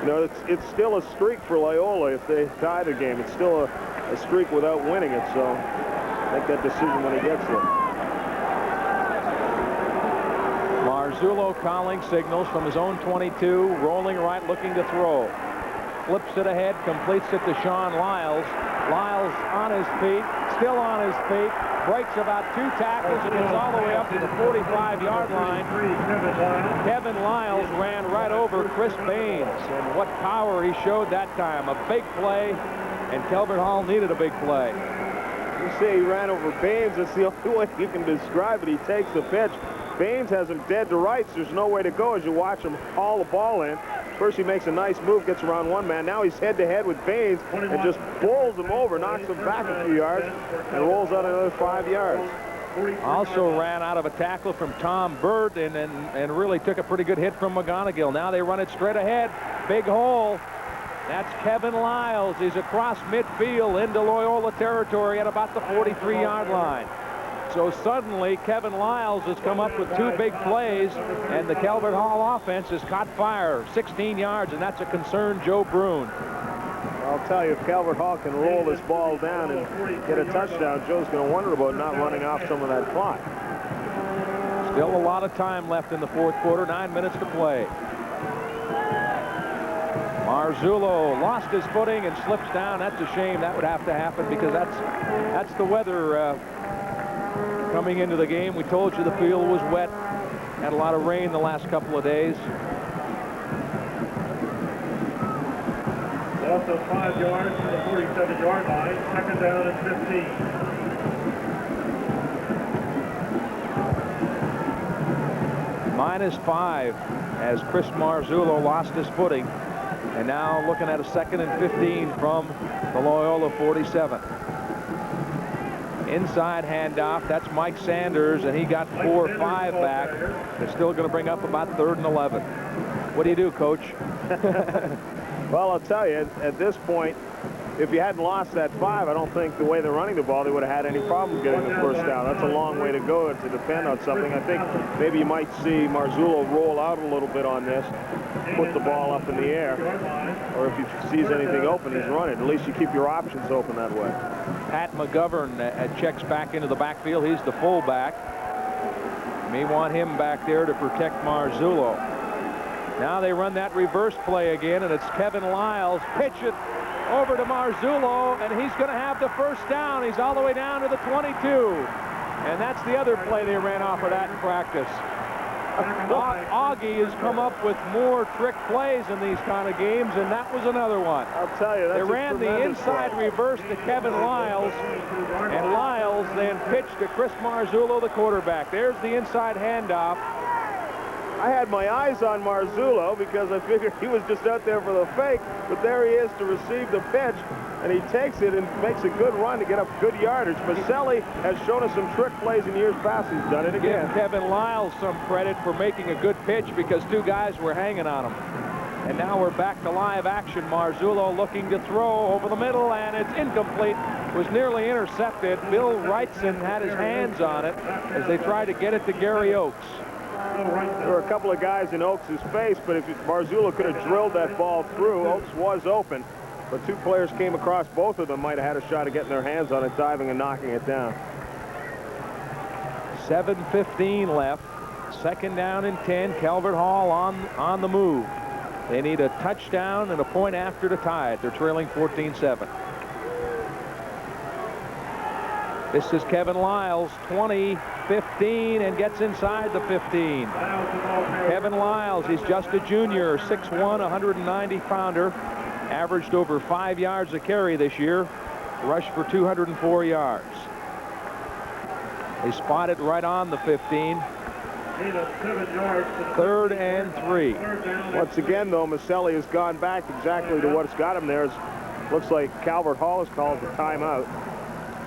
[SPEAKER 3] you know, it's still a streak for Loyola if they tie the game. It's still a streak without winning it, so make that decision when he gets there.
[SPEAKER 2] Marzullo calling signals from his own 22, rolling right, looking to throw. Flips it ahead, completes it to Sean Lyles. Lyles on his feet, still on his feet, breaks about 2 tackles and gets all the way up to the 45-yard line. Kevin Lyles ran right over for Chris Baines, and what power he showed that time. A big play, and Calvert Hall needed a big play.
[SPEAKER 3] You say he ran over Baines. That's the only way you can describe it. He takes the pitch. Baines has him dead to rights. There's no way to go as you watch him haul the ball in. First he makes a nice move, gets around one man. Now he's head-to-head with Baines and just bowls him over, knocks him back a few yards, and rolls out another 5 yards.
[SPEAKER 2] Also ran out of a tackle from Tom Bird and really took a pretty good hit from McGonigal. Now they run it straight ahead. Big hole. That's Kevin Lyles. He's across midfield into Loyola territory at about the 43-yard line. So suddenly, Kevin Lyles has come up with 2 big plays, and the Calvert Hall offense has caught fire. 16 yards, and that's a concerned Joe Brune.
[SPEAKER 3] I'll tell you, if Calvert Hall can roll this ball down and get a touchdown, Joe's going to wonder about not running off some of that clock.
[SPEAKER 2] Still a lot of time left in the 4th quarter, 9 minutes to play. Marzullo lost his footing and slips down. That's a shame. That would have to happen because that's the weather coming into the game. We told you the field was wet. Had a lot of rain the last couple of days.
[SPEAKER 4] Loss of 5 yards to the 47-yard line. 2nd down and 15.
[SPEAKER 2] -5 as Chris Marzullo lost his footing. And now looking at a 2nd and 15 from the Loyola 47. Inside handoff. That's Mike Sanders, and he got 4 or 5 back. They're still going to bring up about 3rd and 11. What do you do, Coach?
[SPEAKER 3] Well, I'll tell you, at this point, if you hadn't lost that 5, I don't think the way they're running the ball, they would have had any problem getting the first down. That's a long way to go to depend on something. I think maybe you might see Marzullo roll out a little bit on this, put the ball up in the air, or if he sees anything open, he's running. At least you keep your options open that way.
[SPEAKER 2] Pat McGovern checks back into the backfield. He's the fullback. May want him back there to protect Marzullo. Now they run that reverse play again, and it's Kevin Lyles. Pitch it over to Marzullo, and he's going to have the first down. He's all the way down to the 22. And that's the other play they ran off of that in practice. Augie has come up with more trick plays in these kind of games, and that was another one.
[SPEAKER 3] I'll tell you, that's
[SPEAKER 2] they ran the inside reverse to Kevin Lyles, and Lyles then pitched to Chris Marzullo, the quarterback. There's the inside handoff.
[SPEAKER 3] I had my eyes on Marzullo because I figured he was just out there for the fake, but there he is to receive the pitch, and he takes it and makes a good run to get up good yardage. Maselli has shown us some trick plays in years past. He's done it again.
[SPEAKER 2] Give Kevin Lyles some credit for making a good pitch because 2 guys were hanging on him. And now we're back to live action. Marzullo looking to throw over the middle, and it's incomplete. Was nearly intercepted. Bill Wrightson had his hands on it as they tried to get it to Gary Oakes.
[SPEAKER 3] There were a couple of guys in Oakes' face, but if Marzullo could have drilled that ball through, Oakes was open. But 2 players came across. Both of them might have had a shot at getting their hands on it, diving and knocking it down.
[SPEAKER 2] 7:15 left. 2nd down and 10. Calvert Hall on the move. They need a touchdown and a point after to tie it. They're trailing 14-7. This is Kevin Lyles, 20-15, and gets inside the 15. Kevin Lyles, he's just a junior, 6'1", 190-pounder, averaged over 5 yards a carry this year, rushed for 204 yards. They spot it right on the 15. 3rd and 3.
[SPEAKER 3] Once again, though, Maselli has gone back exactly to what's got him there. Looks like Calvert Hall has called the timeout.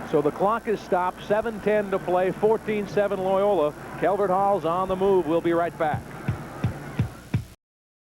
[SPEAKER 2] So the clock is stopped, 7:10 to play, 14-7 Loyola. Calvert Hall's on the move. We'll be right back.